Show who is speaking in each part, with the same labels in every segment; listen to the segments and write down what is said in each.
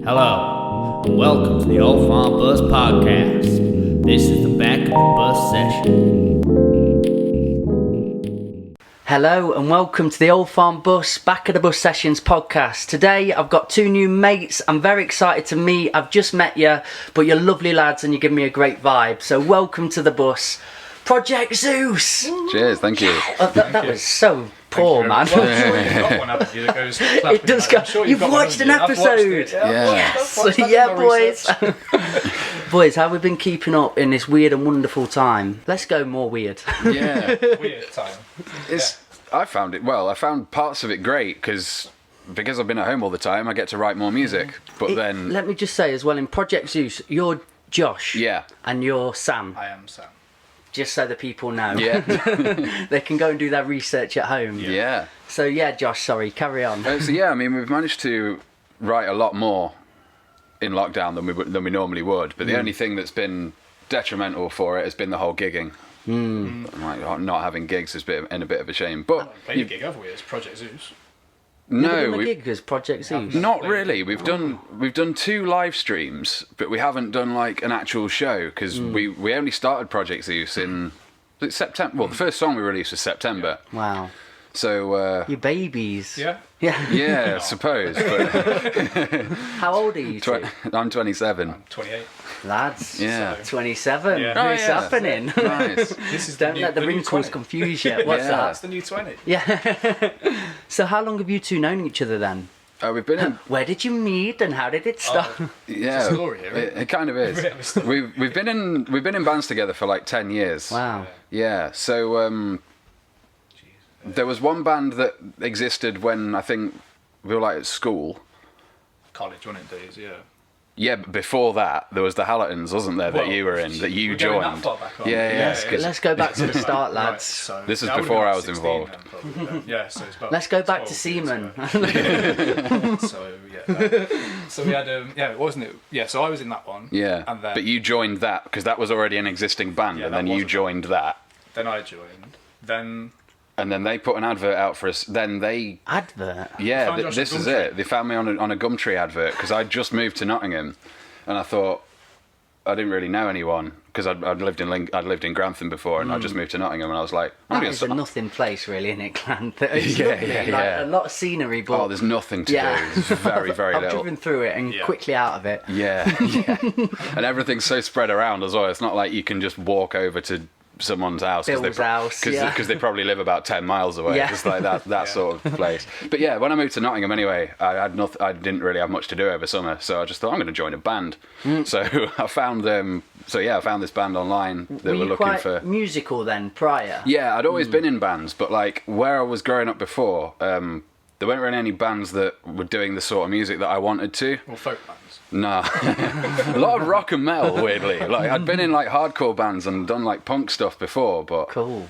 Speaker 1: Hello, and welcome to the Old Farm Bus Podcast. This is the Back of the Bus session.
Speaker 2: Hello and welcome to the Old Farm Bus Back of the Bus Sessions podcast. Today I've got two new mates I'm very excited to meet. I've just met you, but you're lovely lads and you give me a great vibe. So welcome to the bus, Project Zeus.
Speaker 3: Cheers, thank you.
Speaker 2: That was so poor, man.
Speaker 4: Well, I'm sure you've got one, haven't you, that goes
Speaker 2: It does go.
Speaker 4: sure
Speaker 2: You've
Speaker 4: got one,
Speaker 2: watched an
Speaker 4: haven't you? I've
Speaker 2: episode.
Speaker 4: watched it,
Speaker 3: Yeah.
Speaker 2: Boys. Boys, how have we been keeping up in this weird and wonderful time? Let's go more weird.
Speaker 3: Yeah.
Speaker 4: Weird time.
Speaker 3: I found parts of it great because I've been at home all the time, I get to write more music. But then...
Speaker 2: Let me just say as well, in Project Zeus, you're Josh.
Speaker 3: Yeah.
Speaker 2: And you're Sam.
Speaker 4: I am Sam.
Speaker 2: Just so the people know.
Speaker 3: Yeah.
Speaker 2: They can go and do their research at home.
Speaker 3: Yeah.
Speaker 2: So yeah, Josh, sorry, carry on.
Speaker 3: We've managed to write a lot more in lockdown than we normally would. But the only thing that's been detrimental for it has been the whole gigging. Like, not having gigs has been a bit of a shame. But
Speaker 4: Played a gig, have we? It's Project Zeus.
Speaker 3: no,
Speaker 2: we gig as Project Zeus.
Speaker 3: not really. We've done 2 live streams, but we haven't done like an actual show because we only started Project Zeus in September. Well, the first song we released was September.
Speaker 2: Wow.
Speaker 3: So
Speaker 2: You babies.
Speaker 4: Yeah.
Speaker 2: Yeah.
Speaker 3: yeah, I suppose. But
Speaker 2: How old are you two?
Speaker 3: I'm 27.
Speaker 4: I'm 28.
Speaker 2: Lads.
Speaker 3: Yeah.
Speaker 2: 27.
Speaker 4: Yeah.
Speaker 2: What's
Speaker 3: Oh, yeah.
Speaker 2: happening?
Speaker 3: Nice.
Speaker 4: This is
Speaker 2: Don't
Speaker 4: new,
Speaker 2: let the
Speaker 4: new
Speaker 2: wrinkles
Speaker 4: 20.
Speaker 2: confuse you. What's
Speaker 3: Yeah.
Speaker 4: That's
Speaker 2: that?
Speaker 4: the new 20.
Speaker 2: Yeah. So how long have you two known each other then?
Speaker 3: We've been in.
Speaker 2: Where did you meet and how did it start?
Speaker 3: Yeah,
Speaker 4: a story here,
Speaker 3: it kind of is.
Speaker 4: Really story.
Speaker 3: We've been in bands together for like 10 years.
Speaker 2: Wow.
Speaker 3: Yeah. So there was one band that existed when I think we were like at school.
Speaker 4: College, wasn't it, days? Yeah.
Speaker 3: Yeah, but before that, there was the Hallertons, wasn't there, that
Speaker 4: Well,
Speaker 3: you were in, that you
Speaker 4: we're going
Speaker 3: joined.
Speaker 4: that far back, aren't we?
Speaker 3: Yeah.
Speaker 2: Let's go back to the start,
Speaker 4: Right,
Speaker 2: lads.
Speaker 4: so
Speaker 3: This is
Speaker 4: that would've
Speaker 3: before
Speaker 4: been
Speaker 3: I was
Speaker 4: 16
Speaker 3: involved.
Speaker 4: then, probably, then. Yeah, so it's about
Speaker 2: Let's go back to
Speaker 4: 12 years
Speaker 2: Seaman.
Speaker 4: ago. So yeah. So we had wasn't it? Yeah. So I was in that one.
Speaker 3: Yeah,
Speaker 4: And then
Speaker 3: but you joined that because that was already an existing band,
Speaker 4: Yeah,
Speaker 3: and
Speaker 4: that
Speaker 3: then
Speaker 4: was
Speaker 3: you
Speaker 4: a
Speaker 3: joined that,
Speaker 4: then I joined. Then
Speaker 3: and then they put an advert out for us. Then they,
Speaker 2: Advert.
Speaker 3: yeah,
Speaker 4: Found Josh
Speaker 3: this
Speaker 4: on
Speaker 3: is
Speaker 4: Gumtree.
Speaker 3: it. They found me on a Gumtree advert because I'd just moved to Nottingham, and I thought I didn't really know anyone because I'd lived in Grantham before, and I just moved to Nottingham, and I was like, I'm
Speaker 2: That
Speaker 3: gonna
Speaker 2: is a
Speaker 3: start.
Speaker 2: nothing place, really, isn't it, Grantham? It's
Speaker 3: Yeah,
Speaker 2: lovely,
Speaker 3: yeah,
Speaker 2: like,
Speaker 3: yeah.
Speaker 2: a lot of scenery, but
Speaker 3: Oh, there's nothing to
Speaker 2: yeah.
Speaker 3: do. It's very, very
Speaker 2: I've
Speaker 3: little.
Speaker 2: driven through it and
Speaker 4: Yeah.
Speaker 2: quickly out of it.
Speaker 3: Yeah, yeah. And everything's so spread around as well. It's not like you can just walk over to someone's house
Speaker 2: Bill's house, yeah.
Speaker 3: because they probably live about 10 miles away.
Speaker 2: Yeah.
Speaker 3: It's like that sort of place. But yeah, when I moved to Nottingham anyway, I didn't really have much to do over summer, so I just thought I'm going to join a band. So I found I found this band online that
Speaker 2: Were
Speaker 3: were
Speaker 2: you
Speaker 3: looking
Speaker 2: quite
Speaker 3: for.
Speaker 2: musical then, prior?
Speaker 3: Yeah, I'd always been in bands, but like where I was growing up before, there weren't really any bands that were doing the sort of music that I wanted to.
Speaker 4: well, folk bands.
Speaker 3: No, a lot of rock and metal. Weirdly, like I'd been in like hardcore bands and done like punk stuff before, but
Speaker 2: Cool.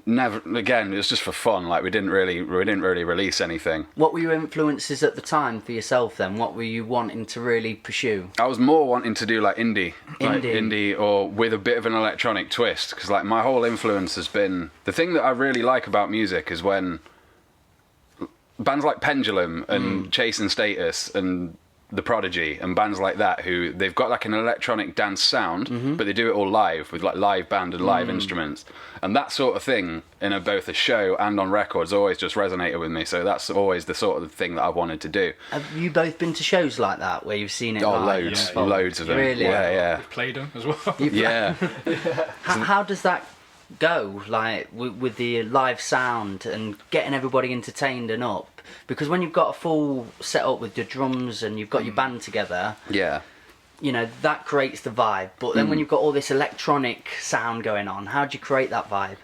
Speaker 3: never again. It was just for fun. Like we didn't really release anything.
Speaker 2: What were your influences at the time for yourself then? What were you wanting to really pursue?
Speaker 3: I was more wanting to do like indie,
Speaker 2: Indie.
Speaker 3: or with a bit of an electronic twist, because like my whole influence has been the thing that I really like about music is when bands like Pendulum and Chase and Status and The Prodigy and bands like that, who they've got like an electronic dance sound, but they do it all live with like live band and live instruments, and that sort of thing in both a show and on records always just resonated with me. So that's always the sort of thing that I wanted to do.
Speaker 2: Have you both been to shows like that where you've seen it
Speaker 3: Oh,
Speaker 2: live?
Speaker 3: loads,
Speaker 4: Yeah, yeah.
Speaker 3: loads of them.
Speaker 2: Really?
Speaker 3: Yeah,
Speaker 4: We've played them as well.
Speaker 3: yeah.
Speaker 2: How does that go, like with the live sound and getting everybody entertained and up? Because when you've got a full setup with your drums and you've got your band together,
Speaker 3: Yeah.
Speaker 2: you know, that creates the vibe. But then when you've got all this electronic sound going on, how do you create that vibe?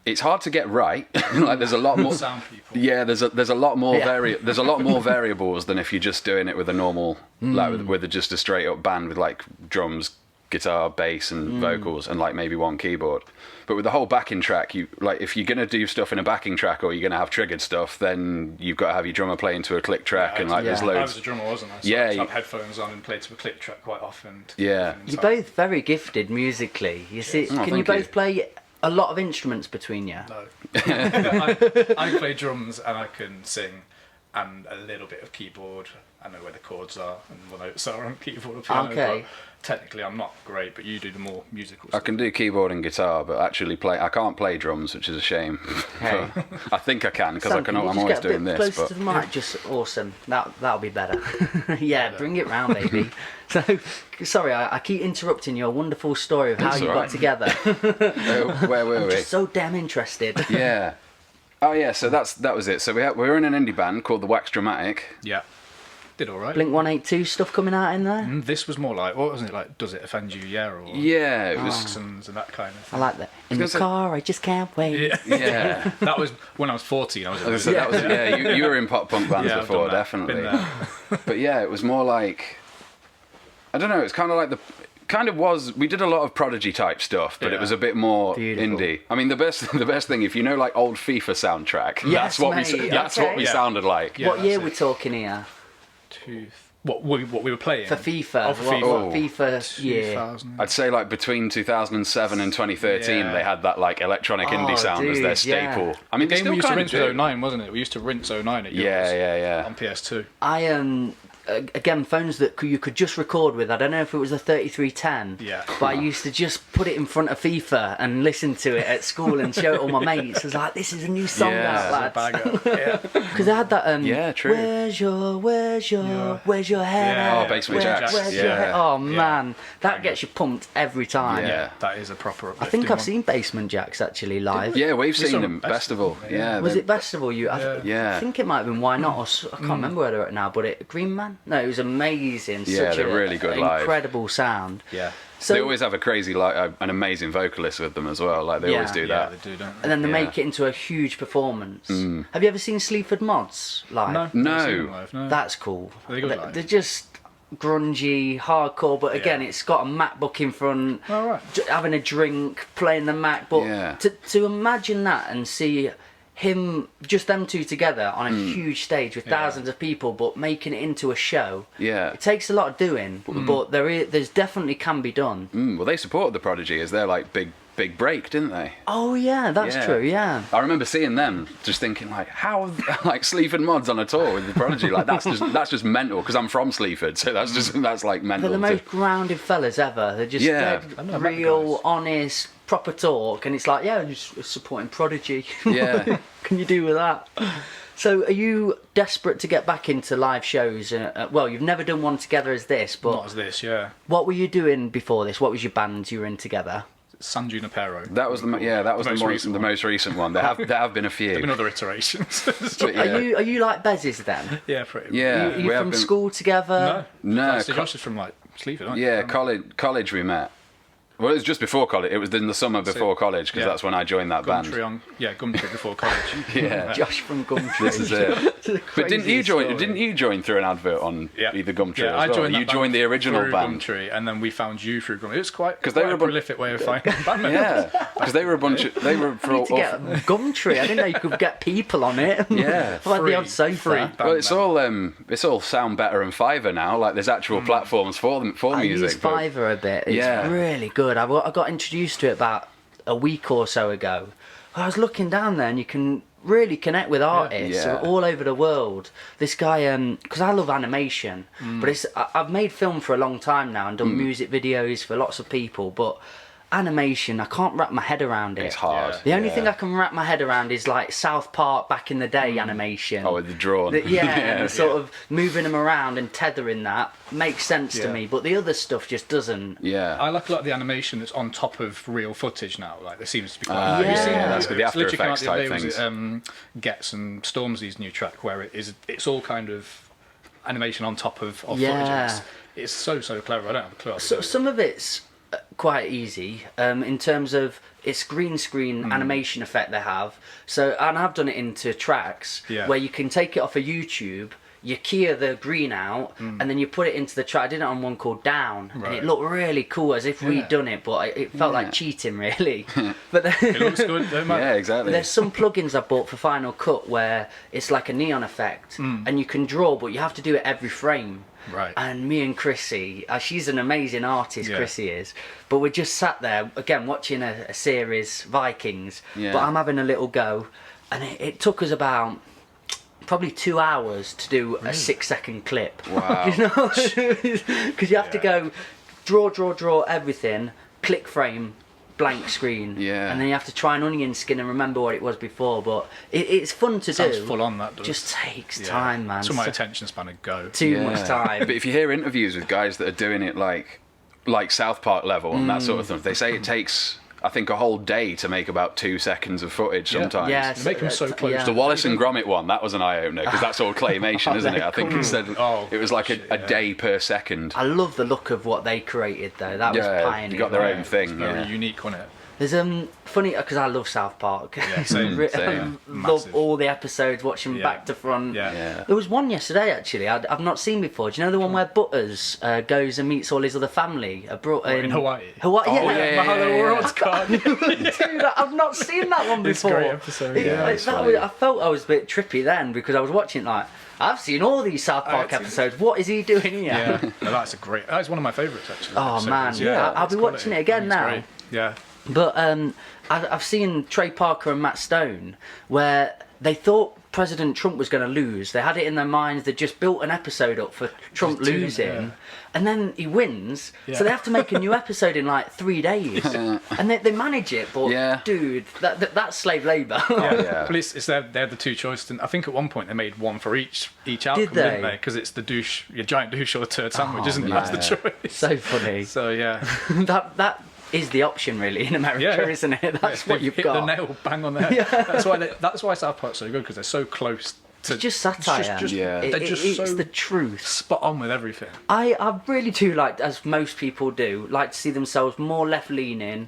Speaker 3: It's hard to get right. Like there's a lot more
Speaker 4: Sound people.
Speaker 3: Yeah, there's a lot more
Speaker 2: Yeah.
Speaker 3: there's a lot more variables than if you're just doing it with a normal like with just a straight up band with like drums, guitar, bass and vocals and like maybe one keyboard. But with the whole backing track, you like if you're gonna do stuff in a backing track or you're gonna have triggered stuff, then you've got to have your drummer play into a click track and like there's
Speaker 2: Yeah.
Speaker 4: I
Speaker 3: loads.
Speaker 4: was a drummer, wasn't I? So
Speaker 3: Yeah,
Speaker 4: I
Speaker 3: you-
Speaker 4: had headphones on and played to a click track quite often.
Speaker 3: Yeah.
Speaker 2: You're both very gifted musically. You see,
Speaker 3: Oh,
Speaker 2: can you
Speaker 3: thank
Speaker 2: both
Speaker 3: you.
Speaker 2: play a lot of instruments between you?
Speaker 4: No. I play drums and I can sing. and a little bit of keyboard. I know where the chords are and what notes are on keyboard or piano.
Speaker 2: Okay.
Speaker 4: But technically, I'm not great, but you do the more musical
Speaker 3: I
Speaker 4: stuff.
Speaker 3: can do keyboard and guitar, but actually I can't play drums, which is a shame.
Speaker 2: Hey.
Speaker 3: I think I can because
Speaker 2: Sam, can you
Speaker 3: I'm
Speaker 2: just
Speaker 3: always
Speaker 2: get a bit
Speaker 3: doing this.
Speaker 2: closer
Speaker 3: But
Speaker 2: to the mic? Just awesome. That'll be better. Yeah, bring it round, baby. So, sorry, I keep interrupting your wonderful story of how
Speaker 3: That's
Speaker 2: you
Speaker 3: all
Speaker 2: got
Speaker 3: right.
Speaker 2: together.
Speaker 3: Where were we?
Speaker 2: Just so damn interested.
Speaker 3: Yeah. Oh yeah. So that was it. So we were in an indie band called the Wax Dramatic.
Speaker 4: Yeah. Did all right.
Speaker 2: Blink 182 stuff coming out in there.
Speaker 4: This was more like, what wasn't it like? Does it offend you? Yeah, or
Speaker 3: Yeah, it was.
Speaker 4: Saxons and that kind of
Speaker 2: I
Speaker 4: thing.
Speaker 2: like that. In the
Speaker 3: gonna say-
Speaker 2: car, I just can't wait.
Speaker 3: Yeah.
Speaker 4: That was when I was 14. I was.
Speaker 3: So that was, you were in pop punk bands
Speaker 4: Yeah, I've
Speaker 3: before,
Speaker 4: done that.
Speaker 3: definitely.
Speaker 4: Been there.
Speaker 3: But yeah, it was more like, I don't know. It's kind of like we did a lot of Prodigy type stuff, but it
Speaker 4: Yeah.
Speaker 3: was a bit more
Speaker 2: Beautiful.
Speaker 3: indie. I mean, the best thing, if you know like old FIFA soundtrack,
Speaker 2: Yes,
Speaker 3: that's what
Speaker 2: mate,
Speaker 3: that's
Speaker 2: okay.
Speaker 3: what we
Speaker 4: Yeah.
Speaker 3: sounded like.
Speaker 4: Yeah,
Speaker 2: What year
Speaker 4: that's
Speaker 2: we
Speaker 4: it.
Speaker 2: talking here?
Speaker 4: What we were playing
Speaker 2: For FIFA.
Speaker 4: Oh, for
Speaker 2: what,
Speaker 4: FIFA.
Speaker 2: what FIFA year?
Speaker 4: 2000.
Speaker 3: I'd say like between 2007 and 2013,
Speaker 4: Yeah.
Speaker 3: they had that like electronic indie
Speaker 2: Oh,
Speaker 3: sound as
Speaker 2: dude,
Speaker 3: their
Speaker 2: yeah.
Speaker 3: staple. I mean,
Speaker 4: The
Speaker 3: they
Speaker 4: game we
Speaker 3: still
Speaker 4: used to
Speaker 3: kind of
Speaker 4: rinse was
Speaker 3: do.
Speaker 4: 09, wasn't it? We used to rinse 09 at yours.
Speaker 3: Yeah.
Speaker 4: On PS2.
Speaker 2: I again, phones that you could just record with. I don't know if it was a 3310.
Speaker 4: Yeah.
Speaker 2: But I used to just put it in front of FIFA and listen to it at school and show it all my mates. I was like, "This is a new song
Speaker 3: Yeah.
Speaker 2: out, lads."
Speaker 4: Bagger. Yeah.
Speaker 2: Because I had that.
Speaker 3: Yeah, true.
Speaker 2: Where's your head?
Speaker 4: Yeah.
Speaker 2: at?
Speaker 3: Oh, Basement
Speaker 2: Where-
Speaker 3: Jaxx,
Speaker 2: where's your
Speaker 3: yeah.
Speaker 2: head? Oh
Speaker 4: Yeah.
Speaker 2: man, that
Speaker 4: Banger.
Speaker 2: gets you pumped every time.
Speaker 3: Yeah.
Speaker 4: That is a proper.
Speaker 2: I think I've
Speaker 4: uplifting
Speaker 2: seen Basement Jaxx actually live.
Speaker 3: Yeah, we've
Speaker 4: saw
Speaker 3: seen
Speaker 4: them
Speaker 3: them. Festival. Yeah.
Speaker 2: Was
Speaker 3: they-
Speaker 2: it Festival?
Speaker 3: Yeah.
Speaker 2: I think it might have been Why Not, or I can't remember where they're at now. But Green Man? No, it was amazing.
Speaker 3: Yeah,
Speaker 2: Such
Speaker 3: they're really good live.
Speaker 2: incredible sound.
Speaker 4: Yeah.
Speaker 2: So,
Speaker 3: they always have a crazy, an amazing vocalist with them as well. Like they
Speaker 2: Yeah.
Speaker 3: always do
Speaker 4: Yeah,
Speaker 3: that.
Speaker 4: they do, don't
Speaker 2: and
Speaker 4: they?
Speaker 2: then they
Speaker 3: Yeah.
Speaker 2: make it into a huge performance. Have you ever seen Sleaford Mods live?
Speaker 4: No.
Speaker 3: No.
Speaker 4: Never seen them live, no.
Speaker 2: That's cool.
Speaker 4: Are they good live?
Speaker 2: They're just grungy, hardcore, but again,
Speaker 4: Yeah.
Speaker 2: it's got a MacBook in front,
Speaker 4: Oh, right.
Speaker 2: having a drink, playing the MacBook.
Speaker 3: Yeah.
Speaker 2: To imagine that and see him, just them two together on a huge stage with thousands of people, but making it into a show.
Speaker 3: Yeah.
Speaker 2: It takes a lot of doing, but there's definitely can be done.
Speaker 3: Well, they supported the Prodigy as their like big break, didn't they?
Speaker 2: Oh yeah, that's
Speaker 3: Yeah.
Speaker 2: true. Yeah.
Speaker 3: I remember seeing them, just thinking like, how like Sleaford Mods on a tour with the Prodigy, like that's just mental. Because I'm from Sleaford, so that's like mental.
Speaker 2: They're the most grounded fellas ever. They're just
Speaker 3: Yeah.
Speaker 4: I know, I
Speaker 2: dead,
Speaker 4: met the
Speaker 2: real,
Speaker 4: guys.
Speaker 2: honest, proper talk, and it's like, yeah, just supporting Prodigy.
Speaker 3: Yeah.
Speaker 2: Can you do with that? So, are you desperate to get back into live shows? Well, you've never done one together as this, but
Speaker 4: Not as this, yeah.
Speaker 2: what were you doing before this? What was your band you were in together?
Speaker 4: San Junipero.
Speaker 3: That was the most recent one. There have been a few.
Speaker 4: There have been other iterations.
Speaker 3: But yeah.
Speaker 2: Are you like Bezzes then?
Speaker 4: Yeah, pretty much.
Speaker 3: Yeah.
Speaker 2: Are you
Speaker 3: we have
Speaker 2: from
Speaker 3: been-
Speaker 2: school together?
Speaker 3: No,
Speaker 4: So Josh is from like Sleaford, aren't you?
Speaker 3: Yeah, college we met. Well, it was just before college. It was in the summer before college because
Speaker 4: yeah.
Speaker 3: that's when I joined that band.
Speaker 4: Gumtree before college.
Speaker 3: Yeah.
Speaker 2: Josh from Gumtree.
Speaker 3: This is it. But didn't you join?
Speaker 2: Story.
Speaker 3: Didn't you join through an advert on
Speaker 4: Yeah.
Speaker 3: either Gumtree
Speaker 4: Yeah,
Speaker 3: as
Speaker 4: I
Speaker 3: well?
Speaker 4: joined that
Speaker 3: You
Speaker 4: band
Speaker 3: joined the original
Speaker 4: through
Speaker 3: band.
Speaker 4: Gumtree, and then we found you through Gumtree. It's quite
Speaker 3: 'Cause they were
Speaker 4: a
Speaker 3: a bu-
Speaker 4: prolific way of finding band members.
Speaker 3: Yeah, because they were a bunch of they were
Speaker 2: I
Speaker 3: for
Speaker 2: need to get Gumtree. I didn't know you could get people on it.
Speaker 3: Yeah.
Speaker 2: like
Speaker 4: Free-
Speaker 2: the odd sofa.
Speaker 4: free band
Speaker 3: well, it's
Speaker 4: member.
Speaker 3: all Sound Better and Fiverr now. Like there's actual platforms for them for
Speaker 2: I
Speaker 3: music.
Speaker 2: use
Speaker 3: but-
Speaker 2: Fiverr a bit. It's
Speaker 3: Yeah.
Speaker 2: really good. I got introduced to it about a week or so ago. I was looking down there, and you can really connect with artists
Speaker 3: Yeah.
Speaker 2: all over the world. This guy, because I love animation, but I've made film for a long time now and done music videos for lots of people, but animation, I can't wrap my head around it.
Speaker 3: It's hard.
Speaker 2: The only
Speaker 3: yeah.
Speaker 2: thing I can wrap my head around is like South Park back in the day animation.
Speaker 3: Oh, with the drawn.
Speaker 2: And the sort of moving them around and tethering that makes sense to
Speaker 4: Yeah.
Speaker 2: me, but the other stuff just doesn't.
Speaker 3: Yeah.
Speaker 4: I like a lot of the animation that's on top of real footage now. Like there seems to be quite.
Speaker 3: Ah,
Speaker 2: yeah,
Speaker 4: You've seen
Speaker 2: yeah,
Speaker 3: that's good. The
Speaker 4: it's
Speaker 3: After
Speaker 4: literally come out
Speaker 3: Effects
Speaker 4: the other
Speaker 3: type
Speaker 4: day, was
Speaker 3: things.
Speaker 4: it, Gets and Stormzy's new track where it's all kind of animation on top of
Speaker 2: Yeah.
Speaker 4: footage. It's so clever. I don't have a clue. How to
Speaker 2: So
Speaker 4: do it.
Speaker 2: some of it's quite easy in terms of it's green screen animation effect they have. So, and I've done it into tracks
Speaker 4: Yeah.
Speaker 2: where you can take it off of YouTube. You keyer the green out, and then you put it into the track. I did it on one called Down, and it
Speaker 4: Right.
Speaker 2: looked really cool, as if we'd done it, but it felt like cheating, really. But then,
Speaker 4: It looks good. Don't matter.
Speaker 3: Yeah, exactly.
Speaker 2: there's some plugins I bought for Final Cut where it's like a neon effect, and you can draw, but you have to do it every frame.
Speaker 4: Right.
Speaker 2: And me and Chrissy, she's an amazing artist,
Speaker 4: Yeah.
Speaker 2: Chrissy is, but we just sat there, again, watching a series, Vikings,
Speaker 3: Yeah.
Speaker 2: but I'm having a little go, and it took us about probably 2 hours to do a 6-second clip.
Speaker 3: Wow.
Speaker 2: You know, because you have to go draw everything, click frame, blank screen, and then you have to try an onion skin and remember what it was before. But it's fun to
Speaker 4: Sounds
Speaker 2: do.
Speaker 4: full on, that does.
Speaker 2: Just takes time, man.
Speaker 4: So my attention span would go.
Speaker 2: Too much time.
Speaker 3: But if you hear interviews with guys that are doing it like South Park level and that sort of stuff, they say it takes, I think, a whole day to make about 2 seconds of footage sometimes.
Speaker 2: Yeah,
Speaker 4: They make them so close.
Speaker 2: yeah.
Speaker 3: The Wallace and Gromit one, that was an eye-opener, because that's all claymation, isn't it? I think it said it was like a day per second.
Speaker 2: I love the look of what they created, though. That was pioneering.
Speaker 3: You got their own thing.
Speaker 4: Very unique, wasn't it?
Speaker 2: There's funny because I love South Park.
Speaker 4: Yeah, same.
Speaker 2: Love
Speaker 4: Massive.
Speaker 2: all the episodes, watch them back to front.
Speaker 4: Yeah.
Speaker 2: There was one yesterday actually I've not seen before. Do you know the one where Butters goes and meets all his other family?
Speaker 4: In Hawaii.
Speaker 2: Hawaii,
Speaker 3: yeah.
Speaker 4: Mahalo World's card.
Speaker 2: Dude, I've not seen that one
Speaker 4: It's a
Speaker 2: before.
Speaker 4: great episode.
Speaker 2: I felt I was a bit trippy then because I was watching like I've seen all these South Park episodes. What is he doing here?
Speaker 4: Yeah, no, that's one of my favourites actually.
Speaker 2: Oh man,
Speaker 4: episodes.
Speaker 2: I'll
Speaker 4: it's
Speaker 2: be watching it again
Speaker 4: It's
Speaker 2: now.
Speaker 4: great. Yeah.
Speaker 2: But I've seen Trey Parker and Matt Stone where they thought President Trump was going to lose. They had it in their minds. They just built an episode up for Trump losing, and then he wins. So they have to make a new episode in like 3 days, and they manage it. But dude, that's slave labour.
Speaker 4: But it's they're the two choices. And I think at one point they made one for each outcome, didn't they? Because it's the your giant douche or the turd sandwich, isn't it? That's the choice.
Speaker 2: So funny.
Speaker 4: So yeah,
Speaker 2: that is the option really in America, isn't it? That's what you've
Speaker 4: hit
Speaker 2: got.
Speaker 4: the nail bang on the head. That's why South Park's so good, because they're so close to.
Speaker 2: It's just satire. It's the truth.
Speaker 4: Spot on with everything.
Speaker 2: I really do like, as most people do, like to see themselves more left leaning.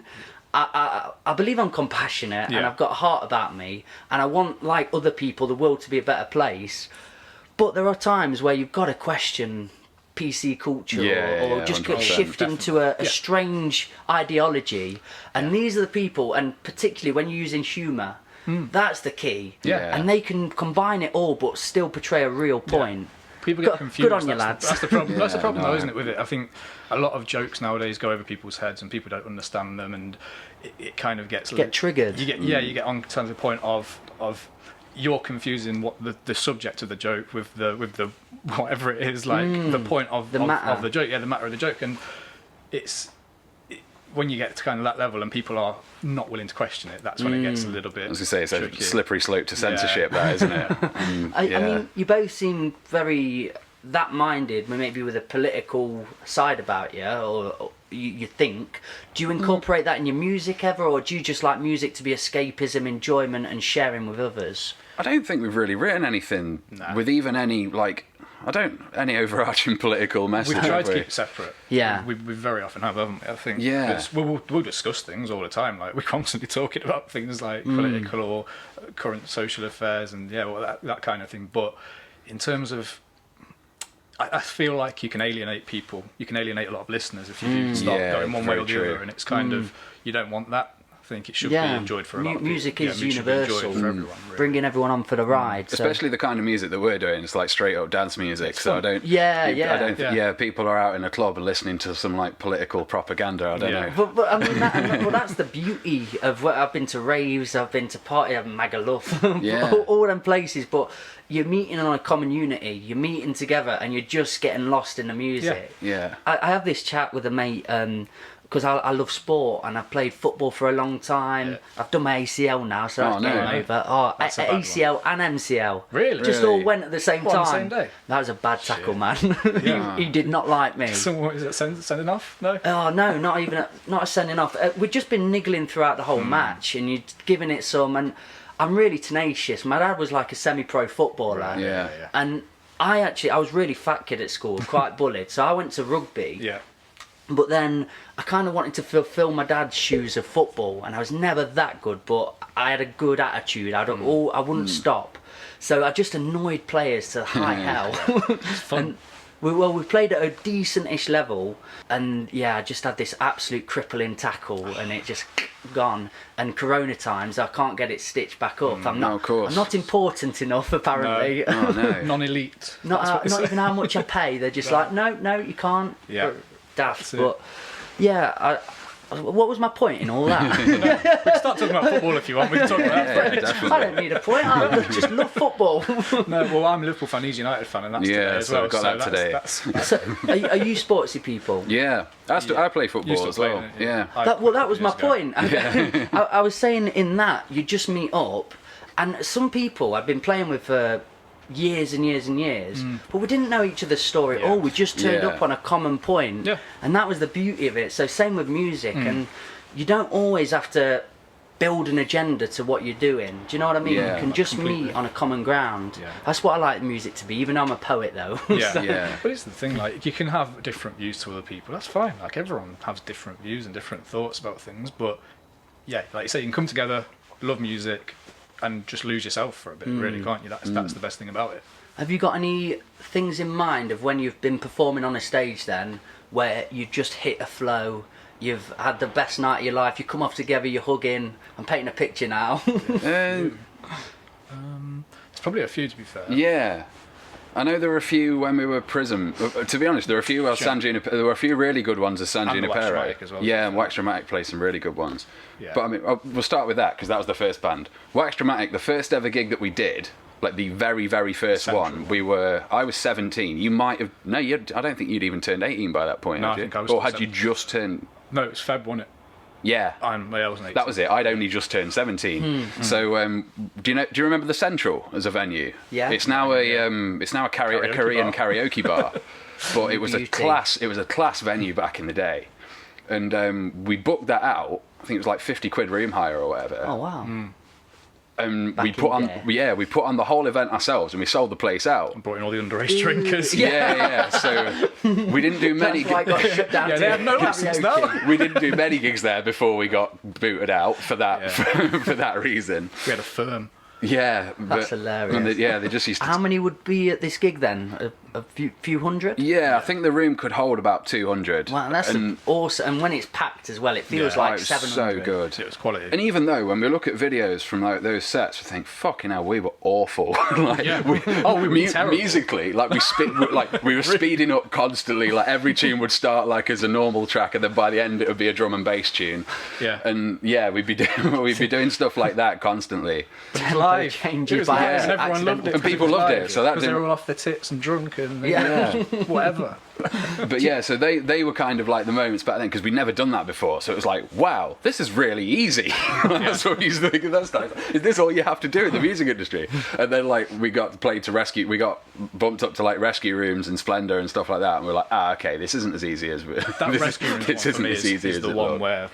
Speaker 2: I believe I'm compassionate and I've got a heart about me, and I want, like other people, the world to be a better place. But there are times where you've got to question PC culture or just get shift into a strange ideology, and these are the people, and particularly when you're using humour, that's the key. And they can combine it all but still portray a real point.
Speaker 4: People get confused.
Speaker 2: Good on you, lads.
Speaker 4: That's the problem. That's the problem, though, isn't it? With it, I think a lot of jokes nowadays go over people's heads, and people don't understand them, and it kind of gets
Speaker 2: triggered.
Speaker 4: You get on to the point of you're confusing what the subject of the joke with the whatever it is, like the point of the joke, the matter of the joke, and when you get to kind of that level and people are not willing to question it, that's when it gets a little bit.
Speaker 3: I was going to say, it's
Speaker 4: tricky.
Speaker 3: a slippery slope to censorship, that, isn't it?
Speaker 2: I mean, you both seem very that minded, maybe with a political side about you, or you think. Do you incorporate that in your music ever, or do you just like music to be escapism, enjoyment, and sharing with others?
Speaker 3: I don't think we've really written anything with even any any overarching political message.
Speaker 4: We've tried to keep it separate.
Speaker 2: Yeah.
Speaker 4: We very often haven't we? I think.
Speaker 3: Yeah.
Speaker 4: We'll discuss things all the time. Like, we're constantly talking about things like political or current social affairs and that kind of thing. But in terms of, I feel like you can alienate people. You can alienate a lot of listeners if you do start going one way or the other. And it's kind of, you don't want that. I think it should be enjoyed for a lot of people.
Speaker 2: Music is universal,
Speaker 4: for everyone, really.
Speaker 2: Bringing everyone on for the ride.
Speaker 3: Especially the kind of music that we're doing. It's like straight up dance music.
Speaker 4: It's
Speaker 3: so
Speaker 4: fun.
Speaker 3: I don't. People are out in a club and listening to some like political propaganda. I don't know.
Speaker 2: But I mean, that's the beauty of what I've been to raves. I've been to party. I've Magaluf. all them places. But you're meeting on a common unity. You're meeting together, and you're just getting lost in the music.
Speaker 3: Yeah.
Speaker 2: I have this chat with a mate. Because I love sport and I've played football for a long time. I've done my ACL now, so that's game over. ACL and MCL.
Speaker 4: Really?
Speaker 2: Just all went at the same time.
Speaker 4: On the same day?
Speaker 2: That was a bad tackle, man. he did not like me.
Speaker 4: So what is it, sending off? No?
Speaker 2: Oh, no, not a sending off. We've just been niggling throughout the whole match, and you're giving it some, and I'm really tenacious. My dad was like a semi-pro footballer. And I was really fat kid at school, quite bullied, so I went to rugby.
Speaker 4: Yeah.
Speaker 2: But then I kind of wanted to fulfill my dad's shoes of football, and I was never that good, but I had a good attitude. I wouldn't stop. So I just annoyed players to high hell.
Speaker 4: It's fun.
Speaker 2: And we played at a decent-ish level, and I just had this absolute crippling tackle, and it just gone. And Corona times, I can't get it stitched back up. I'm not important enough, apparently.
Speaker 3: No.
Speaker 4: Non-elite.
Speaker 2: Not even how much I pay. They're just like, no, you can't.
Speaker 4: Yeah.
Speaker 2: Daft. But What was my point in all that?
Speaker 4: We can start talking about football if you want. We can talk about that.
Speaker 3: Yeah, definitely.
Speaker 2: I don't need a point. I just love football.
Speaker 4: No, well, I'm a Liverpool fan, he's a United fan, and that's today as
Speaker 3: so
Speaker 4: well.
Speaker 3: I've got that today.
Speaker 4: That's
Speaker 2: So, are you sportsy people?
Speaker 3: Yeah, I play football
Speaker 4: used to
Speaker 3: as
Speaker 4: play
Speaker 3: well.
Speaker 4: it,
Speaker 3: Yeah.
Speaker 2: That was my
Speaker 4: years ago.
Speaker 2: point. I was saying in that you just meet up, and some people I've been playing with for years and years and years, but we didn't know each other's story at
Speaker 4: Yeah.
Speaker 2: all. We just turned
Speaker 3: Yeah.
Speaker 2: up on a common point,
Speaker 4: Yeah.
Speaker 2: and that was the beauty of it. So same with music, and you don't always have to build an agenda to what you're doing. Do you know what I mean?
Speaker 3: Yeah,
Speaker 2: you can just
Speaker 4: completely.
Speaker 2: meet on a common ground.
Speaker 4: Yeah.
Speaker 2: That's what I like music to be, even though I'm a poet though.
Speaker 4: Yeah.
Speaker 3: Yeah.
Speaker 4: But it's the thing, like, you can have different views to other people. That's fine. Like, everyone has different views and different thoughts about things. But yeah, like you say, you can come together, love music, and just lose yourself for a bit, really, can't you? That's the best thing about it.
Speaker 2: Have you got any things in mind of when you've been performing on a stage then, where you just hit a flow, you've had the best night of your life, you come off together, you're hugging? I'm painting a picture now.
Speaker 4: There's probably a few, to be fair.
Speaker 3: Yeah. I know there were a few when we were Prism. To be honest, there were a few. There were a few really good ones as Sanji
Speaker 4: And the Wax
Speaker 3: Napere.
Speaker 4: Dramatic as well.
Speaker 3: Yeah, and Wax Dramatic played some really good ones.
Speaker 4: Yeah.
Speaker 3: But I mean, we'll start with that because that was the first band. Wax Dramatic, the first ever gig that we did, like the very, very first
Speaker 4: Central
Speaker 3: one. I was 17. You might have. No, I don't think you'd even turned 18 by that point.
Speaker 4: No,
Speaker 3: had
Speaker 4: I
Speaker 3: you?
Speaker 4: think I was
Speaker 3: Or
Speaker 4: still
Speaker 3: had you just turned?
Speaker 4: No, it was Feb, wasn't it?
Speaker 3: Yeah.
Speaker 4: I wasn't 18.
Speaker 3: That was it. I'd only just turned 17. So, do you remember the Central as a venue?
Speaker 2: Yeah.
Speaker 3: It's now a Korean karaoke bar, but it was a
Speaker 2: Beauty.
Speaker 3: class venue back in the day, and we booked that out. I think it was like 50 quid room hire or whatever.
Speaker 2: Oh wow.
Speaker 3: And
Speaker 2: Back
Speaker 3: we
Speaker 2: in
Speaker 3: put on
Speaker 2: day.
Speaker 3: we put on the whole event ourselves, and we sold the place out.
Speaker 4: Brought in all the underage drinkers.
Speaker 3: Yeah. So we didn't do many.
Speaker 2: That's why I got shut down.
Speaker 4: Yeah,
Speaker 2: to
Speaker 4: they had no license
Speaker 2: karaoke.
Speaker 4: now.
Speaker 3: We didn't do many gigs there before we got booted out for that
Speaker 4: Yeah.
Speaker 3: for that reason.
Speaker 4: We had a firm.
Speaker 3: Yeah,
Speaker 2: That's hilarious.
Speaker 3: And they just used to.
Speaker 2: How many would be at this gig then? A few hundred?
Speaker 3: Yeah, I think the room could hold about 200.
Speaker 2: Wow, that's awesome. And when it's packed as well, it feels
Speaker 4: Yeah.
Speaker 3: Oh,
Speaker 2: like
Speaker 3: it was
Speaker 2: 700.
Speaker 3: so good.
Speaker 4: It was quality.
Speaker 3: And even though when we look at videos from like those sets, we think, "Fucking hell, we were awful." Like,
Speaker 4: Yeah. We were terrible.
Speaker 3: musically, like we were speeding up constantly. Like every tune would start like as a normal track, and then by the end it would be a drum and bass tune.
Speaker 4: Yeah.
Speaker 3: And yeah, we'd be doing stuff like that constantly.
Speaker 4: live.
Speaker 2: Change
Speaker 4: It
Speaker 2: your
Speaker 4: was
Speaker 2: by
Speaker 4: live,
Speaker 2: accident.
Speaker 4: and everyone loved it.
Speaker 3: And people
Speaker 4: 'cause
Speaker 3: loved
Speaker 4: live.
Speaker 3: it, so that
Speaker 4: because they
Speaker 3: didn't-
Speaker 4: were all off their tits and drunk and
Speaker 2: Yeah.
Speaker 4: whatever.
Speaker 3: But yeah, so they were kind of like the moments back then because we'd never done that before. So it was like, wow, this is really easy. That's what we used to think at that time. Is this all you have to do in the music industry? And then like we got played to rescue. We got bumped up to like rescue rooms and Splendor and stuff like that. And we're like, okay, this isn't as easy as we.
Speaker 4: That rescue room
Speaker 3: This
Speaker 4: one for
Speaker 3: isn't
Speaker 4: me
Speaker 3: as easy
Speaker 4: is
Speaker 3: as
Speaker 4: the
Speaker 3: it
Speaker 4: one
Speaker 3: was.
Speaker 4: where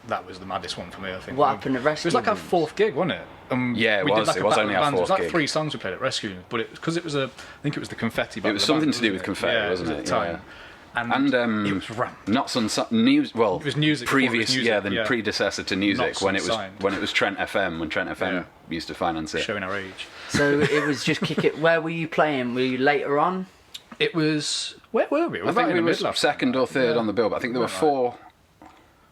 Speaker 4: that was the maddest one for me. I think.
Speaker 2: What happened at
Speaker 4: It was
Speaker 2: Rescue
Speaker 4: like our
Speaker 2: Rooms?
Speaker 4: fourth gig, wasn't it?
Speaker 3: Yeah, it
Speaker 4: we
Speaker 3: was.
Speaker 4: Did like
Speaker 3: It
Speaker 4: a
Speaker 3: was
Speaker 4: battle
Speaker 3: only
Speaker 4: of
Speaker 3: our
Speaker 4: bands. It was
Speaker 3: fourth
Speaker 4: like
Speaker 3: gig.
Speaker 4: 3 songs we played at Rescue Rooms, but because it was I think it was the confetti.
Speaker 3: It was something to do with confetti, wasn't it?
Speaker 4: At the time.
Speaker 3: Yeah.
Speaker 4: And
Speaker 3: And
Speaker 4: it was ramp.
Speaker 3: Not Sun News. Well,
Speaker 4: It was Music before it was
Speaker 3: Previous,
Speaker 4: Music,
Speaker 3: yeah, the
Speaker 4: yeah.
Speaker 3: predecessor to Music
Speaker 4: Not
Speaker 3: when it was
Speaker 4: Sun-signed.
Speaker 3: Trent FM when Trent FM
Speaker 4: Yeah.
Speaker 3: used to finance it.
Speaker 4: Showing our age.
Speaker 2: So it was just kick it. Where were you playing? Were you later on?
Speaker 4: It was. Where were we?
Speaker 3: I think we were second or third on the bill, but I think there were
Speaker 4: Right.
Speaker 3: 4.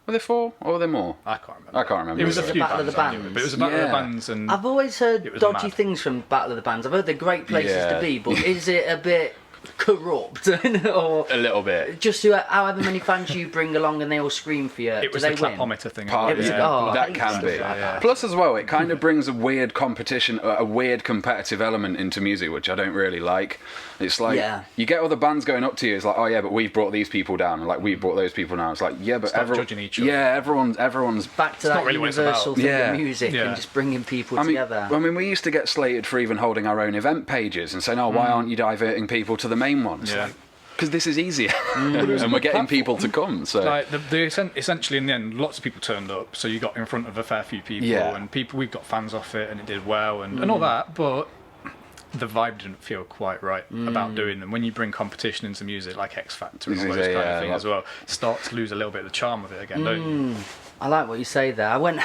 Speaker 3: Were there 4 or were there more?
Speaker 4: I can't remember.
Speaker 3: I can't remember.
Speaker 4: It was a
Speaker 3: either.
Speaker 4: few
Speaker 2: Battle of
Speaker 4: bands,
Speaker 2: the
Speaker 4: I knew it,
Speaker 2: Bands.
Speaker 4: but it was a battle of the
Speaker 3: Yeah.
Speaker 4: bands, and
Speaker 2: I've always heard
Speaker 4: It was
Speaker 2: dodgy
Speaker 4: mad.
Speaker 2: things from Battle of the Bands. I've heard they're great places
Speaker 3: Yeah.
Speaker 2: to be, but is it a bit corrupt? Or
Speaker 3: A little bit.
Speaker 2: just to however many fans you bring along and they all scream for you?
Speaker 4: it was
Speaker 2: do
Speaker 4: the
Speaker 2: they win?
Speaker 4: clapometer thing.
Speaker 3: Part
Speaker 2: It was-
Speaker 3: yeah,
Speaker 2: oh, I
Speaker 3: that
Speaker 2: hate
Speaker 3: can
Speaker 2: stuff
Speaker 3: be.
Speaker 2: like that.
Speaker 3: Plus, as well, it kind of brings a weird competition, a weird competitive element into music, which I don't really like. It's like
Speaker 2: Yeah.
Speaker 3: you get other bands going up to you. It's like, oh yeah, but we've brought these people down, and like we've brought those people down. It's like, yeah, but
Speaker 4: Stop
Speaker 3: everyone,
Speaker 4: judging each other.
Speaker 3: yeah, everyone's.
Speaker 2: Back to
Speaker 4: It's not
Speaker 2: that
Speaker 4: really what it's
Speaker 2: universal
Speaker 4: about.
Speaker 2: thing
Speaker 3: Yeah.
Speaker 2: of music
Speaker 4: Yeah.
Speaker 2: and just bringing people
Speaker 3: I mean,
Speaker 2: together.
Speaker 3: we used to get slated for even holding our own event pages and saying, oh, why aren't you diverting people to the main ones?
Speaker 4: Yeah.
Speaker 3: Because this is easier, and we're getting people to come. So
Speaker 4: Like essentially in the end, lots of people turned up, so you got in front of a fair few people,
Speaker 3: Yeah.
Speaker 4: and we've got fans off it, and it did well, and all that, but the vibe didn't feel quite right about doing them. When you bring competition into music, like X Factor and all those kind of things as well, start to lose a little bit of the charm of it again, don't you?
Speaker 2: I like what you say there. I went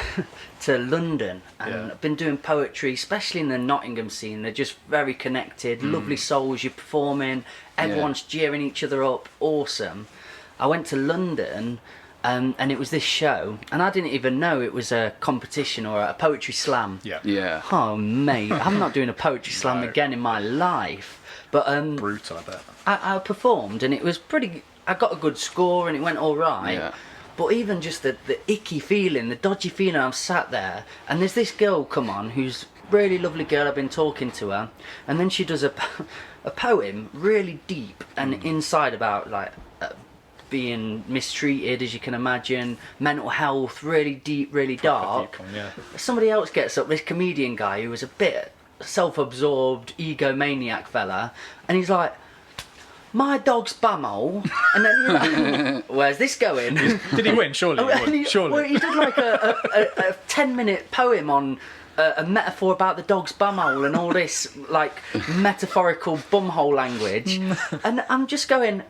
Speaker 2: to London and
Speaker 4: Yeah.
Speaker 2: I've been doing poetry, especially in the Nottingham scene. They're just very connected, lovely souls. You're performing, everyone's jeering each other up. Awesome. I went to London and it was this show, and I didn't even know it was a competition or a poetry slam.
Speaker 3: yeah.
Speaker 2: Oh, mate, I'm not doing a poetry slam
Speaker 4: No.
Speaker 2: again in my life. But
Speaker 4: Brutal, I bet.
Speaker 2: I performed and it was pretty. I got a good score and it went all right.
Speaker 3: Yeah.
Speaker 2: But even just the icky feeling, the dodgy feeling, I'm sat there, and there's this girl come on who's really lovely girl. I've been talking to her, and then she does a poem really deep and inside about like being mistreated, as you can imagine, mental health, really deep, really dark.
Speaker 4: Deep one, yeah.
Speaker 2: Somebody else gets up, this comedian guy who was a bit self-absorbed egomaniac fella, and he's like, my dog's bumhole, and then you're like, where's this going?
Speaker 4: Did he win? Surely.
Speaker 2: Well, he did like a 10-minute poem on a metaphor about the dog's bumhole and all this like metaphorical bumhole language, and I'm just going,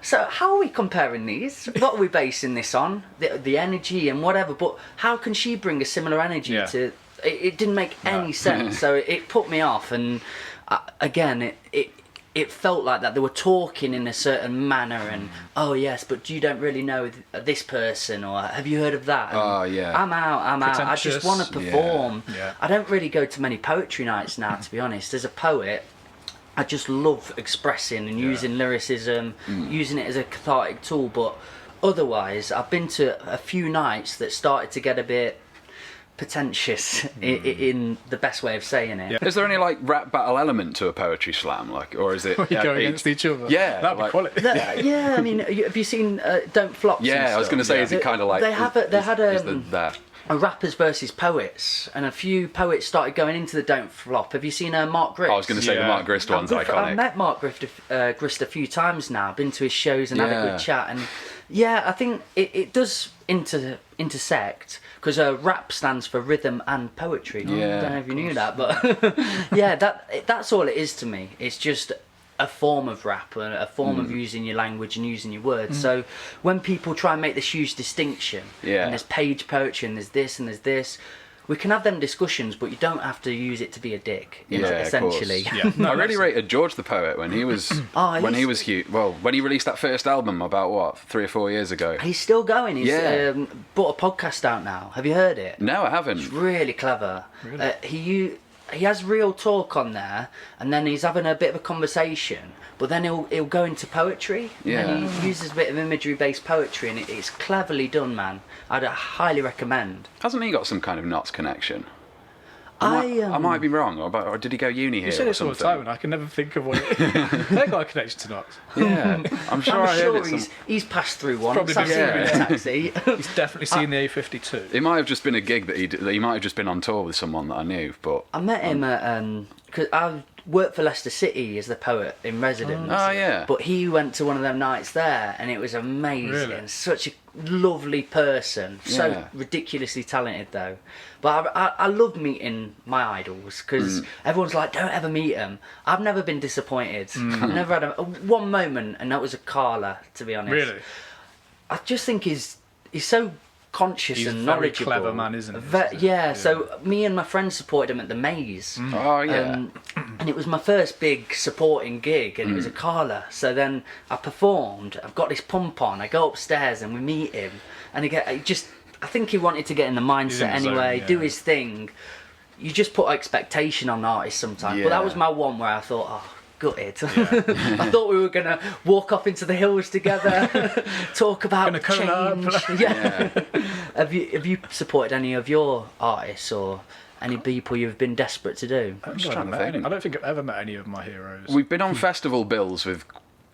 Speaker 2: so how are we comparing these? What are we basing this on? The energy and whatever, but how can she bring a similar energy to... It didn't make any sense, so it put me off, and again, it felt like that they were talking in a certain manner, and oh yes, but you don't really know this person, or have you heard of that? And I'm out. I just want to perform.
Speaker 4: Yeah.
Speaker 2: I don't really go to many poetry nights now, to be honest. As a poet, I just love expressing and using lyricism, using it as a cathartic tool, but otherwise I've been to a few nights that started to get a bit pretentious in the best way of saying it.
Speaker 3: Is there any like rap battle element to a poetry slam, like, or is it
Speaker 4: We go against each other.
Speaker 3: Yeah,
Speaker 4: that'd be quality.
Speaker 2: Yeah, I mean, have you seen Don't Flop?
Speaker 3: Yeah, I was going to say, is it kind of like
Speaker 2: they had a rappers versus poets, and a few poets started going into the Don't Flop. Have you seen Mark Grist?
Speaker 3: I was going to say the Mark Grist one's iconic.
Speaker 2: I've met Mark Grist a few times now. Been to his shows and had a good chat, and I think it does intersect, because rap stands for rhythm and poetry. I don't know if you knew that, but that's all it is to me. It's just a form of rap, a form of using your language and using your words. So when people try and make this huge distinction, and there's page poetry and there's this and there's this, we can have them discussions, but you don't have to use it to be a dick, essentially.
Speaker 3: I really rated George the Poet when he was he was huge. Well, when he released that first album about 3 or 4 years ago.
Speaker 2: He's still going. He's brought a podcast out now. Have you heard it?
Speaker 3: No, I haven't.
Speaker 2: It's really clever. Really? He has real talk on there, and then he's having a bit of a conversation, but then he'll go into poetry, and he uses a bit of imagery-based poetry, and it's cleverly done, man. I'd highly recommend.
Speaker 3: Hasn't he got some kind of Knots connection? I might be wrong, or did he go uni here?
Speaker 4: You say
Speaker 3: or
Speaker 4: this all the
Speaker 3: something?
Speaker 4: time, and I can never think of what it is. They got a connection to Knots.
Speaker 3: Yeah, I'm sure I heard it.
Speaker 2: He's passed through one.
Speaker 4: Probably
Speaker 2: I've seen him in a taxi.
Speaker 4: He's definitely seen the A52.
Speaker 3: It might have just been a gig that he might have just been on tour with someone that I knew, but
Speaker 2: I met him at because I worked for Leicester City as the poet in residence.
Speaker 3: Oh yeah.
Speaker 2: But he went to one of them nights there, and it was amazing.
Speaker 4: Really?
Speaker 2: Such a lovely person, so ridiculously talented though. But I love meeting my idols, because everyone's like, don't ever meet them. I've never been disappointed. I've never had one moment, and that was a Carla, to be honest.
Speaker 4: Really?
Speaker 2: I just think he's so conscious
Speaker 4: He's
Speaker 2: and
Speaker 4: a very
Speaker 2: knowledgeable.
Speaker 4: clever man, isn't he?
Speaker 2: So me and my friends supported him at the Maze.
Speaker 3: Oh yeah.
Speaker 2: And it was my first big supporting gig, and it was a Carla. So then I performed. I've got this pump on. I go upstairs and we meet him, and I think he wanted to get in the mindset anyway, do his thing. You just put expectation on artists sometimes, but that was my one where I thought, oh, gutted. I thought we were gonna walk off into the hills together, talk about change. Have you supported any of your artists or any people you've been desperate to do?
Speaker 3: I'm just trying to think.
Speaker 4: I don't think I've ever met any of my heroes.
Speaker 3: We've been on festival bills with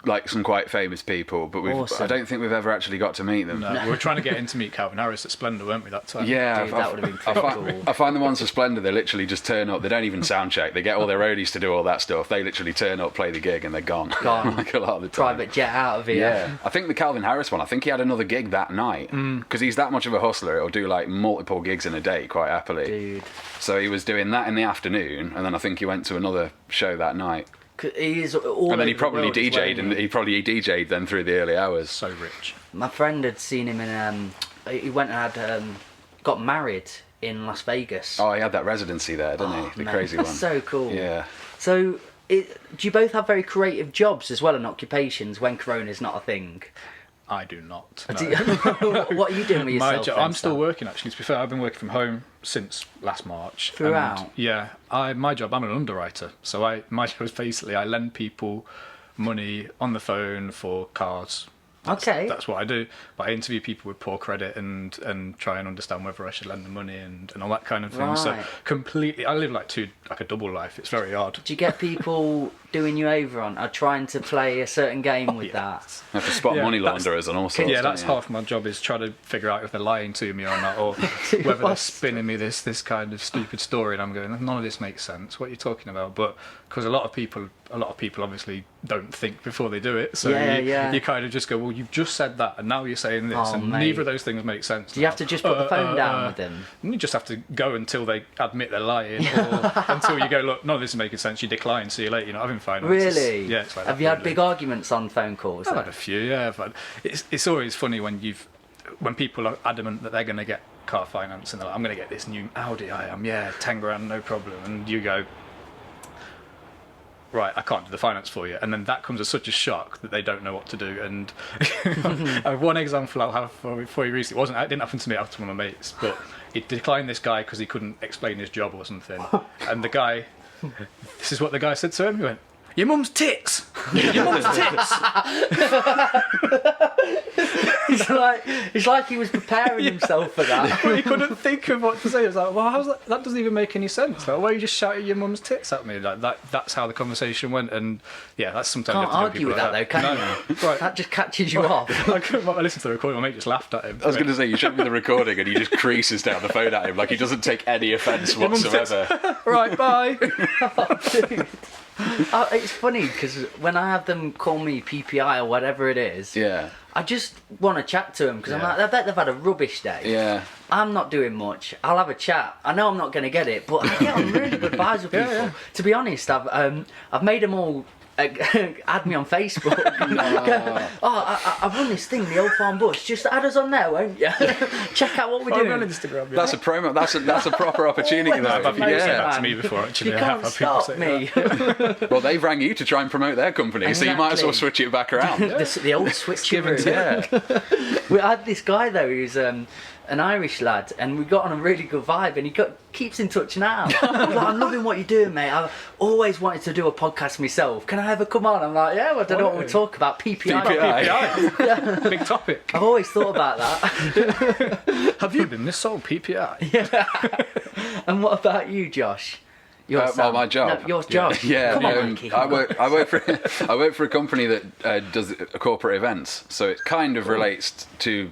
Speaker 3: like some quite famous people, but
Speaker 2: Awesome.
Speaker 3: I don't think we've ever actually got to meet them.
Speaker 4: No, we were trying to get in to meet Calvin Harris at Splendor, weren't we, that time?
Speaker 3: Yeah,
Speaker 2: Dude, that would have been pretty cool.
Speaker 3: I find the ones for Splendor, they literally just turn up. They don't even sound check. They get all their roadies to do all that stuff. They literally turn up, play the gig, and they're gone. Like a lot of the time.
Speaker 2: Private jet out of here.
Speaker 3: Yeah, I think the Calvin Harris one, I think he had another gig that night, because he's that much of a hustler. He'll do like multiple gigs in a day quite happily.
Speaker 2: Dude.
Speaker 3: So he was doing that in the afternoon, and then I think he went to another show that night.
Speaker 2: He is all
Speaker 3: And then he
Speaker 2: over the
Speaker 3: probably
Speaker 2: world as well,
Speaker 3: DJ'd,
Speaker 2: isn't
Speaker 3: and he probably DJ'd then through the early hours.
Speaker 4: So rich.
Speaker 2: My friend had seen him in he went and had got married in Las Vegas.
Speaker 3: Oh, he had that residency there, didn't he? The
Speaker 2: man,
Speaker 3: crazy one.
Speaker 2: so cool.
Speaker 3: Yeah.
Speaker 2: So do you both have very creative jobs as well and occupations when Corona's not a thing?
Speaker 4: I do not.
Speaker 2: Do
Speaker 4: No.
Speaker 2: you- What are you doing with
Speaker 4: My
Speaker 2: yourself?
Speaker 4: I'm still working, actually. To be fair, I've been working from home since last March.
Speaker 2: Throughout?
Speaker 4: And, yeah. My job, I'm an underwriter. So my job is basically I lend people money on the phone for cars,
Speaker 2: Okay.
Speaker 4: That's what I do. But I interview people with poor credit and try and understand whether I should lend them money and all that kind of thing. So
Speaker 2: Right.
Speaker 4: completely, I live like a double life. It's very odd.
Speaker 2: Do you get people doing you over on or trying to play a certain game with that?
Speaker 3: You have to spot
Speaker 4: Yeah,
Speaker 3: money
Speaker 4: that's-
Speaker 3: launderers and all sorts.
Speaker 4: Yeah,
Speaker 3: don't
Speaker 4: that's
Speaker 3: you?
Speaker 4: half my job, is try to figure out if they're lying to me or not, or whether they're spinning me this kind of stupid story, and I'm going, none of this makes sense. What are you talking about? But because a lot of people obviously don't think before they do it, so you kind of just go, well, you've just said that, and now you're saying this,
Speaker 2: Oh,
Speaker 4: and
Speaker 2: mate.
Speaker 4: neither of those things make sense.
Speaker 2: Do you have to just put the phone down with them?
Speaker 4: You just have to go until they admit they're lying, or until you go, look, none of this is making sense. You decline. See you later. You're not having finance.
Speaker 2: Really?
Speaker 4: Yeah. It's like
Speaker 2: Have
Speaker 4: that,
Speaker 2: you had
Speaker 4: really.
Speaker 2: big arguments on phone calls?
Speaker 4: I've
Speaker 2: then?
Speaker 4: had a few, yeah. It's always funny when people are adamant that they're going to get car finance and they're like, I'm going to get this new Audi I am, 10 grand, no problem. And you go, right, I can't do the finance for you. And then that comes as such a shock that they don't know what to do. And one example I'll have for you recently, it didn't happen to me, it happened to one of my mates, but he declined this guy because he couldn't explain his job or something. And the guy, this is what the guy said to him, he went, your mum's tits! Your mum's tits!
Speaker 2: It's like he was preparing himself for that.
Speaker 4: But he couldn't think of what to say. He was like, well, how's that? That doesn't even make any sense. Like, why are you just shouting your mum's tits at me? Like that's how the conversation went. And yeah, that's sometimes
Speaker 2: Can't
Speaker 4: you have to
Speaker 2: argue
Speaker 4: do
Speaker 2: with
Speaker 4: people
Speaker 2: that
Speaker 4: like
Speaker 2: though, can you?
Speaker 4: Right.
Speaker 2: That just catches you off.
Speaker 4: I listened to the recording, my mate just laughed at him.
Speaker 3: I was going to say, you showed me the recording and he just creases down the phone at him like he doesn't take any offence
Speaker 4: mum's tits.
Speaker 3: whatsoever.
Speaker 4: Right, bye.
Speaker 2: Dude. It's funny because when I have them call me PPI or whatever it is,
Speaker 3: Yeah,
Speaker 2: I just want to chat to them because I'm
Speaker 4: Yeah.
Speaker 2: like, I bet they've had a rubbish day.
Speaker 3: yeah.
Speaker 2: I'm not doing much. I'll have a chat. I know I'm not going to get it, but I get on really good vibes with people.
Speaker 4: Yeah.
Speaker 2: To be honest, I've made them all add me on Facebook. I've run this thing, the Old Farm Bus. Just add us on there, won't you? Check out what we're
Speaker 4: I'm
Speaker 2: doing.
Speaker 4: on Instagram. Yeah.
Speaker 3: That's a promo. That's a proper opportunity.
Speaker 2: Always
Speaker 3: Though.
Speaker 4: I've had people say
Speaker 3: Yeah.
Speaker 4: that to me before, actually.
Speaker 2: You
Speaker 4: I
Speaker 2: can't
Speaker 4: have had people
Speaker 2: stop
Speaker 4: say
Speaker 2: me.
Speaker 4: that.
Speaker 3: Well, they've rang you to try and promote their company, so you might as well
Speaker 2: Exactly.
Speaker 3: switch it back around.
Speaker 2: The old switcheroo.
Speaker 3: Yeah.
Speaker 2: We had this guy though who's an Irish lad, and we got on a really good vibe, and he keeps in touch now. I'm like, I'm loving what you're doing, mate. I've always wanted to do a podcast myself. Can I ever come on? I'm like, yeah, well, I don't know what we talk about. PPI.
Speaker 3: PPI.
Speaker 4: Big topic.
Speaker 2: I've always thought about that.
Speaker 4: Have you been missold PPI?
Speaker 2: And what about you, Josh? Your
Speaker 3: Well, my job.
Speaker 2: No, yours, Josh.
Speaker 3: Yeah,
Speaker 2: Come on, Mikey.
Speaker 3: I work for a company that does corporate events, so it kind of relates to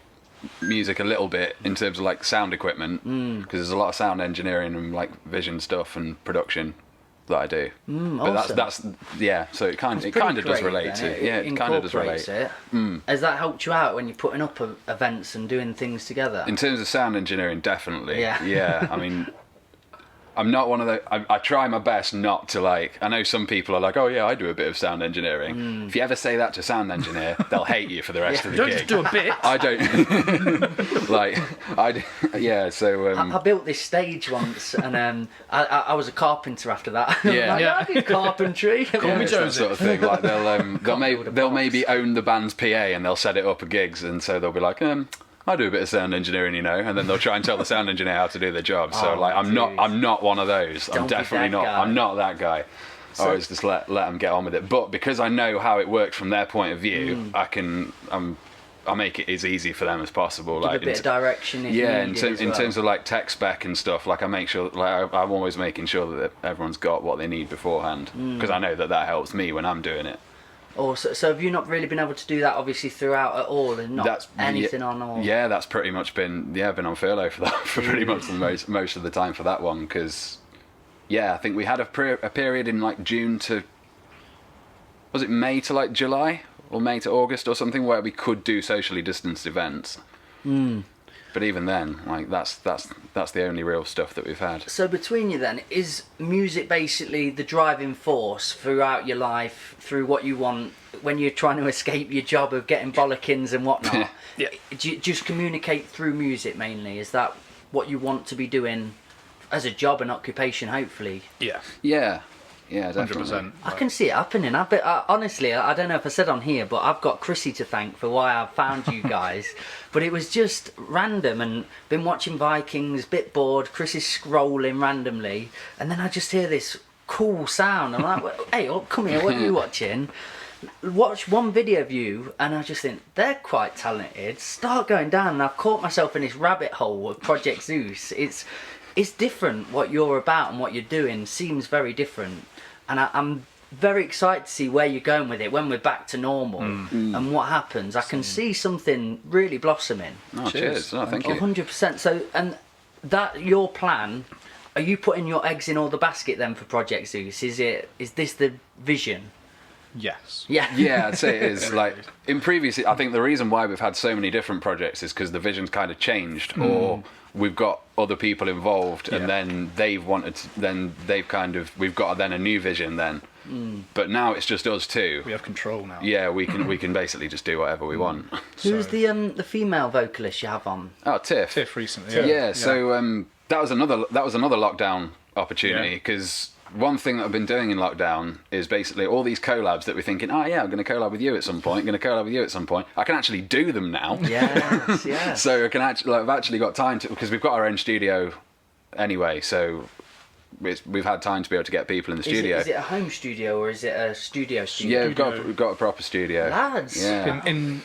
Speaker 3: music a little bit in terms of like sound equipment, because there's a lot of sound engineering and like vision stuff and production that I do. But
Speaker 2: awesome.
Speaker 3: that's yeah. So it kind
Speaker 2: It's
Speaker 3: of
Speaker 2: pretty
Speaker 3: does
Speaker 2: creative,
Speaker 3: relate
Speaker 2: then.
Speaker 3: to yeah. It kind of does relate.
Speaker 2: Incorporates it. Has that helped you out when you're putting up events and doing things together?
Speaker 3: In terms of sound engineering, definitely.
Speaker 2: Yeah.
Speaker 3: Yeah. I mean, I'm not one of the. I try my best not to like. I know some people are like, oh yeah, I do a bit of sound engineering. If you ever say that to a sound engineer, they'll hate you for the rest of the
Speaker 4: Don't
Speaker 3: gig.
Speaker 4: just do a bit.
Speaker 3: I don't like. Yeah. So.
Speaker 2: I built this stage once, and I was a carpenter after that.
Speaker 3: Yeah.
Speaker 2: Like,
Speaker 4: Yeah.
Speaker 2: I did carpentry.
Speaker 4: Call me
Speaker 3: It's that
Speaker 4: Joseph.
Speaker 3: sort of thing. Like they'll
Speaker 2: build a
Speaker 3: maybe
Speaker 2: box.
Speaker 3: own the band's PA and they'll set it up at gigs, and so they'll be like, I do a bit of sound engineering, and then they'll try and tell the sound engineer how to do their job. So
Speaker 2: Oh,
Speaker 3: like, I'm
Speaker 2: dude.
Speaker 3: not one of those.
Speaker 2: Don't
Speaker 3: I'm
Speaker 2: be
Speaker 3: definitely
Speaker 2: that
Speaker 3: not.
Speaker 2: guy.
Speaker 3: I'm not that guy. I always just let them get on with it. But because I know how it works from their point of view, I'll make it as easy for them as possible.
Speaker 2: Give
Speaker 3: Like
Speaker 2: a bit of direction. If
Speaker 3: yeah,
Speaker 2: you
Speaker 3: in,
Speaker 2: need it as
Speaker 3: in
Speaker 2: well.
Speaker 3: terms of like tech spec and stuff, like I make sure, like I'm always making sure that everyone's got what they need beforehand, because I know that helps me when I'm doing it.
Speaker 2: Or so have you not really been able to do that obviously throughout at all, and not anything on or?
Speaker 3: Yeah, that's pretty much been on furlough for that for pretty much the most of the time for that one, because I think we had a period in like June to, was it May to like July or May to August or something, where we could do socially distanced events. But even then, like that's the only real stuff that we've had.
Speaker 2: So between you then, is music basically the driving force throughout your life, through what you want when you're trying to escape your job of getting bollockins and whatnot?
Speaker 4: Yeah.
Speaker 2: Do you just communicate through music mainly? Is that what you want to be doing as a job and occupation, hopefully?
Speaker 4: Yeah,
Speaker 3: Yeah, definitely.
Speaker 4: 100%.
Speaker 2: I can see it happening. Honestly, I don't know if I said on here, but I've got Chrissy to thank for why I found you guys. But it was just random, and been watching Vikings, bit bored. Chris is scrolling randomly, and then I just hear this cool sound. I'm like, "Hey, come here, what are you watching?" watch one video of you and I just think they're quite talented. Start going down, and I've caught myself in this rabbit hole of Project Zeus. It's different what you're about, and what you're doing seems very different, and I'm very excited to see where you're going with it when we're back to normal and what happens. I can see something really blossoming.
Speaker 3: Oh, cheers. Oh, thank you.
Speaker 2: 100%. So, and that your plan, are you putting your eggs in all the basket then for Project Zeus? Is this the vision?
Speaker 4: Yes.
Speaker 2: Yeah.
Speaker 3: Yeah, I'd say it is. Like in previous, I think the reason why we've had so many different projects is because the vision's kind of changed, or we've got other people involved, and then they've wanted to, then they've kind of, we've got then a new vision then. But now it's just us two.
Speaker 4: We have control now.
Speaker 3: Yeah, we can basically just do whatever we want.
Speaker 2: Who's the female vocalist you have on?
Speaker 3: Oh, Tiff.
Speaker 4: Tiff recently.
Speaker 3: Yeah. So that was another lockdown opportunity, because one thing that I've been doing in lockdown is basically all these collabs that we're thinking, oh yeah, I'm going to collab with you at some point, I can actually do them now.
Speaker 2: Yes, yeah.
Speaker 3: So I can actually, I've actually got time to, because we've got our own studio anyway, so we've had time to be able to get people in the studio.
Speaker 2: Is it a home studio or is it a studio?
Speaker 3: Yeah, we've got a proper studio.
Speaker 2: Lads.
Speaker 3: Yeah.
Speaker 4: In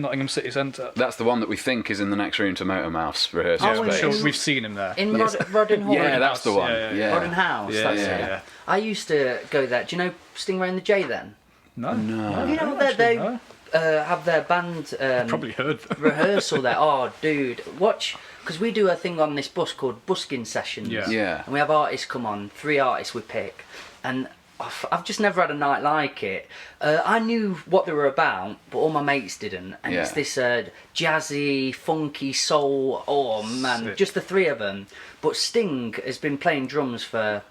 Speaker 4: Nottingham City Centre.
Speaker 3: That's the one that we think is in the next room to Motormouth's rehearsal
Speaker 2: Oh,
Speaker 3: space.
Speaker 4: Sure, we've seen him there.
Speaker 2: In Rodden Hall?
Speaker 3: Yeah, that's the one.
Speaker 4: Yeah.
Speaker 2: Rodden House,
Speaker 4: Yeah,
Speaker 2: that's
Speaker 4: yeah,
Speaker 2: it.
Speaker 4: yeah.
Speaker 2: I used to go there. Do you know Stingray and the J then?
Speaker 4: No.
Speaker 2: You know they have their band
Speaker 4: Probably heard them.
Speaker 2: rehearsal there. Oh, dude, watch, because we do a thing on this bus called busking sessions.
Speaker 3: Yeah.
Speaker 2: And we have artists come on, 3 artists we pick, and I've just never had a night like it. I knew what they were about, but all my mates didn't. And it's this jazzy, funky soul. Oh man,
Speaker 4: Sick.
Speaker 2: just the three of them. But Sting has been playing drums for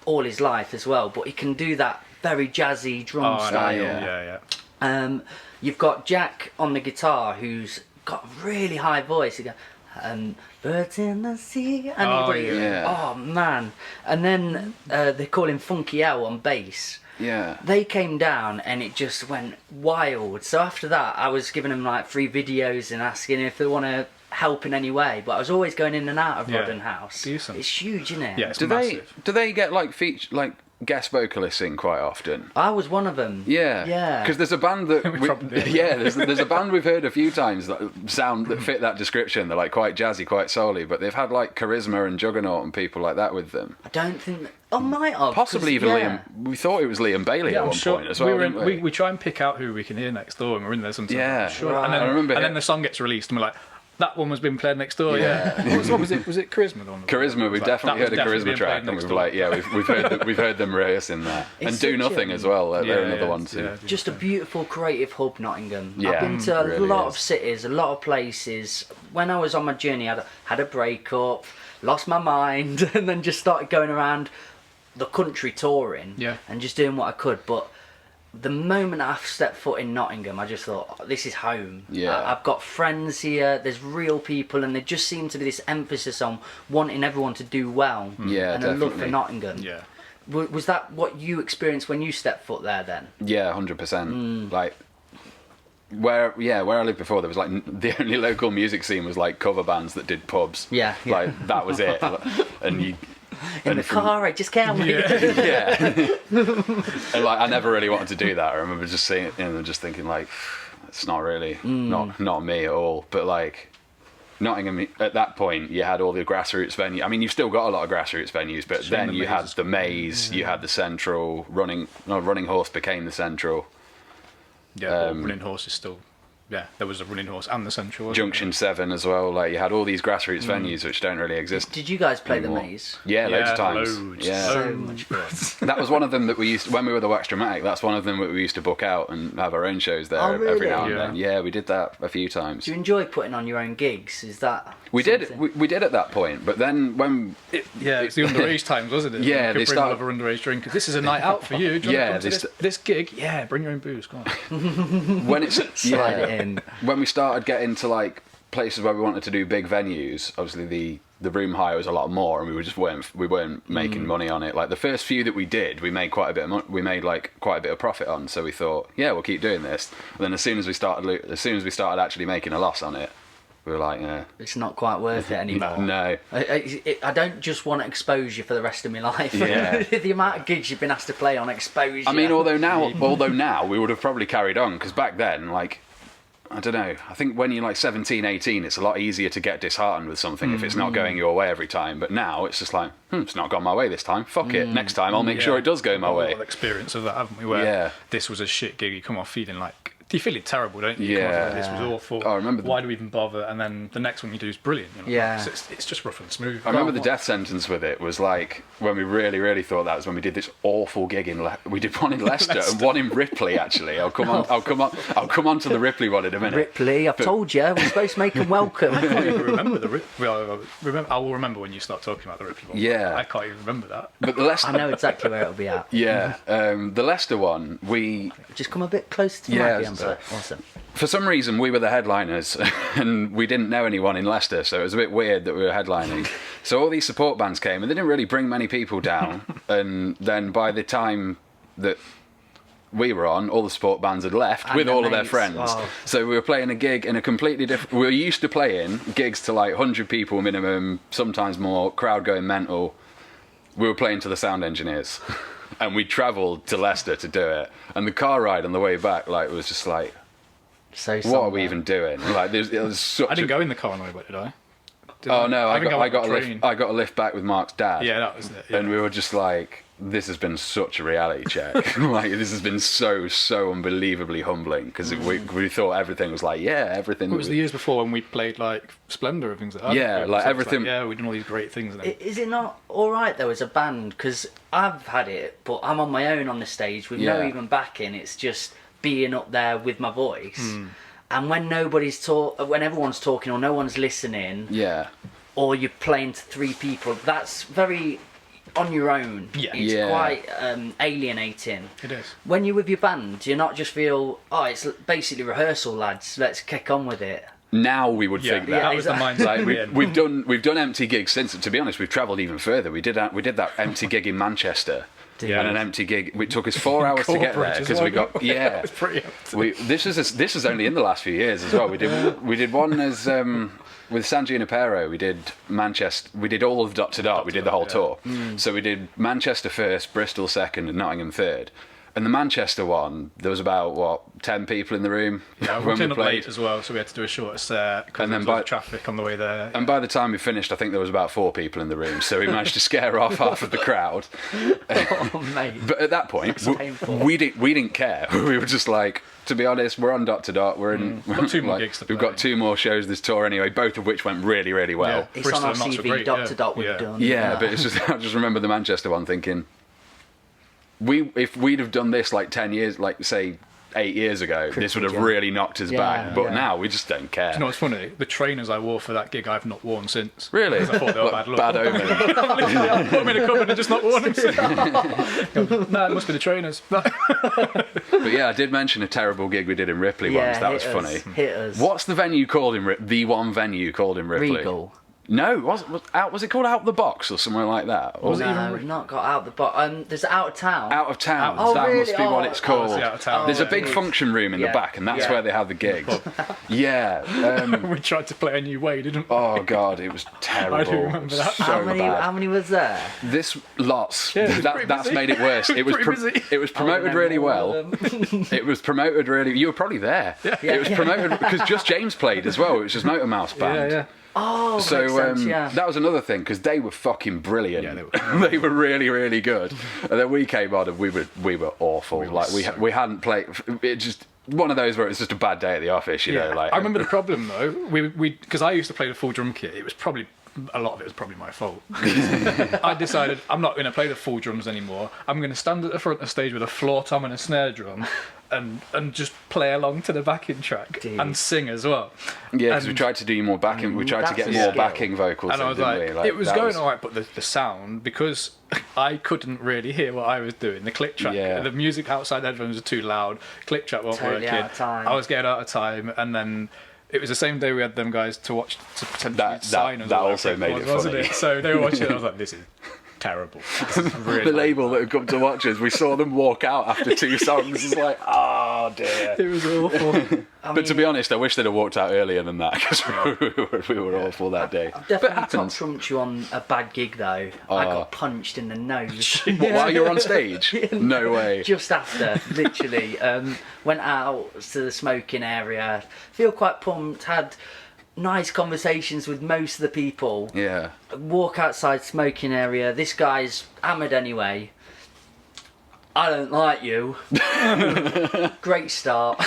Speaker 2: all his life as well, but he can do that very jazzy drum style.
Speaker 4: Yeah.
Speaker 2: You've got Jack on the guitar, who's got a really high voice. He goes, birds in the sea. And oh man. And then they call him Funky L on bass.
Speaker 3: Yeah.
Speaker 2: They came down and it just went wild. So after that, I was giving them like free videos and asking if they want to help in any way. But I was always going in and out of Rodden House.
Speaker 4: Decent.
Speaker 2: It's huge, isn't it?
Speaker 4: Yeah, it's
Speaker 3: Do
Speaker 4: massive.
Speaker 3: they get like guest vocalists in quite often?
Speaker 2: I was one of them.
Speaker 3: Yeah, because there's a band that there's a band we've heard a few times that fit that description. They're like quite jazzy, quite soul-y, but they've had like Charisma and Juggernaut and people like that with them.
Speaker 2: I don't think. Oh, might have.
Speaker 3: Possibly even Liam. We thought it was Liam Bailey at one point as well.
Speaker 4: We try and pick out who we can hear next door, and we're in there sometimes.
Speaker 3: Yeah,
Speaker 4: sure.
Speaker 2: Right.
Speaker 4: And then,
Speaker 3: I remember
Speaker 4: then the song gets released, and we're like, that one was being played next door. Yeah. What was it? Was it Charisma? The one
Speaker 3: Charisma, we've definitely heard a Charisma track, and we've like, we've heard them rehearsing that, and Do Nothing as well. They're another one too.
Speaker 4: Yeah,
Speaker 2: Just a beautiful creative hub, Nottingham.
Speaker 3: Yeah,
Speaker 2: I've been to a
Speaker 3: really
Speaker 2: lot
Speaker 3: is.
Speaker 2: of cities, a lot of places. When I was on my journey, I had a breakup, lost my mind, and then just started going around the country touring and just doing what I could. But the moment I stepped foot in Nottingham, I just thought, oh, this is home.
Speaker 3: Yeah.
Speaker 2: I've got friends here, there's real people, and there just seemed to be this emphasis on wanting everyone to do well.
Speaker 3: Yeah,
Speaker 2: and a love for
Speaker 3: definitely.
Speaker 2: Nottingham.
Speaker 4: Yeah.
Speaker 2: Was that what you experienced when you stepped foot there then?
Speaker 3: Yeah, 100%. Like where I lived before, there was like the only local music scene was like cover bands that did pubs.
Speaker 2: Yeah.
Speaker 3: Like that was it. And you.
Speaker 2: In the car, I just can't wait.
Speaker 3: Yeah. And like I never really wanted to do that. I remember just seeing it and just thinking like, it's not really not me at all. But like Nottingham at that point, you had all the grassroots venues. I mean, you've still got a lot of grassroots venues, but then you had the Maze, you had the Central. Running Horse became the Central.
Speaker 4: Yeah, Running Horse is still. Yeah, there was a Running Horse and the Central.
Speaker 3: Junction 7 as well. Like you had all these grassroots venues which don't really exist.
Speaker 2: Did you guys play
Speaker 3: anymore.
Speaker 2: the Maze?
Speaker 3: Yeah, loads of times.
Speaker 4: Loads.
Speaker 3: Yeah.
Speaker 2: So much fun.
Speaker 3: That was one of them that we used when we were the Wax Dramatic. That's one of them that we used to book out and have our own shows there
Speaker 2: Oh, really?
Speaker 3: every now and then. Yeah, we did that a few times.
Speaker 2: Do you enjoy putting on your own gigs? Is that
Speaker 3: We did.
Speaker 2: something?
Speaker 3: We did at that point, but then when
Speaker 4: it's the underage times, wasn't it?
Speaker 3: Yeah,
Speaker 4: you could
Speaker 3: they
Speaker 4: bring
Speaker 3: started-
Speaker 4: another underage drink. This is a night out for you. Do you want to come to this gig? Yeah, bring your own booze. Come on.
Speaker 3: when it's
Speaker 2: Slide it in.
Speaker 3: when we started getting to like places where we wanted to do big venues, obviously the room hire was a lot more, and we weren't making money on it. Like the first few that we did, we made quite a bit of we made like quite a bit of profit on. So we thought, yeah, we'll keep doing this. And then as soon as we started actually making a loss on it, we were like, yeah,
Speaker 2: It's not quite worth it anymore.
Speaker 3: no.
Speaker 2: I don't just want to expose you for the rest of my life.
Speaker 3: Yeah.
Speaker 2: The amount of gigs you've been asked to play on expose you.
Speaker 3: I mean, although now we would have probably carried on, because back then, like, I don't know, I think when you're like 17, 18, it's a lot easier to get disheartened with something if it's not going your way every time. But now it's just like, it's not gone my way this time. Fuck it. Next time I'll make sure it does go my way.
Speaker 4: We've got experience of that, haven't we? Where this was a shit gig, you come off feeling like, you feel terrible, don't you?
Speaker 3: Yeah.
Speaker 4: This was awful.
Speaker 3: Oh, I remember
Speaker 4: Why do we even bother? And then the next one you do is brilliant. You know?
Speaker 2: Yeah.
Speaker 4: So it's just rough and smooth.
Speaker 3: I remember the death sentence with it was like, when we really, really thought that was when we did this awful gig we did one in Leicester and one in Ripley, actually. I'll come on to the Ripley one in a minute.
Speaker 2: Ripley, I've told you, we're supposed to make them welcome.
Speaker 4: I can't even remember the Ripley. I will remember when you start talking about the Ripley one.
Speaker 3: Yeah.
Speaker 4: I can't even remember that.
Speaker 3: But the Leicester,
Speaker 2: I know exactly where it'll be at.
Speaker 3: yeah, the Leicester one,
Speaker 2: Just come a bit closer to the mic, Amber. Awesome.
Speaker 3: for some reason we were the headliners and we didn't know anyone in Leicester, so it was a bit weird that we were headlining. So all these support bands came and they didn't really bring many people down. And then by the time that we were on, all the support bands had left
Speaker 2: And
Speaker 3: with
Speaker 2: their
Speaker 3: all of their
Speaker 2: mates.
Speaker 3: friends.
Speaker 2: Oh.
Speaker 3: So we were playing a gig in a completely different... We were used to playing gigs to like 100 people minimum, sometimes more, crowd going mental. We were playing to the sound engineers. And we travelled to Leicester to do it. And the car ride on the way back, like, was just like,
Speaker 2: So
Speaker 3: what are we even doing? Like, it was such
Speaker 4: I didn't go in the car on the way back, did I?
Speaker 3: Oh no, I
Speaker 4: think
Speaker 3: got
Speaker 4: train.
Speaker 3: a lift back with Mark's dad.
Speaker 4: Yeah, that was it. Yeah.
Speaker 3: And we were just like, this has been such a reality check. Like, this has been so unbelievably humbling, because we thought everything was like, everything.
Speaker 4: It was the years before when we played like Splendour and things like that.
Speaker 3: Yeah,
Speaker 4: It was
Speaker 3: like everything-
Speaker 4: we've done all these great things. And
Speaker 2: Is it not alright though as a band? Because I've had it, but I'm on my own on the stage with no
Speaker 3: Yeah.
Speaker 2: even backing. It's just being up there with my voice. And when when everyone's talking or no one's listening,
Speaker 3: Yeah.
Speaker 2: or you're playing to three people, that's very on your own.
Speaker 4: Yeah.
Speaker 2: It's
Speaker 3: Yeah.
Speaker 2: quite alienating.
Speaker 4: It is.
Speaker 2: When you're with your band, do you not just feel, oh, it's basically rehearsal, lads, let's kick on with it?
Speaker 3: Now we would
Speaker 4: Yeah,
Speaker 3: think that.
Speaker 4: that was the mindset.
Speaker 3: Like,
Speaker 4: in the end.
Speaker 3: we've done empty gigs since. To be honest, we've travelled even further. We did that empty gig in Manchester.
Speaker 4: Yeah.
Speaker 3: And an empty gig. It took us 4 hours to get there
Speaker 4: Corbridge as
Speaker 3: because we
Speaker 4: well.
Speaker 3: got yeah.
Speaker 4: It's pretty empty.
Speaker 3: This is only in the last few years as well. We did one as with San Junipero. We did Manchester. We did all of Dot to Dot. We did the whole tour. So we did Manchester first, Bristol second, and Nottingham third. And the Manchester one, there was about 10 people in the room.
Speaker 4: Yeah, we
Speaker 3: when
Speaker 4: turned up
Speaker 3: played.
Speaker 4: late as well, so we had to do a shorter set because
Speaker 3: And
Speaker 4: there
Speaker 3: then
Speaker 4: was all the traffic on the way there.
Speaker 3: And by the time we finished, I think there was about 4 people in the room, so we managed to scare off half of the crowd.
Speaker 2: Oh, mate.
Speaker 3: But at that point,
Speaker 2: painful.
Speaker 3: we didn't care. We were just like, to be honest, we're on Dot to Dot. We're in.
Speaker 4: Got 2 more gigs to
Speaker 3: We've
Speaker 4: play.
Speaker 3: got 2 more shows this tour anyway, both of which went really, really well.
Speaker 4: Yeah.
Speaker 2: It's on our
Speaker 4: Bristol, not so
Speaker 2: CV,
Speaker 4: great,
Speaker 2: Dot to Dot, we've
Speaker 4: yeah.
Speaker 2: done.
Speaker 3: Yeah, but it's just I just remember the Manchester one thinking, if we'd have done this like 10 years, like say 8 years ago, this would have
Speaker 2: yeah.
Speaker 3: really knocked us
Speaker 2: Yeah,
Speaker 3: back. But
Speaker 2: yeah.
Speaker 3: now we just don't care.
Speaker 4: You know what's funny? The trainers I wore for that gig I've not worn since.
Speaker 3: Really?
Speaker 4: 'Cause I thought they were bad luck.
Speaker 3: Bad omen.
Speaker 4: I put them in a cupboard and just not worn them since. No, it must be the trainers.
Speaker 3: But yeah, I did mention a terrible gig we did in Ripley once. That was
Speaker 2: hit
Speaker 3: funny.
Speaker 2: us, Hit us.
Speaker 3: What's the venue called in the one venue called in Ripley?
Speaker 2: Regal.
Speaker 3: No, was it called Out the Box or somewhere like that? Or was it
Speaker 2: No, we've not got out the box. There's Out of Town.
Speaker 3: Out of Town?
Speaker 2: Oh,
Speaker 3: That
Speaker 2: really?
Speaker 3: must be what
Speaker 2: Oh,
Speaker 3: it's called.
Speaker 4: it's Out of Town.
Speaker 3: There's a
Speaker 4: Yeah.
Speaker 3: big function room in the
Speaker 2: Yeah.
Speaker 3: back, and that's
Speaker 2: Yeah.
Speaker 3: where they have the gigs. Yeah.
Speaker 4: We tried to play a new way, didn't we?
Speaker 3: Oh god, it was terrible.
Speaker 4: I do remember that.
Speaker 3: So
Speaker 2: how
Speaker 3: bad.
Speaker 2: many was there?
Speaker 3: This lots.
Speaker 4: Yeah, it was pretty
Speaker 3: That's
Speaker 4: busy.
Speaker 3: made it worse. It was
Speaker 4: Pretty busy.
Speaker 3: it was promoted really well. It was promoted really. You were probably there.
Speaker 2: Yeah,
Speaker 3: It was
Speaker 2: yeah.
Speaker 3: promoted because just James played as well. It was just Motor Mouse band.
Speaker 4: Yeah.
Speaker 2: Oh,
Speaker 3: So
Speaker 2: makes sense, yeah.
Speaker 3: that was another thing because they were fucking brilliant.
Speaker 4: Yeah, they were.
Speaker 3: They were really, really good. And then we came on and we were awful.
Speaker 4: We were
Speaker 3: Like
Speaker 4: so-
Speaker 3: we hadn't played. It just one of those where it was just a bad day at the office. You know, like
Speaker 4: I remember the problem though. We because I used to play the full drum kit. It was probably a lot of it was probably my fault. I decided I'm not going to play the full drums anymore. I'm going to stand at the front of the stage with a floor tom and a snare drum. And just play along to the backing track
Speaker 2: Dude.
Speaker 4: and sing as well.
Speaker 3: Yeah, because we
Speaker 4: And-
Speaker 3: tried to do more backing. We tried to
Speaker 2: That's
Speaker 3: get
Speaker 2: a
Speaker 3: more
Speaker 2: skill.
Speaker 3: backing vocals.
Speaker 4: And I was
Speaker 3: didn't
Speaker 4: like,
Speaker 3: we?
Speaker 4: it was
Speaker 3: that
Speaker 4: going alright, but the sound, because I couldn't really hear what I was doing. The click track,
Speaker 3: Yeah.
Speaker 4: the music outside the headphones was too loud. Click track wasn't
Speaker 2: Totally
Speaker 4: working.
Speaker 2: out of time.
Speaker 4: I was getting out of time, and then it was the same day we had them guys to watch to potentially
Speaker 3: That-
Speaker 4: sign us.
Speaker 3: that
Speaker 4: or
Speaker 3: also
Speaker 4: whatever
Speaker 3: made it
Speaker 4: wasn't
Speaker 3: funny.
Speaker 4: So they were watching it. I was like, this is terrible. This is really
Speaker 3: the label that had come to watch us, we saw them walk out after 2 songs. It's like, oh dear.
Speaker 4: It was awful.
Speaker 3: But to be honest, I wish they'd have walked out earlier than that because we were awful that day.
Speaker 2: I've definitely top trumped you on a bad gig though. I got punched in the nose.
Speaker 3: What, while you were on stage? No way.
Speaker 2: Just after, literally. Went out to the smoking area. Feel quite pumped. Had nice conversations with most of the people.
Speaker 3: Yeah.
Speaker 2: Walk outside smoking area. This guy's hammered anyway. I don't like you. Great start.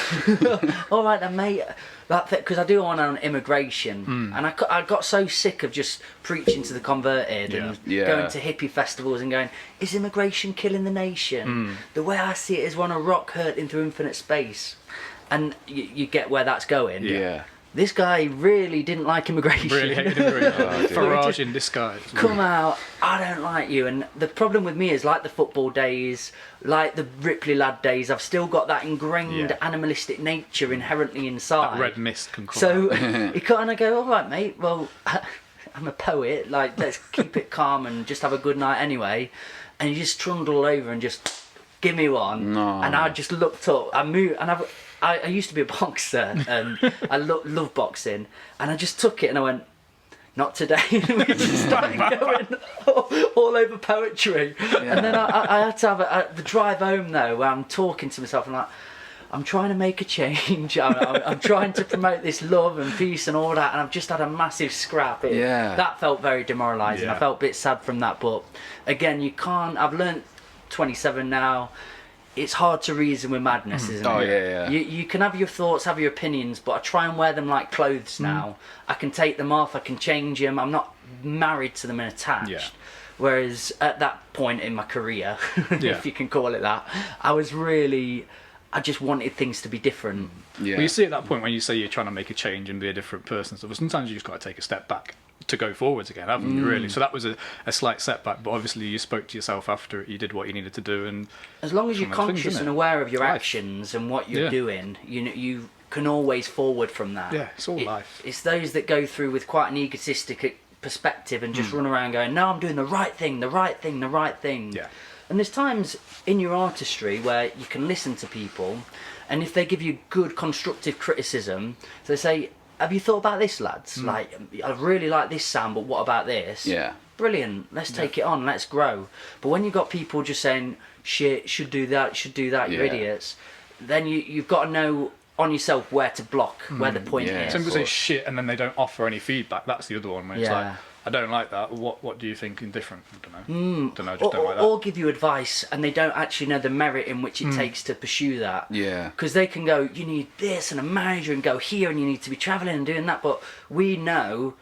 Speaker 2: All right then, mate. Because I do one on immigration, and I got so sick of just preaching to the converted and going to hippie festivals and going, is immigration killing the nation? The way I see it is one a rock hurtling through infinite space, and you get where that's going.
Speaker 3: Yeah.
Speaker 2: This guy really didn't like immigration.
Speaker 4: Really hated immigration. Farage in disguise.
Speaker 2: Come out, I don't like you. And the problem with me is, like the football days, like the Ripley lad days, I've still got that ingrained animalistic nature inherently inside.
Speaker 4: That red mist can come
Speaker 2: So
Speaker 4: out.
Speaker 2: you kind of go, all right, mate, well, I'm a poet, like, let's keep it calm and just have a good night anyway. And you just trundle over and just give me one.
Speaker 3: No.
Speaker 2: And I just looked up, I moved, and I used to be a boxer, and I love boxing, and I just took it and I went, not today. We just started going all over poetry. And then I had to have the drive home though, where I'm talking to myself and like, I'm trying to make a change. I'm trying to promote this love and peace and all that, and I've just had a massive scrap. That felt very demoralising.
Speaker 4: Yeah.
Speaker 2: I felt a bit sad from that, but again, you can't. I've learnt 27 now. It's hard to reason with madness, isn't it?
Speaker 3: Oh, yeah.
Speaker 2: You can have your thoughts, have your opinions, but I try and wear them like clothes now. I can take them off, I can change them. I'm not married to them and attached.
Speaker 4: Yeah.
Speaker 2: Whereas at that point in my career, if you can call it that, I just wanted things to be different.
Speaker 3: Yeah.
Speaker 4: Well, you see at that point when you say you're trying to make a change and be a different person, so sometimes you just got to take a step back to go forwards again, haven't you, really? So that was a slight setback, but obviously you spoke to yourself after it, you did what you needed to do, and
Speaker 2: as long as you're
Speaker 4: one of those things,
Speaker 2: conscious
Speaker 4: isn't
Speaker 2: and
Speaker 4: it?
Speaker 2: aware of your
Speaker 4: Life.
Speaker 2: actions and what you're doing, you can always forward from that.
Speaker 4: Yeah, it's all life.
Speaker 2: It's those that go through with quite an egotistic perspective and just run around going, no, I'm doing the right thing, the right thing, the right thing.
Speaker 4: Yeah.
Speaker 2: And there's times in your artistry where you can listen to people, and if they give you good constructive criticism, so they say, have you thought about this, lads? Like, I really like this sound, but what about this?
Speaker 3: Yeah.
Speaker 2: Brilliant, let's take it on, let's grow. But when you've got people just saying, shit, should do that, you're idiots, then you've got to know on yourself where to block, where the point is.
Speaker 4: some people say shit and then they don't offer any feedback. That's the other one where it's like, I don't like that. What do you think in different? I don't know. Just don't like that.
Speaker 2: Or give you advice and they don't actually know the merit in which it takes to pursue that.
Speaker 3: Yeah.
Speaker 2: Because they can go, you need this and a manager and go here and you need to be travelling and doing that. But we know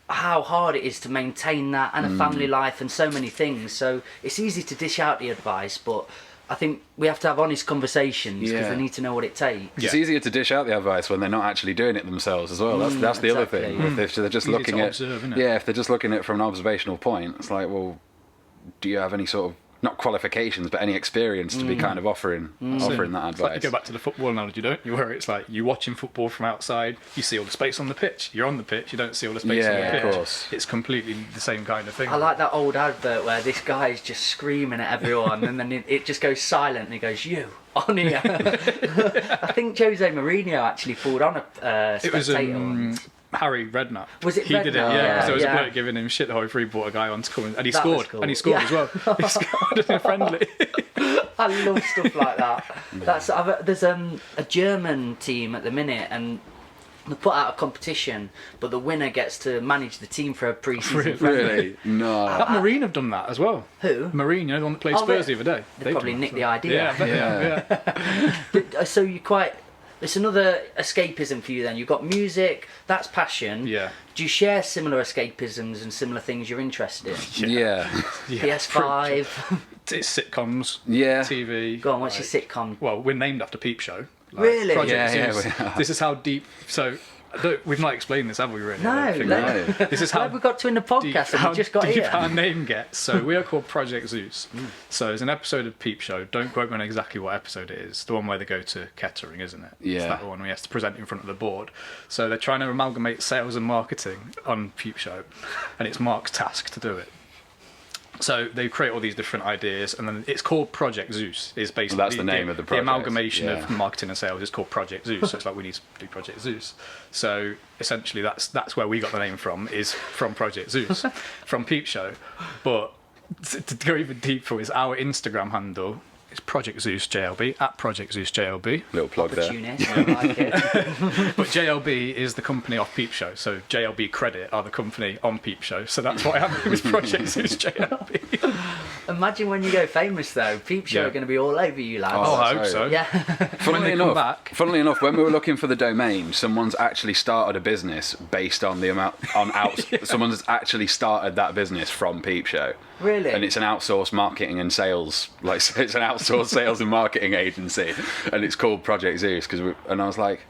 Speaker 2: how hard it is to maintain that and a family life and so many things. So it's easy to dish out the advice, but I think we have to have honest conversations because they need to know what it takes.
Speaker 3: It's easier to dish out the advice when they're not actually doing it themselves as well. That's the other thing. If they're just
Speaker 4: Easy
Speaker 3: looking
Speaker 4: to
Speaker 3: at
Speaker 4: observe, isn't it?
Speaker 3: if they're just looking at it from an observational point, it's like, well, do you have any sort of not qualifications but any experience to be kind of offering that
Speaker 4: It's like
Speaker 3: advice?
Speaker 4: you go back to the football analogy, don't you? Where it's like you're watching football from outside, you see all the space on the pitch. You're on the pitch, you don't see all the space on the pitch.
Speaker 3: Of course.
Speaker 4: It's completely the same kind of thing.
Speaker 2: I like that old advert where this guy is just screaming at everyone and then it just goes silent and he goes, you, on here. I think Jose Mourinho actually pulled on a
Speaker 4: It was
Speaker 2: spectator once.
Speaker 4: Harry Redknapp.
Speaker 2: Was it
Speaker 4: He did it,
Speaker 2: Redknapp?
Speaker 4: yeah. There was a
Speaker 2: Yeah.
Speaker 4: bloke giving him shit the whole free, brought a guy on to come and he
Speaker 2: That was
Speaker 4: scored.
Speaker 2: cool.
Speaker 4: And he scored
Speaker 2: Yeah.
Speaker 4: as well. He scored in a friendly.
Speaker 2: I love stuff like that. There's a German team at the minute and they put out a competition, but the winner gets to manage the team for a pre-season friendly.
Speaker 3: Really? No.
Speaker 4: That Marine have done that as well.
Speaker 2: Who?
Speaker 4: Marine, you know, the one that played
Speaker 2: Oh,
Speaker 4: Spurs
Speaker 2: they-
Speaker 4: the other day.
Speaker 2: They
Speaker 4: They've
Speaker 2: probably
Speaker 4: done
Speaker 2: nicked
Speaker 4: that
Speaker 2: the
Speaker 4: as well.
Speaker 2: idea.
Speaker 4: Yeah, I bet they have,
Speaker 2: So you quite... It's another escapism for you then. You've got music, that's passion.
Speaker 4: Yeah.
Speaker 2: Do you share similar escapisms and similar things you're interested in?
Speaker 3: Yeah.
Speaker 2: PS5.
Speaker 4: It's sitcoms,
Speaker 3: Yeah.
Speaker 4: TV.
Speaker 2: Go on, what's your sitcom?
Speaker 4: Well, we're named after Peep Show.
Speaker 2: Really?
Speaker 4: Project
Speaker 3: Yeah,
Speaker 4: Zeus.
Speaker 3: we are.
Speaker 4: This is how deep. So we've not explained this, have we? Really?
Speaker 2: No,
Speaker 4: I don't think.
Speaker 3: No.
Speaker 4: This is
Speaker 2: How
Speaker 4: how
Speaker 2: have we got to in the podcast and
Speaker 4: how
Speaker 2: we just got
Speaker 4: deep
Speaker 2: here?
Speaker 4: our name gets. So we are called Project Zeus. So it's an episode of Peep Show. Don't quote me on exactly what episode it is. The one where they go to Kettering, isn't it? It's
Speaker 3: Yeah.
Speaker 4: that one where he has to present in front of the board. So they're trying to amalgamate sales and marketing on Peep Show, and it's Mark's task to do it. So they create all these different ideas, and then it's called Project Zeus. Is basically
Speaker 3: That's the name of the project.
Speaker 4: The amalgamation of
Speaker 3: Yeah.
Speaker 4: marketing and sales is called Project Zeus. So it's like we need to do Project Zeus. So essentially, that's where we got the name from. Is from Project Zeus, from Peep Show. But to go even deeper, is our Instagram handle. It's Project Zeus JLB at Project Zeus JLB.
Speaker 3: Little plug there.
Speaker 2: Opportunist, I like it.
Speaker 4: But JLB is the company off Peep Show, so JLB Credit are the company on Peep Show. So that's why I'm with Project Zeus JLB.
Speaker 2: Imagine when you go famous though, Peep Show
Speaker 4: Yeah.
Speaker 2: are going to be all over you lads.
Speaker 4: Oh, I hope
Speaker 3: that's
Speaker 4: so.
Speaker 3: right.
Speaker 2: Yeah.
Speaker 3: Funnily
Speaker 4: come
Speaker 3: enough,
Speaker 4: back.
Speaker 3: when we were looking for the domain, someone's actually started a business based on the amount on out. Someone's actually started that business from Peep Show.
Speaker 2: Really?
Speaker 3: And it's an outsourced marketing and sales, like it's an outsourced sales and marketing agency, and it's called Project Zeus. And I was like,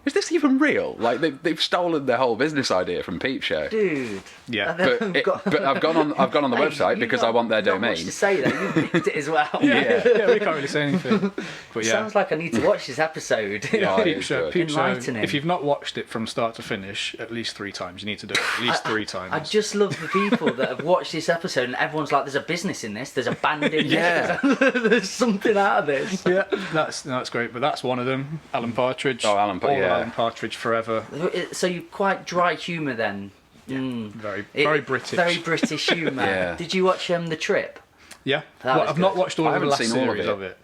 Speaker 3: is this even real? Like they've stolen their whole business idea from Peep Show.
Speaker 2: Dude.
Speaker 4: Yeah.
Speaker 3: But I've gone on the
Speaker 2: Hey,
Speaker 3: website
Speaker 2: you've
Speaker 3: because
Speaker 2: got
Speaker 3: I want their
Speaker 2: not
Speaker 3: domain.
Speaker 2: much to say though. You picked it as well.
Speaker 3: Yeah.
Speaker 4: Yeah, we can't really say anything. But yeah.
Speaker 2: Sounds like I need to watch this episode.
Speaker 3: Yeah. Oh,
Speaker 4: Peep
Speaker 3: it's
Speaker 4: Show,
Speaker 3: good.
Speaker 4: Peep Show,
Speaker 2: Enlightening.
Speaker 4: if you've not watched it from start to finish at least 3 times, you need to do it at least 3 times.
Speaker 2: I just love the people that have watched this episode and everyone's like, there's a business in this, there's a band in
Speaker 3: Yeah.
Speaker 2: this, there's something out of this.
Speaker 4: yeah, that's great, but that's one of them. Alan Partridge.
Speaker 3: Oh, Alan
Speaker 4: All
Speaker 3: yeah.
Speaker 4: Alan Partridge forever.
Speaker 2: So you're quite dry humour then?
Speaker 4: Very British.
Speaker 2: Very British humour.
Speaker 3: Yeah.
Speaker 2: Did you watch The Trip?
Speaker 4: Yeah.
Speaker 2: That
Speaker 4: Well,
Speaker 2: was
Speaker 4: I've not
Speaker 2: good.
Speaker 4: watched all
Speaker 3: I
Speaker 4: of the
Speaker 3: haven't
Speaker 4: last
Speaker 3: seen all of
Speaker 4: series
Speaker 3: it.
Speaker 4: of it.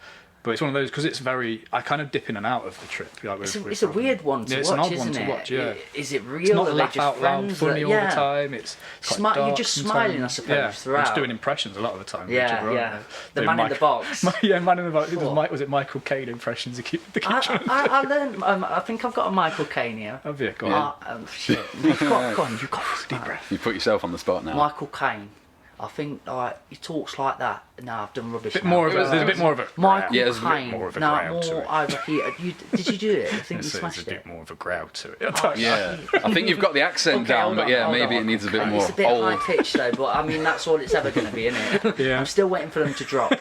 Speaker 4: But it's one of those, because it's very... I kind of dip in and out of the Trip. Like
Speaker 2: It's a weird one to
Speaker 4: yeah,
Speaker 2: watch,
Speaker 4: it's an odd
Speaker 2: isn't
Speaker 4: one
Speaker 2: it?
Speaker 4: to watch, yeah.
Speaker 2: Is it real?
Speaker 4: It's not
Speaker 2: Are they
Speaker 4: laugh
Speaker 2: just
Speaker 4: out loud
Speaker 2: friends
Speaker 4: funny
Speaker 2: that-
Speaker 4: all
Speaker 2: yeah.
Speaker 4: the time. It's quite
Speaker 2: You're
Speaker 4: dark
Speaker 2: just
Speaker 4: sometimes.
Speaker 2: smiling, I suppose,
Speaker 4: yeah.
Speaker 2: throughout.
Speaker 4: I'm just doing impressions a lot of the time.
Speaker 2: Yeah,
Speaker 4: which are
Speaker 2: yeah.
Speaker 4: right.
Speaker 2: The
Speaker 4: Doing
Speaker 2: man in the box.
Speaker 4: Yeah, man in the box.
Speaker 2: Cool.
Speaker 4: Was it Michael Caine impressions? They keep trying to
Speaker 2: I learned. I think I've got a Michael Caine here.
Speaker 4: have you? Go on.
Speaker 2: Shit. Go on, you've got deep breath.
Speaker 3: You put yourself on the spot now.
Speaker 2: Michael Caine. I think he talks like that. No, I've done rubbish.
Speaker 4: Bit
Speaker 2: now.
Speaker 4: more of a, there's a bit more of a
Speaker 2: Michael
Speaker 3: Yeah, there's a bit
Speaker 2: Caine.
Speaker 4: more of a
Speaker 2: no,
Speaker 4: growl to
Speaker 2: more
Speaker 4: it.
Speaker 2: over here. Did you do it? I think you
Speaker 4: There's a
Speaker 2: smashed
Speaker 4: bit
Speaker 2: it.
Speaker 4: more of a growl to it.
Speaker 3: Yeah, I think you've got the accent
Speaker 2: Okay,
Speaker 3: down,
Speaker 2: hold
Speaker 3: but
Speaker 2: on,
Speaker 3: yeah,
Speaker 2: hold
Speaker 3: maybe
Speaker 2: on.
Speaker 3: it needs a bit more
Speaker 2: It's a bit
Speaker 3: old.
Speaker 2: high pitched though, but I mean that's all it's ever going to be, isn't it?
Speaker 4: Yeah.
Speaker 2: I'm still waiting for them to drop.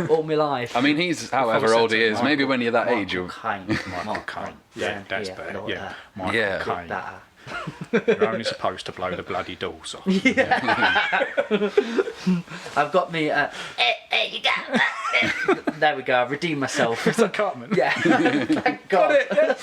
Speaker 2: All my life.
Speaker 3: I mean, he's however
Speaker 4: said
Speaker 3: old
Speaker 4: to
Speaker 3: he is.
Speaker 4: Michael-
Speaker 3: Maybe when you're that age, you're.
Speaker 2: Caine. Michael Caine.
Speaker 4: Yeah, that's
Speaker 2: here,
Speaker 4: better.
Speaker 2: like
Speaker 4: Yeah,
Speaker 2: that.
Speaker 4: Michael
Speaker 3: Yeah.
Speaker 4: Caine.
Speaker 2: Better.
Speaker 4: You're only supposed to blow the bloody doors off.
Speaker 2: I've got me. Hey, you got that? There we go. I've redeemed myself.
Speaker 4: Is that Cartman?
Speaker 2: Yeah. Thank God.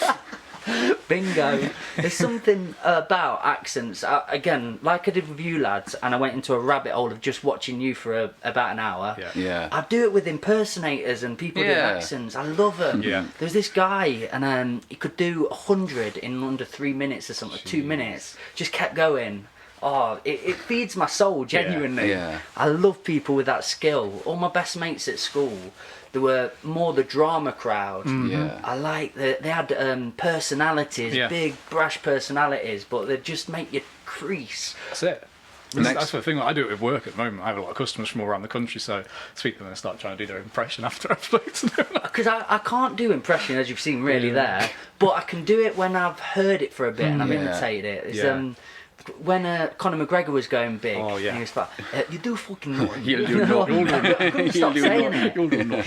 Speaker 2: Bingo. There's something about accents. Again, like I did with you lads, and I went into a rabbit hole of just watching you for about an hour.
Speaker 4: Yeah.
Speaker 3: Yeah.
Speaker 2: I do it with impersonators and people doing
Speaker 3: Yeah.
Speaker 2: accents. I love them.
Speaker 4: Yeah.
Speaker 2: There's this guy, and he could do 100 in under 3 minutes or something, 2 minutes. Just kept going. Oh, it feeds my soul, genuinely.
Speaker 3: Yeah.
Speaker 2: I love people with that skill. All my best mates at school, they were more the drama crowd.
Speaker 3: Yeah.
Speaker 2: I like that they had personalities,
Speaker 4: Yeah.
Speaker 2: big brash personalities, but they just make you crease.
Speaker 4: That's it. That's the thing. I do it with work at the moment. I have a lot of customers from all around the country, so I speak to them and start trying to do their impression after I've spoken to them.
Speaker 2: Because I can't do impression, as you've seen really there, but I can do it when I've heard it for a bit and I've
Speaker 3: Yeah.
Speaker 2: imitated it. It's,
Speaker 4: Yeah.
Speaker 2: when Conor McGregor was going big,
Speaker 4: Oh, yeah.
Speaker 2: and he was like, you do fucking know.
Speaker 3: You'll do not.
Speaker 2: I'm gonna stop saying it.
Speaker 4: You'll do not.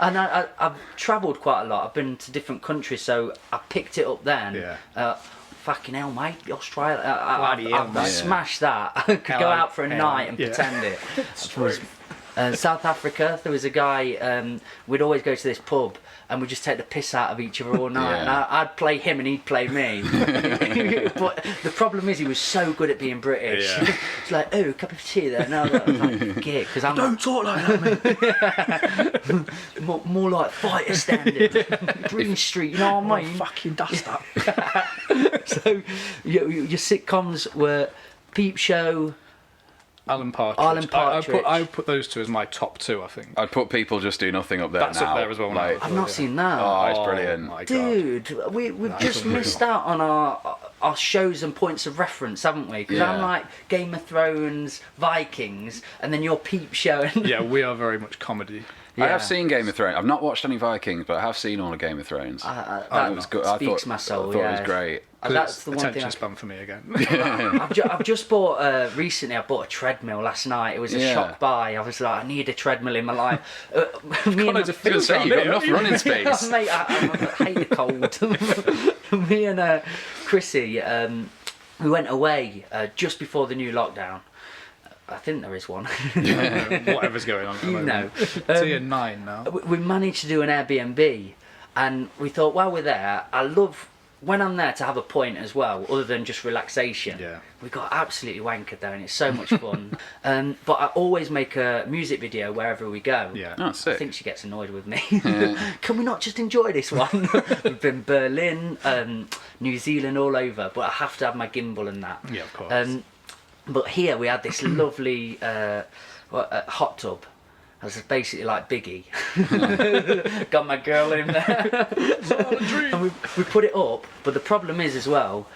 Speaker 2: And I've travelled quite a lot. I've been to different countries, so I picked it up then.
Speaker 4: Yeah.
Speaker 2: Fucking hell, mate, Australia.
Speaker 4: Bloody hell,
Speaker 2: I've
Speaker 4: mate.
Speaker 2: smashed that. I could go
Speaker 4: Hello.
Speaker 2: out for a
Speaker 4: Hello.
Speaker 2: night and
Speaker 4: Yeah.
Speaker 2: pretend it. South Africa, there was a guy, we'd always go to this pub and we'd just take the piss out of each other all night.
Speaker 3: Yeah.
Speaker 2: And I'd play him and he'd play me. But the problem is he was so good at being British.
Speaker 4: Yeah.
Speaker 2: It's like, oh, a cup of tea there. No, gig, because I'm
Speaker 4: Don't talk like that, mate.
Speaker 2: more like fighter standard. Green Street, you know what I mean?
Speaker 4: Fucking dust up.
Speaker 2: So your sitcoms were Peep Show.
Speaker 4: Alan Partridge.
Speaker 2: Alan Partridge.
Speaker 4: I would put those two as my top 2, I think.
Speaker 3: I'd put People Just Do Nothing up there
Speaker 4: That's
Speaker 3: now.
Speaker 4: up there as well now.
Speaker 3: Like,
Speaker 2: I've not seen that.
Speaker 3: oh, it's brilliant.
Speaker 4: My God.
Speaker 2: Dude, we've just missed out on our shows and points of reference, haven't we? Because I'm
Speaker 3: Yeah.
Speaker 2: like Game of Thrones, Vikings, and then your Peep Show. And
Speaker 4: Yeah, we are very much comedy.
Speaker 3: I have seen Game of Thrones. I've not watched any Vikings, but I have seen all of Game of Thrones.
Speaker 2: that
Speaker 3: it was good. I
Speaker 2: speaks
Speaker 3: thought,
Speaker 2: my soul,
Speaker 3: I thought
Speaker 2: yeah.
Speaker 3: it was great.
Speaker 2: That's the one thing.
Speaker 4: Attention span for me again.
Speaker 2: I've just bought recently. I bought a treadmill last night. It was a
Speaker 3: Yeah.
Speaker 2: shock buy. I was like, I need a treadmill in my life. Me and
Speaker 4: loads of
Speaker 3: I was gonna say, you've got enough running space.
Speaker 2: Mate, I hate the cold. Me and Chrissy, we went away just before the new lockdown. I think there is one.
Speaker 4: Whatever's going on at the
Speaker 2: You
Speaker 4: moment.
Speaker 2: know.
Speaker 4: Tier 9 now.
Speaker 2: We managed to do an Airbnb, and we thought while we're there, I love when I'm there to have a point as well, other than just relaxation.
Speaker 4: Yeah.
Speaker 2: We got absolutely wankered there, and it's so much fun. But I always make a music video wherever we go.
Speaker 4: Yeah.
Speaker 3: Oh,
Speaker 2: I
Speaker 3: sick.
Speaker 2: think she gets annoyed with me. Can we not just enjoy this one? We've been Berlin, New Zealand, all over, but I have to have my gimbal and that.
Speaker 4: Yeah, of course.
Speaker 2: But here we had this lovely hot tub. I was basically like Biggie. Got my girl in there. And we put it up, but the problem is as well,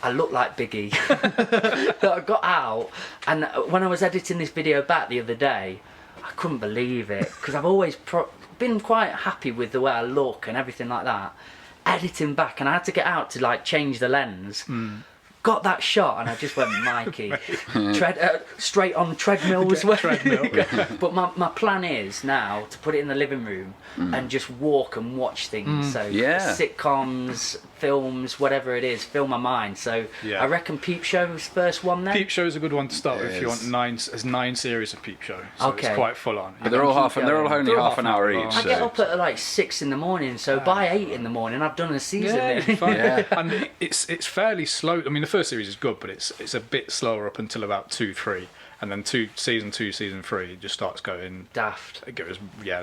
Speaker 2: I look like Biggie. I got out, and when I was editing this video back the other day, I couldn't believe it, because I've always been quite happy with the way I look and everything like that. Editing back, and I had to get out to like change the lens. Got that shot, and I just went, Mikey, straight on treadmill as well. But my plan is now to put it in the living room and just walk and watch things. So sitcoms, films, whatever it is, fill my mind. So I reckon Peep Show's first one then.
Speaker 4: Peep Show is a good one to start with if you want 9. There's 9 series of Peep Show, so it's quite full on.
Speaker 3: But they're all only half an hour each.
Speaker 2: I get up at like 6 in the morning, so by 8 in the morning I've done a season.
Speaker 4: And it's fairly slow. I mean, the first series is good, but it's a bit slower up until about 2-3, and then season 2, season 3 just starts going
Speaker 2: daft.
Speaker 4: It goes,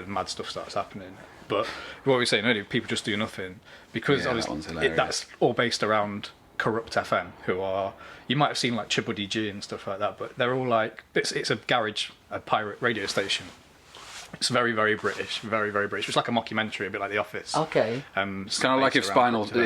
Speaker 4: mad stuff starts happening. But what we were saying earlier, people just do nothing, because obviously that's all based around Corrupt FM, who are, you might have seen like Chibuddy G and stuff like that, but they're all like, it's a garage, a pirate radio station. It's very, very British, very, very British. It's like a mockumentary, a bit like The Office.
Speaker 2: Okay.
Speaker 3: It's kind of like if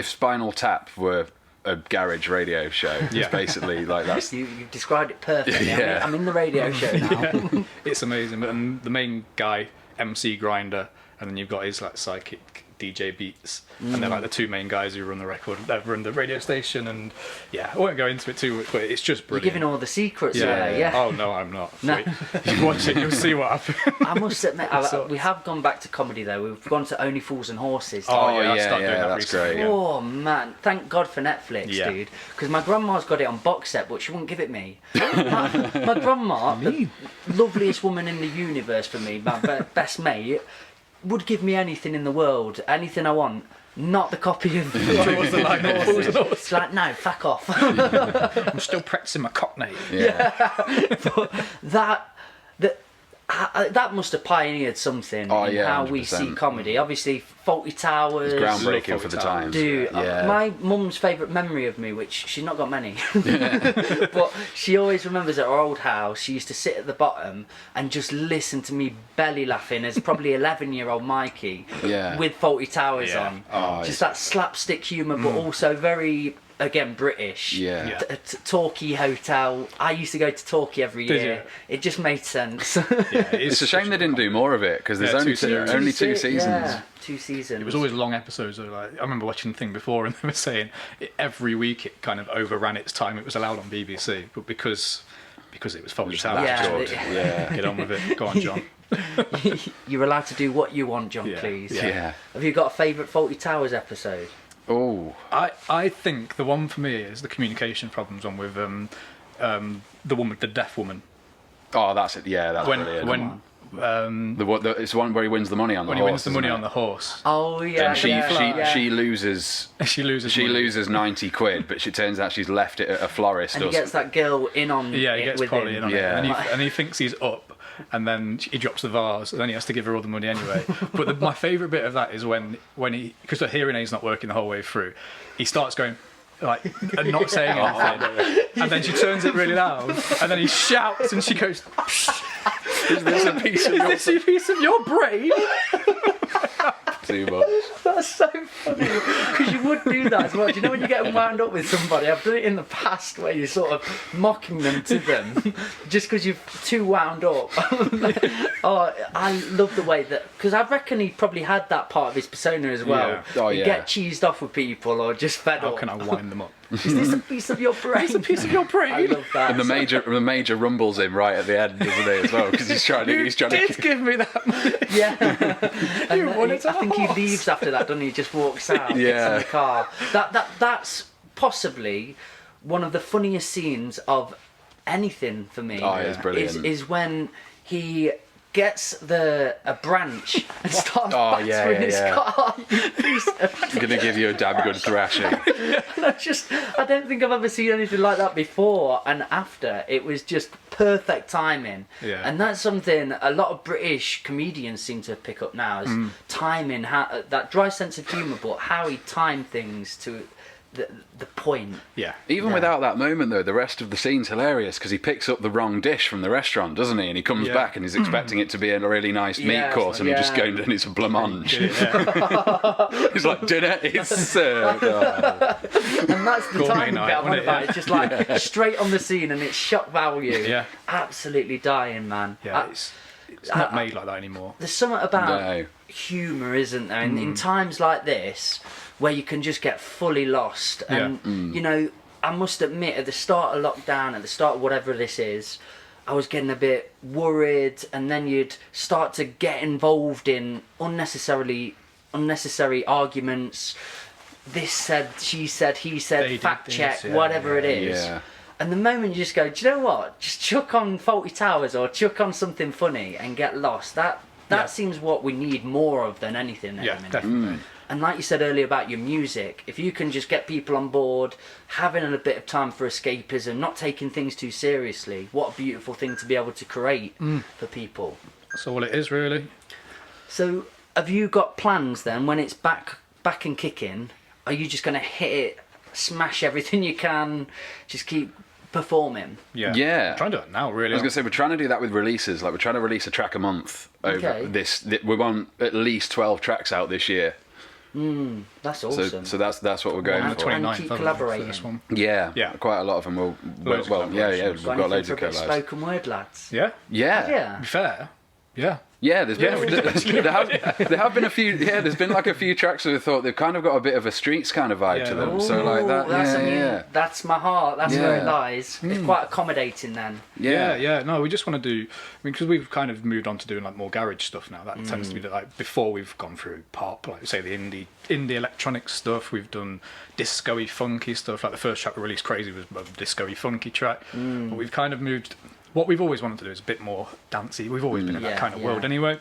Speaker 3: Spinal Tap were a garage radio show. It's basically like that's.
Speaker 2: You've described it perfectly. I'm in the radio show now.
Speaker 4: It's amazing. And the main guy, MC Grinder, and then you've got his like psychic DJ Beats, and they're like the two main guys who run the run the radio station. And I won't go into it too much, but it's just brilliant.
Speaker 2: You're giving all the secrets away.
Speaker 4: Oh no, I'm not.
Speaker 2: No.
Speaker 4: Wait, you watch it, you'll see what happens.
Speaker 2: I must admit, we have gone back to comedy though. We've gone to Only Fools and Horses.
Speaker 3: That's great.
Speaker 2: Oh man, thank God for Netflix, dude. Because my grandma's got it on box set, but she wouldn't give it me. My grandma, the loveliest woman in the universe for me, my best mate, would give me anything in the world, anything I want. Not the copy of
Speaker 4: What's the line?
Speaker 2: It's like, no, fuck off.
Speaker 4: I'm still practicing my Cockney.
Speaker 2: But that must have pioneered something in how
Speaker 3: 100%.
Speaker 2: we see comedy. Obviously, Faulty Towers.
Speaker 3: It's groundbreaking for the times.
Speaker 2: Dude, my mum's favourite memory of me, which she's not got many, but she always remembers at her old house, she used to sit at the bottom and just listen to me belly laughing as probably 11-year-old Mikey with Faulty Towers on. Just that slapstick humour, but also very... Again, British. Torquay Hotel. I used to go to Torquay every year. It just made sense.
Speaker 3: It's a shame they didn't do more of it, because there's only two seasons.
Speaker 2: Yeah, 2 seasons.
Speaker 4: It was always long episodes. Like, I remember watching the thing before, and they were saying every week it kind of overran its time. It was allowed on BBC, but because it was Faulty Towers. Get on with it. Go on, John.
Speaker 2: You're allowed to do what you want, John. Please.
Speaker 3: Yeah.
Speaker 2: Have you got a favourite Faulty Towers episode?
Speaker 3: Oh,
Speaker 4: I think the one for me is the communication problems one with the deaf woman.
Speaker 3: Oh, that's it. Yeah, that's brilliant. It's the one where he wins the money on the horse.
Speaker 4: When he wins the money on the horse.
Speaker 2: Oh yeah.
Speaker 3: And she loses.
Speaker 4: She
Speaker 3: loses 90 quid, but it turns out she's left it at a florist.
Speaker 2: And he gets that girl in on.
Speaker 4: Yeah, he gets Polly in on it,
Speaker 3: Yeah.
Speaker 4: and he thinks he's up. And then he drops the vase, and then he has to give her all the money anyway. But my favourite bit of that is when he, because the hearing aid's not working the whole way through, he starts going like and not saying anything, and then she turns it really loud, and then he shouts, and she goes, "Is this a piece of your brain?"
Speaker 3: Too much.
Speaker 2: That's so funny, because you would do that as well. Do you know when you get wound up with somebody? I've done it in the past where you're sort of mocking them to them just because you're too wound up. I love the way that, because I reckon he probably had that part of his persona as well. You get cheesed off with people or just fed up.
Speaker 4: How can I wind them up?
Speaker 2: Is this a piece of your brain?
Speaker 4: It's a piece of your brain.
Speaker 2: I love that.
Speaker 3: And the major rumbles him right at the end, doesn't he, as well? Because he's trying to
Speaker 4: give me that money.
Speaker 2: Yeah.
Speaker 4: I
Speaker 2: think he leaves after that, doesn't he? He just walks out, gets in the car. That's possibly one of the funniest scenes of anything for me.
Speaker 3: Oh, it's brilliant.
Speaker 2: Is when he gets a branch and starts battering his car. You piece of
Speaker 3: I'm gonna give you a damn good thrashing.
Speaker 2: And I don't think I've ever seen anything like that before and after. It was just perfect timing.
Speaker 4: Yeah.
Speaker 2: And that's something a lot of British comedians seem to pick up now, is timing, how, that dry sense of humour, but how he timed things to the point.
Speaker 4: Yeah.
Speaker 3: Even without that moment, though, the rest of the scene's hilarious because he picks up the wrong dish from the restaurant, doesn't he? And he comes back and he's expecting it to be a really nice meat course, and he just goes and it's a blancmange. He's like, dinner is served.
Speaker 2: And that's the timing bit I'm on about. It's just like straight on the scene and it's shock value.
Speaker 4: Yeah.
Speaker 2: Absolutely dying, man.
Speaker 4: Yeah, it's not made like that anymore.
Speaker 2: There's something about humour, isn't there? In times like this, where you can just get fully lost. And, you know, I must admit, at the start of lockdown, at the start of whatever this is, I was getting a bit worried, and then you'd start to get involved in unnecessary arguments. This said, she said, he said, fact check, whatever it is.
Speaker 3: Yeah.
Speaker 2: And the moment you just go, do you know what? Just chuck on Faulty Towers or chuck on something funny and get lost. That seems what we need more of than anything.
Speaker 4: Yeah, definitely.
Speaker 2: And like you said earlier about your music, if you can just get people on board, having a bit of time for escapism, not taking things too seriously, what a beautiful thing to be able to create for people.
Speaker 4: That's all it is, really.
Speaker 2: So, have you got plans then, when it's back and kicking? Are you just going to hit it, smash everything you can, just keep performing?
Speaker 4: Yeah.
Speaker 3: Yeah.
Speaker 4: I'm trying to do it now, really.
Speaker 3: I was going to say, we're trying to do that with releases. Like, we're trying to release a track a month over this. We want at least 12 tracks out this year.
Speaker 2: That's awesome.
Speaker 3: So that's what we're going
Speaker 2: And
Speaker 3: for.
Speaker 2: and keep collaborating.
Speaker 4: For this one.
Speaker 3: Yeah,
Speaker 4: Yeah.
Speaker 3: quite a lot of them will.
Speaker 4: Loads of
Speaker 3: Well, yeah,
Speaker 4: collaborations.
Speaker 3: we've got loads of
Speaker 2: for a bit
Speaker 3: collabs.
Speaker 2: spoken word, lads.
Speaker 4: Yeah.
Speaker 3: Yeah,
Speaker 2: Yeah.
Speaker 4: To be fair. Yeah.
Speaker 3: yeah. There's been
Speaker 4: Yeah,
Speaker 3: there have been a few. Yeah, there's been like a few tracks that I thought they've kind of got a bit of a streets kind of vibe to them. So like that.
Speaker 2: That's that's my heart. That's where it lies. It's quite accommodating then.
Speaker 4: Yeah. No, we just want to do. I mean, because we've kind of moved on to doing like more garage stuff now. That tends to be like before we've gone through pop, like say the indie electronic stuff. We've done disco-y, funky stuff. Like the first track we released, Crazy, was a disco-y, funky track. But we've kind of moved. What we've always wanted to do is a bit more dancey. We've always been in that kind of world anyway.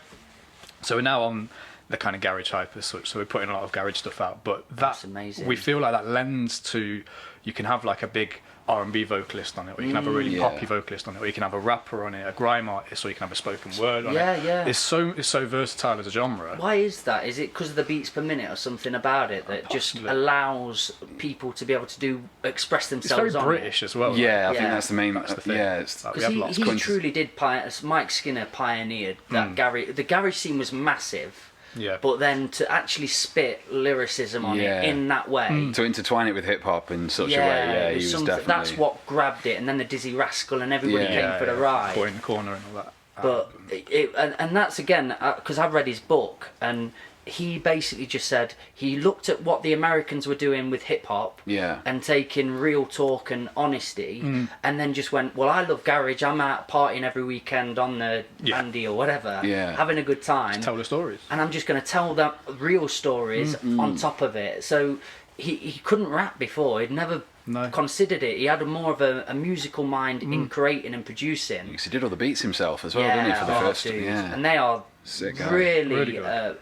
Speaker 4: So we're now on the kind of garage hype as such. So we're putting a lot of garage stuff out. But that's
Speaker 2: amazing.
Speaker 4: We feel like that lends to, you can have like a big R&B vocalist on it, or you can have a really poppy vocalist on it, or you can have a rapper on it, a grime artist, or you can have a spoken word on it.
Speaker 2: Yeah.
Speaker 4: It's so versatile as a genre.
Speaker 2: Why is that? Is it because of the beats per minute or something about it that just allows people to be able to express
Speaker 4: It's
Speaker 2: themselves
Speaker 4: very
Speaker 2: on
Speaker 4: British as well.
Speaker 3: Yeah, I
Speaker 2: Yeah.
Speaker 3: think that's the main.
Speaker 4: That's the thing.
Speaker 3: Yeah, it's
Speaker 4: Like, we
Speaker 2: Because
Speaker 4: have lots
Speaker 2: he
Speaker 4: of
Speaker 2: truly did Mike Skinner pioneered that garage. The garage scene was massive.
Speaker 4: Yeah.
Speaker 2: But then to actually spit lyricism on it in that way.
Speaker 3: to intertwine it with hip hop in such a way.
Speaker 2: it
Speaker 3: Yeah, he was definitely.
Speaker 2: that's what grabbed it, and then the Dizzy Rascal and everybody came for the ride.
Speaker 4: Boy in the corner and all that.
Speaker 2: But and that's again because I've read his book, and he basically just said he looked at what the Americans were doing with hip hop, and taking real talk and honesty, and then just went, well, I love garage. I'm out partying every weekend on the Andy or whatever, having a good time.
Speaker 4: Just tell the stories.
Speaker 2: And I'm just going to tell them real stories on top of it. So he couldn't rap before. He'd never considered it. He had more of a musical mind in creating and producing.
Speaker 3: Because he did all the beats himself as well, didn't he? For the first,
Speaker 2: dude.
Speaker 3: yeah.
Speaker 2: And they are
Speaker 3: Sick guy.
Speaker 2: really
Speaker 4: good.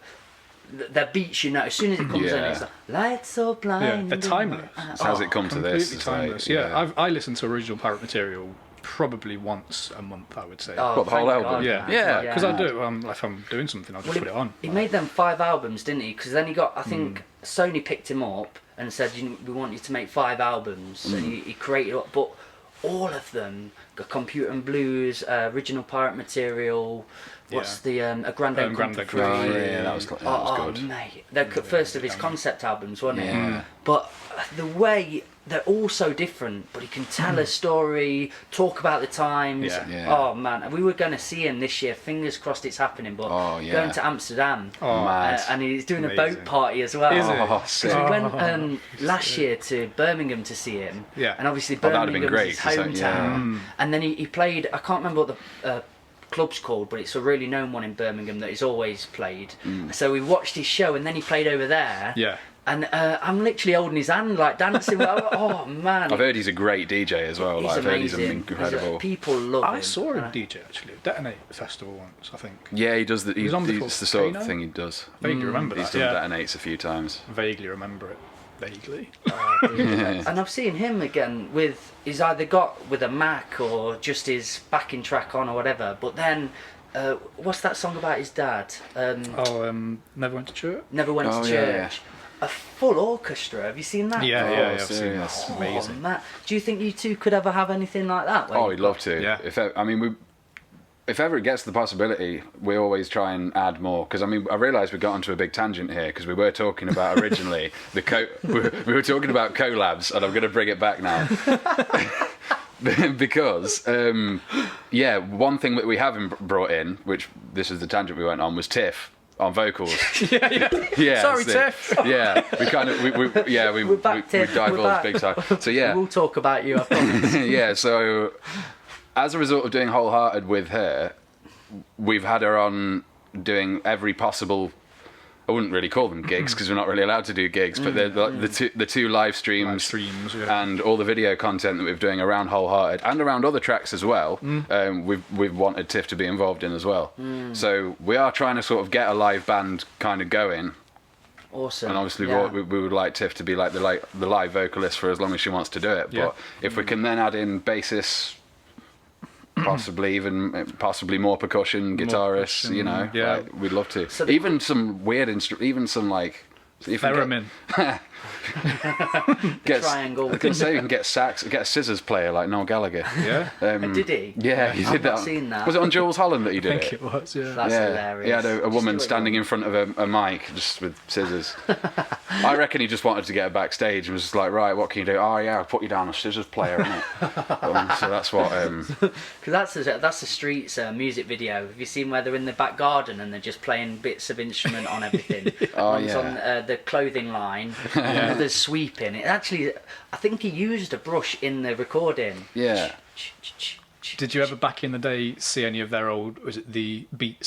Speaker 2: their beats, you know, as soon as it comes in, it's like lights so blind.
Speaker 4: They're timeless.
Speaker 3: How's it come to this?
Speaker 4: Completely
Speaker 3: It's
Speaker 4: timeless.
Speaker 3: like,
Speaker 4: I listen to original pirate material probably once a month, I would say.
Speaker 3: What, the whole
Speaker 2: thank
Speaker 3: album?
Speaker 2: God,
Speaker 4: Yeah,
Speaker 2: man.
Speaker 4: because I do it. If I'm doing something, I'll just put it on.
Speaker 2: He made them 5 albums, didn't he? Because then he got, I think, Sony picked him up and said, we want you to make 5 albums. And he created, but all of them got Computer and Blues, original pirate material. What's the A Grand Old
Speaker 4: Grand
Speaker 2: Country?
Speaker 4: Old Country.
Speaker 3: Yeah, that was good.
Speaker 2: Mate, the first of his concept albums, wasn't it? But the way they're all so different, but he can tell a story, talk about the times.
Speaker 3: Yeah.
Speaker 2: Oh man, we were going to see him this year. Fingers crossed it's happening. But going to Amsterdam,
Speaker 3: Mad.
Speaker 2: and he's doing a
Speaker 4: Amazing.
Speaker 2: boat party as well.
Speaker 4: Is it?
Speaker 3: Oh, sick.
Speaker 2: We went last year to Birmingham to see him.
Speaker 4: Yeah.
Speaker 2: And obviously
Speaker 3: that'd have been
Speaker 2: Birmingham was his
Speaker 3: great, 'cause
Speaker 2: hometown. And then he played. I can't remember what the club's called, but it's a really known one in Birmingham that he's always played. So we watched his show, and then he played over there.
Speaker 4: Yeah.
Speaker 2: And I'm literally holding his hand, like dancing. Oh man!
Speaker 3: I've heard he's a great DJ as well.
Speaker 2: He's
Speaker 3: I've heard he's
Speaker 2: amazing.
Speaker 3: incredible.
Speaker 2: People love him.
Speaker 4: I saw him DJ actually at Detonate Festival once, I think.
Speaker 3: Yeah, he does. He's
Speaker 4: on before
Speaker 3: the sort of
Speaker 4: Kano?
Speaker 3: thing he does.
Speaker 4: Vaguely remember
Speaker 3: He's
Speaker 4: that.
Speaker 3: done
Speaker 4: Yeah.
Speaker 3: detonates a few times.
Speaker 4: Vaguely remember it. Vaguely.
Speaker 2: And I've seen him again with, he's either got with a Mac or just his backing track on or whatever. But then, what's that song about his dad?
Speaker 4: Never Went to Church?
Speaker 2: Never Went
Speaker 3: Oh,
Speaker 2: to
Speaker 3: yeah,
Speaker 2: Church. A full orchestra. Have you seen that?
Speaker 4: Yeah, I've seen
Speaker 3: serious.
Speaker 4: that. Amazing.
Speaker 2: Oh, man. Do you think you two could ever have anything like that?
Speaker 3: Oh, we'd love to.
Speaker 4: Yeah.
Speaker 3: If ever it gets the possibility, we always try and add more. Because I realise we got onto a big tangent here because we were talking about originally we were talking about collabs, and I'm going to bring it back now. Because one thing that we haven't brought in, which this is the tangent we went on, was Tiff on vocals. Yeah.
Speaker 4: Sorry,
Speaker 3: so-
Speaker 4: Tiff.
Speaker 3: Yeah, we kind of
Speaker 2: We're back, Tiff.
Speaker 3: we divulged big time. So yeah,
Speaker 2: We'll talk about you, I promise.
Speaker 3: yeah. So as a result of doing Wholehearted with her, we've had her on doing every possible. I wouldn't really call them gigs because we're not really allowed to do gigs, but they're the two live streams,
Speaker 4: yeah.
Speaker 3: and all the video content that we're doing around Wholehearted and around other tracks as well. We've wanted Tiff to be involved in as well. So we are trying to sort of get a live band kind of going.
Speaker 2: Awesome.
Speaker 3: And obviously,
Speaker 2: Yeah.
Speaker 3: we would like Tiff to be like the live vocalist for as long as she wants to do it.
Speaker 4: Yeah.
Speaker 3: But if we can then add in bassists, possibly more percussion, guitarists,
Speaker 4: percussion,
Speaker 3: you know,
Speaker 4: yeah.
Speaker 3: like, we'd love to.
Speaker 2: So
Speaker 3: even some weird even some like. If we
Speaker 4: Theremin.
Speaker 3: get,
Speaker 2: triangle.
Speaker 3: I was going to say you can get a scissors player like Noel Gallagher.
Speaker 4: Yeah.
Speaker 2: Did he?
Speaker 3: Yeah, he
Speaker 2: I've
Speaker 3: did
Speaker 2: not
Speaker 3: that.
Speaker 2: seen that.
Speaker 3: Was it on Jules Holland that he
Speaker 4: I
Speaker 3: did
Speaker 4: think
Speaker 3: it?
Speaker 4: it was, yeah.
Speaker 2: That's
Speaker 3: Yeah,
Speaker 2: hilarious.
Speaker 3: he had a
Speaker 2: Just
Speaker 3: woman
Speaker 2: do it
Speaker 3: standing
Speaker 2: all.
Speaker 3: in front of a mic just with scissors. I reckon he just wanted to get her backstage and was just like, right, what can you do? Oh yeah, I'll put you down a scissors player, innit? So that's what.
Speaker 2: Because that's the Streets music video. Have you seen where they're in the back garden and they're just playing bits of instrument on everything?
Speaker 3: Oh,
Speaker 2: One's
Speaker 3: yeah.
Speaker 2: on the clothing line, another's sweeping. It actually, I think he used a brush in the recording.
Speaker 3: Yeah.
Speaker 4: Did you ever back in the day see any of their old, was it the Beat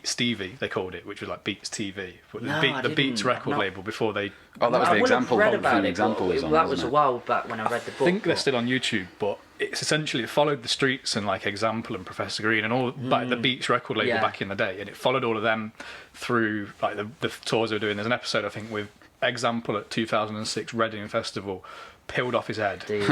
Speaker 4: Stevie, they called it, which was like Beats TV? But
Speaker 2: No, I
Speaker 4: the Beats
Speaker 2: didn't.
Speaker 4: record
Speaker 2: Not-
Speaker 4: label before they...
Speaker 3: Oh, that was
Speaker 2: I
Speaker 3: the
Speaker 2: would have
Speaker 3: example.
Speaker 2: read
Speaker 3: From
Speaker 2: about
Speaker 3: the
Speaker 2: it,
Speaker 3: example
Speaker 2: but
Speaker 3: was on,
Speaker 2: that was
Speaker 3: wasn't
Speaker 2: a
Speaker 3: it?
Speaker 2: while back when I read the book.
Speaker 4: I think they're
Speaker 2: but-
Speaker 4: still on YouTube, but it's essentially, it followed the Streets and like Example and Professor Green and all like the Beats record label
Speaker 2: Yeah.
Speaker 4: back in the day, and it followed all of them through like the tours they were doing. There's an episode I think with Example at 2006 Reading Festival, peeled off his head,
Speaker 2: Dude.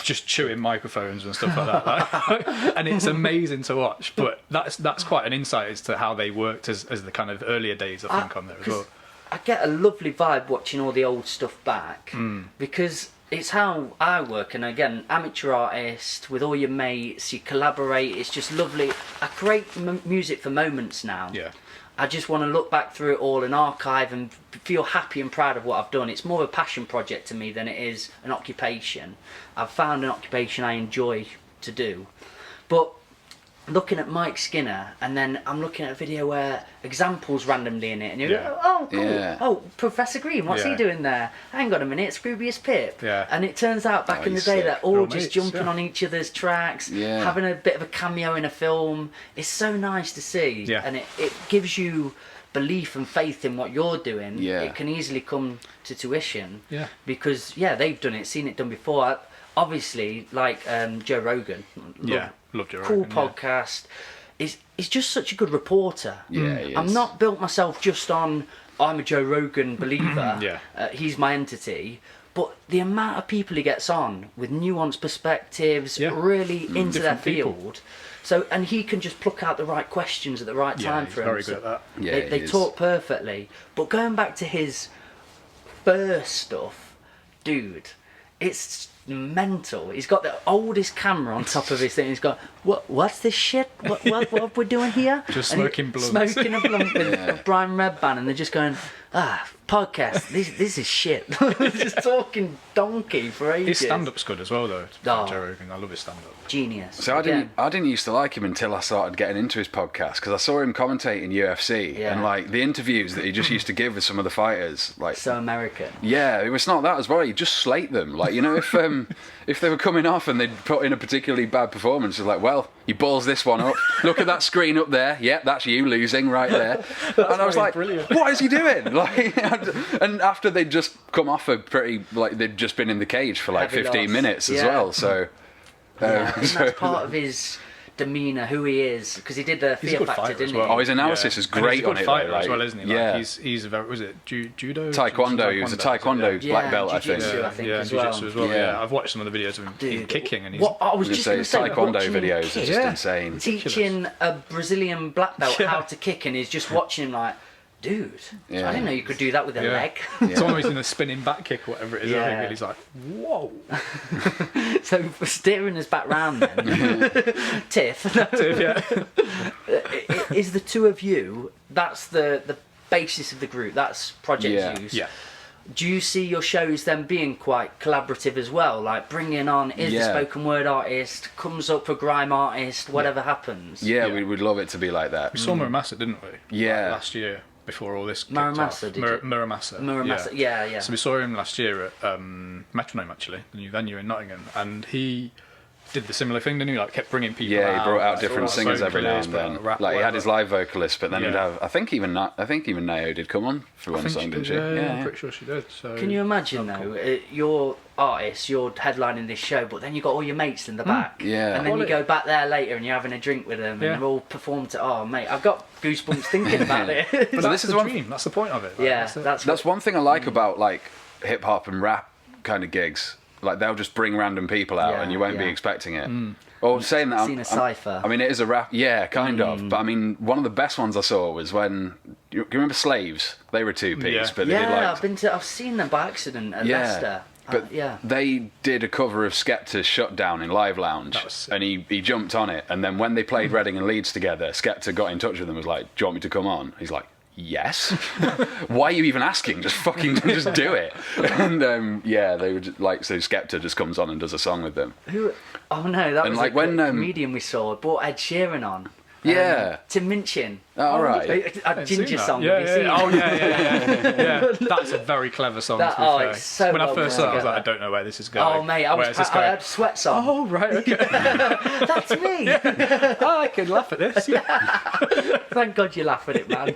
Speaker 4: just chewing microphones and stuff like that. And it's amazing to watch, but that's quite an insight as to how they worked as the kind of earlier days, I think, on there as well.
Speaker 2: I get a lovely vibe watching all the old stuff back because it's how I work. And again, amateur artist with all your mates, you collaborate. It's just lovely. I create music for moments now.
Speaker 4: Yeah.
Speaker 2: I just want to look back through it all and archive and feel happy and proud of what I've done. It's more of a passion project to me than it is an occupation. I've found an occupation I enjoy to do. But looking at Mike Skinner, and then I'm looking at a video where Example's randomly in it, and you're
Speaker 4: Yeah.
Speaker 2: like, oh, cool.
Speaker 3: Yeah.
Speaker 2: Oh, Professor Green, what's he
Speaker 4: Yeah.
Speaker 2: doing there? Hang on a minute, Scroobius Pip.
Speaker 4: Yeah.
Speaker 2: And it turns out back
Speaker 3: Oh,
Speaker 2: in the
Speaker 3: he's
Speaker 2: day
Speaker 3: sick.
Speaker 2: they're all
Speaker 4: Real
Speaker 2: just
Speaker 4: mates,
Speaker 2: jumping
Speaker 4: yeah.
Speaker 2: on each other's tracks,
Speaker 3: Yeah.
Speaker 2: having a bit of a cameo in a film. It's so nice to see,
Speaker 4: Yeah.
Speaker 2: and it gives you belief and faith in what you're doing.
Speaker 3: Yeah.
Speaker 2: It can easily come to tuition.
Speaker 4: Yeah.
Speaker 2: Because they've done it, seen it done before. Obviously, like Joe Rogan.
Speaker 4: Yeah, loved Joe
Speaker 2: Cool
Speaker 4: Rogan, yeah.
Speaker 2: podcast. He's just such a good reporter.
Speaker 3: Yeah, he
Speaker 2: I'm
Speaker 3: is.
Speaker 2: not built myself just on I'm a Joe Rogan believer.
Speaker 4: Yeah.
Speaker 2: He's my entity. But the amount of people he gets on with nuanced perspectives,
Speaker 4: Yeah.
Speaker 2: really into their
Speaker 4: Different people.
Speaker 2: field. So, and he can just pluck out the right questions at the right
Speaker 4: Yeah,
Speaker 2: time
Speaker 4: he's
Speaker 2: for him.
Speaker 4: very
Speaker 2: So
Speaker 4: good at that.
Speaker 3: Yeah,
Speaker 2: they
Speaker 3: he is.
Speaker 2: talk perfectly. But going back to his first stuff, dude, it's mental. He's got the oldest camera on top of his thing. He's got, what's this shit? What we're doing here?
Speaker 4: Just
Speaker 2: And
Speaker 4: smoking blunts.
Speaker 2: Smoking a blunt with Brian Redban, and they're just going, podcast. This is shit. Just talking donkey for ages.
Speaker 4: His stand-up's good as well, though.
Speaker 2: Oh.
Speaker 4: Joe Rogan, I love his stand-up.
Speaker 2: Genius.
Speaker 3: So I
Speaker 2: Again,
Speaker 3: didn't used to like him until I started getting into his podcast because I saw him commentating UFC
Speaker 2: Yeah.
Speaker 3: and like the interviews that he just used to give with some of the fighters. Like,
Speaker 2: so American.
Speaker 3: yeah, it was not that as well. He'd just slate them. Like, you know, if they were coming off and they'd put in a particularly bad performance, it's like, well, you balls this one up. Look at that screen up there. Yep, that's you losing right there. And I was like,
Speaker 4: brilliant.
Speaker 3: what is he doing? Like, And after they'd just come off a pretty, like, they'd just been in the cage for like
Speaker 2: Heavy
Speaker 3: 15
Speaker 2: loss.
Speaker 3: minutes as
Speaker 2: Yeah.
Speaker 3: well, so...
Speaker 2: Yeah, I think
Speaker 3: so-
Speaker 2: that's part of his demeanour, who he is, because he did the
Speaker 4: He's a
Speaker 2: Fear
Speaker 4: good
Speaker 2: Factor,
Speaker 4: fighter
Speaker 2: didn't
Speaker 4: as well.
Speaker 3: Oh, his analysis is
Speaker 4: And
Speaker 3: great
Speaker 4: he's a
Speaker 3: on
Speaker 4: good
Speaker 3: it,
Speaker 4: fighter
Speaker 3: though,
Speaker 4: as well,
Speaker 3: like,
Speaker 4: isn't he? Like,
Speaker 3: yeah.
Speaker 4: he's a very, was it judo?
Speaker 3: Taekwondo, he was a Taekwondo
Speaker 2: Yeah,
Speaker 3: black belt, I think.
Speaker 2: jiu-jitsu, I think,
Speaker 4: yeah,
Speaker 2: as
Speaker 4: jiu-jitsu
Speaker 2: well.
Speaker 4: as well.
Speaker 3: Yeah.
Speaker 4: Yeah, I've watched some of the videos of him
Speaker 2: Dude,
Speaker 4: kicking, and he's
Speaker 2: what I was
Speaker 3: His
Speaker 2: just going to say,
Speaker 3: Taekwondo
Speaker 2: watching him
Speaker 3: videos are
Speaker 2: kick,
Speaker 3: just insane.
Speaker 2: teaching a Brazilian black belt
Speaker 4: Yeah.
Speaker 2: how to kick, and he's just watching him like, dude,
Speaker 3: Yeah.
Speaker 2: I didn't know you could do that with a leg.
Speaker 4: Someone was in a spinning back kick or whatever it is. I
Speaker 2: Yeah.
Speaker 4: think, and he's like, whoa.
Speaker 2: So for steering us back round then, Tiff,
Speaker 4: Yeah.
Speaker 2: is the two of you, that's the basis of the group, that's Project
Speaker 3: Yeah.
Speaker 2: Zeus.
Speaker 4: Yeah.
Speaker 2: Do you see your shows then being quite collaborative as well? Like bringing on, is the
Speaker 3: Yeah.
Speaker 2: spoken word artist, comes up a grime artist, whatever happens.
Speaker 3: Yeah,
Speaker 4: Yeah.
Speaker 3: we'd love it to be like that.
Speaker 4: We saw Muramasa, didn't we?
Speaker 3: Yeah.
Speaker 4: Like, last year, before all this kicked
Speaker 2: Muramasa,
Speaker 4: off.
Speaker 2: did you?
Speaker 4: Muramasa.
Speaker 2: Muramasa, yeah.
Speaker 4: So we saw him last year at Metronome, actually, the new venue in Nottingham, and he did the similar thing, didn't he? Like, kept bringing people
Speaker 3: Yeah, he brought out
Speaker 4: like,
Speaker 3: different
Speaker 4: all
Speaker 3: singers every now and
Speaker 4: vocalists,
Speaker 3: then.
Speaker 4: rap,
Speaker 3: Like he had his
Speaker 4: whatever.
Speaker 3: live vocalist, but then he'd
Speaker 4: Yeah.
Speaker 3: have. I think even Nayo did come on for
Speaker 4: I
Speaker 3: one
Speaker 4: think
Speaker 3: song, didn't she?
Speaker 4: Yeah, I'm pretty sure she did. So
Speaker 2: Can you imagine though, you're artists, you're headlining this show, but then you got all your mates in the back,
Speaker 3: Yeah.
Speaker 2: and then you
Speaker 4: Quality.
Speaker 2: go back there later and you're having a drink with them,
Speaker 4: Yeah.
Speaker 2: and they're all performed to. Oh mate, I've got goosebumps thinking about it.
Speaker 4: But
Speaker 3: So
Speaker 4: that's
Speaker 3: this is
Speaker 4: the
Speaker 3: one-
Speaker 4: dream. That's the point of it. Like,
Speaker 2: Yeah,
Speaker 4: it.
Speaker 2: that's
Speaker 3: That's one thing I like about like hip hop and rap kind of gigs. Like they'll just bring random people out,
Speaker 2: Yeah,
Speaker 3: and you won't be
Speaker 2: yeah.
Speaker 3: expecting it. Or saying that,
Speaker 2: Seen a cypher.
Speaker 3: I mean, it is a rap. Yeah, kind of. But I mean, one of the best ones I saw was when you remember Slaves. They were a two-piece,
Speaker 4: Yeah.
Speaker 3: but they did
Speaker 2: Yeah,
Speaker 3: like
Speaker 2: I've seen them by accident at
Speaker 3: yeah.
Speaker 2: Leicester.
Speaker 3: But
Speaker 2: Yeah.
Speaker 3: they did a cover of Skepta's Shutdown in Live Lounge,
Speaker 4: That was sick.
Speaker 3: and he jumped on it. And then when they played Reading and Leeds together, Skepta got in touch with him and was like, "Do you want me to come on?" He's like, "Yes." Why are you even asking? Just fucking just do it. And yeah, they would like so Skepta just comes on and does a song with them.
Speaker 2: Who? Oh no, that
Speaker 3: And
Speaker 2: was
Speaker 3: like
Speaker 2: a
Speaker 3: when,
Speaker 2: comedian we saw. Brought Ed Sheeran on.
Speaker 3: Yeah.
Speaker 2: Tim Minchin.
Speaker 3: Oh, right.
Speaker 2: A Ginger song.
Speaker 4: Yeah,
Speaker 2: have you
Speaker 4: yeah,
Speaker 2: seen
Speaker 4: yeah. Oh,
Speaker 2: it?
Speaker 4: yeah. That's a very clever song.
Speaker 2: That-
Speaker 4: to be
Speaker 2: oh,
Speaker 4: fair.
Speaker 2: it's so
Speaker 4: when I
Speaker 2: well
Speaker 4: first
Speaker 2: put
Speaker 4: saw it, I was like, I
Speaker 2: together.
Speaker 4: don't know where this is going.
Speaker 2: Oh mate,
Speaker 4: Where's this
Speaker 2: I
Speaker 4: going?
Speaker 2: had sweats on.
Speaker 4: Oh right, okay.
Speaker 2: That's me.
Speaker 4: I can laugh at this.
Speaker 2: Thank God you laugh at it, man.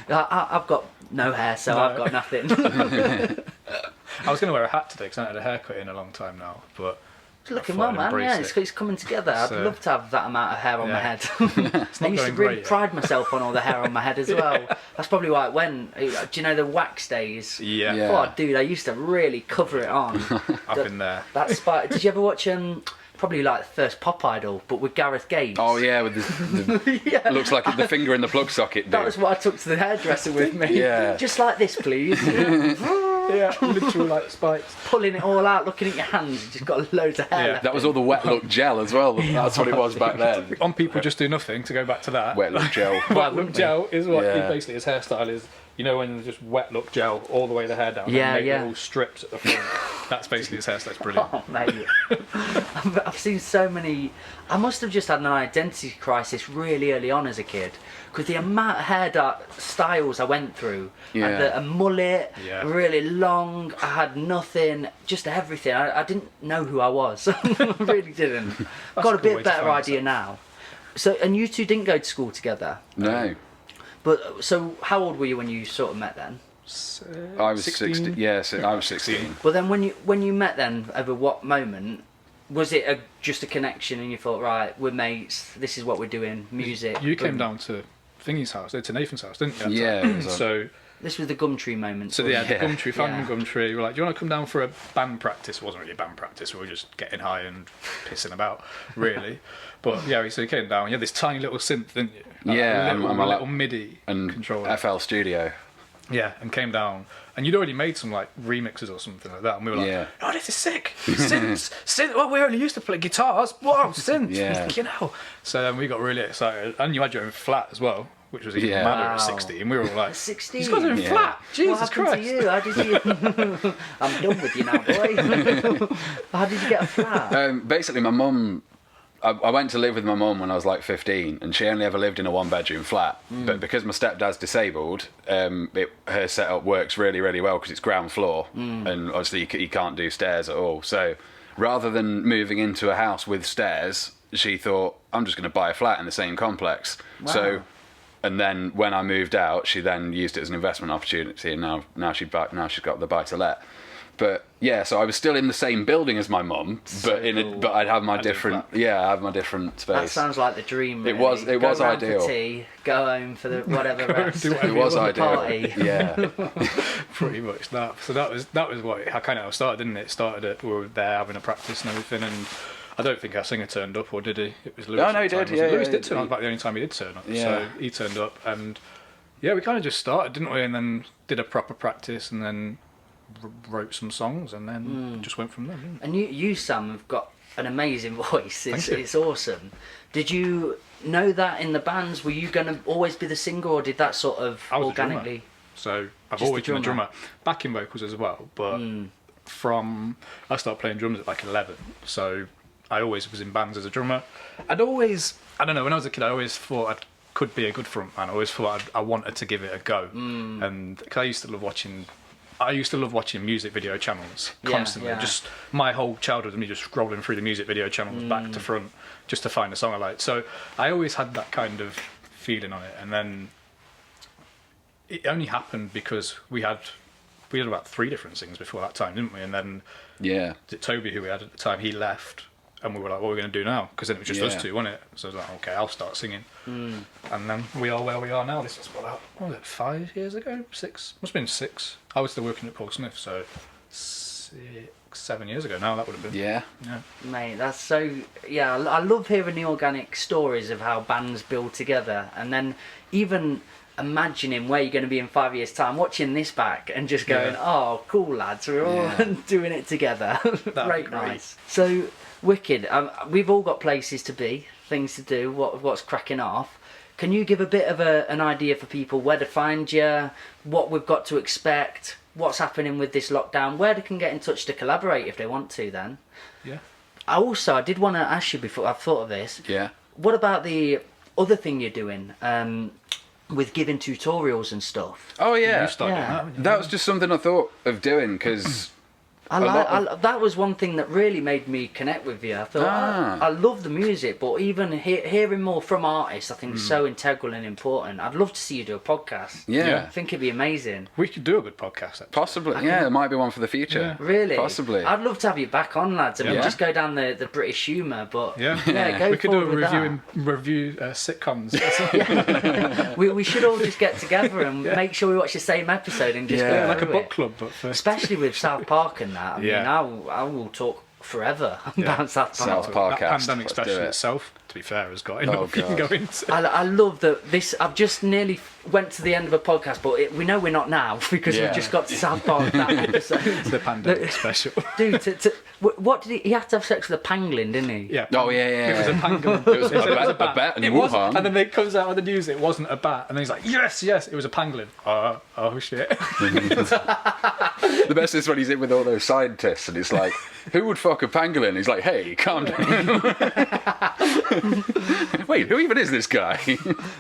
Speaker 2: I've got no hair, so
Speaker 4: No.
Speaker 2: I've got nothing.
Speaker 4: I was going to wear a hat today because I haven't had a haircut in a long time now, but
Speaker 2: It's looking
Speaker 4: I
Speaker 2: well,
Speaker 4: thought I'd
Speaker 2: man.
Speaker 4: embrace
Speaker 2: Yeah,
Speaker 4: it.
Speaker 2: it's coming together. I'd
Speaker 4: So-
Speaker 2: love to have that amount of hair on my
Speaker 4: Yeah.
Speaker 2: head.
Speaker 4: it's
Speaker 2: I
Speaker 4: not
Speaker 2: used to
Speaker 4: going
Speaker 2: really
Speaker 4: great. yet.
Speaker 2: pride myself on all the hair on my head as well. That's probably why it went. Do you know the wax days?
Speaker 4: Yeah,
Speaker 3: Yeah.
Speaker 2: Oh, dude, I used to really cover it on.
Speaker 4: I've been there.
Speaker 2: That spot. Did you ever watch probably like the first Pop Idol, but with Gareth Gates?
Speaker 3: Oh yeah, with the
Speaker 2: Yeah.
Speaker 3: looks like the finger in the plug socket. Dude.
Speaker 2: That was what I took to the hairdresser with me.
Speaker 3: Yeah.
Speaker 2: Just like this, please.
Speaker 4: Yeah, literal like spikes.
Speaker 2: Pulling it all out, looking at your hands. You just got loads of hair.
Speaker 4: Yeah.
Speaker 2: left
Speaker 3: That was
Speaker 2: in.
Speaker 3: all the wet look gel as well. That's what it was back then.
Speaker 4: On People Just Do Nothing, to go back to that.
Speaker 3: Wet look gel.
Speaker 2: Why
Speaker 4: Wet
Speaker 2: wouldn't
Speaker 4: look
Speaker 2: we?
Speaker 4: gel is what
Speaker 3: Yeah.
Speaker 4: basically his hairstyle is. You know when there's just wet look gel all the way the hair down.
Speaker 2: Yeah,
Speaker 4: and make
Speaker 2: yeah.
Speaker 4: little strips at the front. That's basically his hairstyle. It's brilliant.
Speaker 2: Oh, mate. I've seen so many. I must have just had an identity crisis really early on as a kid, because the amount of hair styles I went through. I
Speaker 3: Yeah.
Speaker 2: had a mullet,
Speaker 4: Yeah.
Speaker 2: really long. I had nothing, just everything. I didn't know who I was. I really didn't. Got a
Speaker 4: a good way
Speaker 2: bit
Speaker 4: to
Speaker 2: better
Speaker 4: find
Speaker 2: idea now. So, and you two didn't go to school together.
Speaker 3: No,
Speaker 2: But so, how old were you when you sort of met then?
Speaker 3: I was 16. Yeah, so I was 16.
Speaker 2: Well, then when you met then, over what moment? Was it just a connection and you thought, right, we're mates, this is what we're doing, music?
Speaker 4: You came down to Thingy's house, to Nathan's house, didn't you?
Speaker 3: Yeah, it was on-
Speaker 4: So
Speaker 2: This was the Gumtree moment.
Speaker 4: So
Speaker 2: wasn't
Speaker 4: yeah,
Speaker 2: it?
Speaker 4: the Gumtree, found
Speaker 2: Yeah.
Speaker 4: in Gumtree. We were like, do you want to come down for a band practice? It wasn't really a band practice. We were just getting high and pissing about, really. But yeah, so he came down. You had this tiny little synth, didn't you?
Speaker 3: Yeah,
Speaker 4: a
Speaker 3: and
Speaker 4: little,
Speaker 3: my
Speaker 4: little MIDI
Speaker 3: and
Speaker 4: controller.
Speaker 3: FL Studio.
Speaker 4: Yeah, and came down. And you'd already made some like remixes or something like that. And we were like,
Speaker 3: Yeah.
Speaker 4: oh, this is sick. Synth. Well, we only used to play guitars. Wow, synth.
Speaker 3: Yeah.
Speaker 4: You know. So then we got really excited. And you had your own flat as well, which was even
Speaker 3: Yeah.
Speaker 4: madder
Speaker 2: Wow.
Speaker 4: at 16. We were all like,
Speaker 2: 16.
Speaker 4: he's got his own
Speaker 3: Yeah.
Speaker 4: flat. Jesus
Speaker 2: what happened
Speaker 4: Christ.
Speaker 2: to you? How did you? I'm done with you now, boy. How did you get a flat?
Speaker 3: Basically, my mum. I went to live with my mum when I was like 15, and she only ever lived in a one-bedroom flat. But because my stepdad's disabled, her setup works really, really well because it's ground floor, and obviously you can't do stairs at all. So rather than moving into a house with stairs, she thought, I'm just going to buy a flat in the same complex.
Speaker 2: Wow.
Speaker 3: So And then when I moved out, she then used it as an investment opportunity, and now she's got the buy to let. But yeah, so I was still in the same building as my mum, but I'd have my different space.
Speaker 2: That sounds like the dream. Really.
Speaker 3: It was
Speaker 2: go
Speaker 3: ideal.
Speaker 2: For tea, go home for the whatever rest.
Speaker 3: It was ideal.
Speaker 2: Party.
Speaker 3: Yeah.
Speaker 4: Pretty much that. So that was what it kind of started, didn't it? It started at, we were there having a practice and everything, and I don't think our singer turned up, or did he? It was Lewis.
Speaker 3: Oh no, he did. Yeah,
Speaker 4: Lewis did turn up. About the only time he did turn up.
Speaker 3: Yeah.
Speaker 4: So he turned up, and yeah, we kind of just started, didn't we? And then did a proper practice, and then wrote some songs, and then just went from there. Didn't we?
Speaker 2: And you, Sam, have got an amazing voice. It's awesome. Did you know that in the bands? Were you going to always be the singer, or did that sort of
Speaker 4: I was
Speaker 2: organically?
Speaker 4: a drummer, so I've
Speaker 2: Just
Speaker 4: always
Speaker 2: a
Speaker 4: been a
Speaker 2: drummer.
Speaker 4: drummer, backing vocals as well. But I started playing drums at like 11, so I always was in bands as a drummer. I don't know, when I was a kid, I always thought I could be a good frontman. I always thought I wanted to give it a go, and cause I used to love watching music video channels constantly.
Speaker 2: Yeah.
Speaker 4: Just my whole childhood, me just scrolling through the music video channels back to front, just to find a song I liked. So I always had that kind of feeling on it, and then it only happened because we had about 3 different singers before that time, didn't we? And then Toby, who we had at the time, he left, and we were like, what are we going to do now? Because then it was just us two, wasn't it? So I was like, okay, I'll start singing. And then we are where we are now. This was what was it, 5 years ago? 6? Must have been 6. I was still working at Paul Smith, so 7 years ago now that would have been.
Speaker 3: Yeah.
Speaker 2: Mate, that's so... Yeah, I love hearing the organic stories of how bands build together, and then even imagining where you're going to be in 5 years' time, watching this back and just going, oh, cool, lads, we're all doing it together. Great nice. So, wicked. We've all got places to be, things to do, what's cracking off. Can you give a bit of an idea for people where to find you, what we've got to expect, what's happening with this lockdown, where they can get in touch to collaborate if they want to then?
Speaker 4: Yeah.
Speaker 2: I did want to ask you before I've thought of this.
Speaker 3: Yeah.
Speaker 2: What about the other thing you're doing with giving tutorials and stuff?
Speaker 3: Oh yeah.
Speaker 4: You started doing that, haven't you?
Speaker 3: That was just something I thought of doing because
Speaker 2: that was one thing that really made me connect with you. I thought I love the music, but even hearing more from artists, I think is so integral and important. I'd love to see you do a podcast.
Speaker 3: Yeah.
Speaker 2: I think it'd be amazing.
Speaker 4: We could do a good podcast, actually.
Speaker 3: Possibly, there might be one for the future.
Speaker 4: Yeah.
Speaker 2: Really?
Speaker 3: Possibly.
Speaker 2: I'd love to have you back on, lads. I mean,
Speaker 3: Yeah.
Speaker 2: just go down the British humour, but
Speaker 4: Yeah.
Speaker 2: go
Speaker 4: We could do a
Speaker 2: forward with
Speaker 4: review sitcoms.
Speaker 2: that. We should all just get together and make sure we watch the same episode and just
Speaker 3: Yeah.
Speaker 2: go
Speaker 4: Like a
Speaker 2: through
Speaker 4: book
Speaker 2: it.
Speaker 4: club, but for
Speaker 2: Especially with South Park and that. I mean,
Speaker 4: Yeah.
Speaker 2: I will talk forever about South Park.
Speaker 3: South Park.
Speaker 4: that
Speaker 3: Podcast.
Speaker 4: pandemic
Speaker 3: Let's do
Speaker 4: special
Speaker 3: it.
Speaker 4: itself, to be fair, has got
Speaker 3: Oh,
Speaker 4: enough you can
Speaker 3: God.
Speaker 4: go into.
Speaker 2: I love that this. I've just nearly went to the end of a podcast, but we know we're not now because
Speaker 3: Yeah.
Speaker 2: we've just got to South Park that episode.
Speaker 4: The pandemic special.
Speaker 2: Dude, what did he had to have sex with a pangolin, didn't he?
Speaker 4: Yeah.
Speaker 3: Oh yeah.
Speaker 4: It was a pangolin.
Speaker 3: It was
Speaker 4: They said
Speaker 3: a bat in
Speaker 4: It wasn't,
Speaker 3: Wuhan.
Speaker 4: and then it comes out on the news. It wasn't a bat, and then he's like, "Yes, it was a pangolin." Oh shit!
Speaker 3: The best is when he's in with all those scientists, and it's like, who would fuck a pangolin? He's like, hey, calm down. Wait, who even is this guy?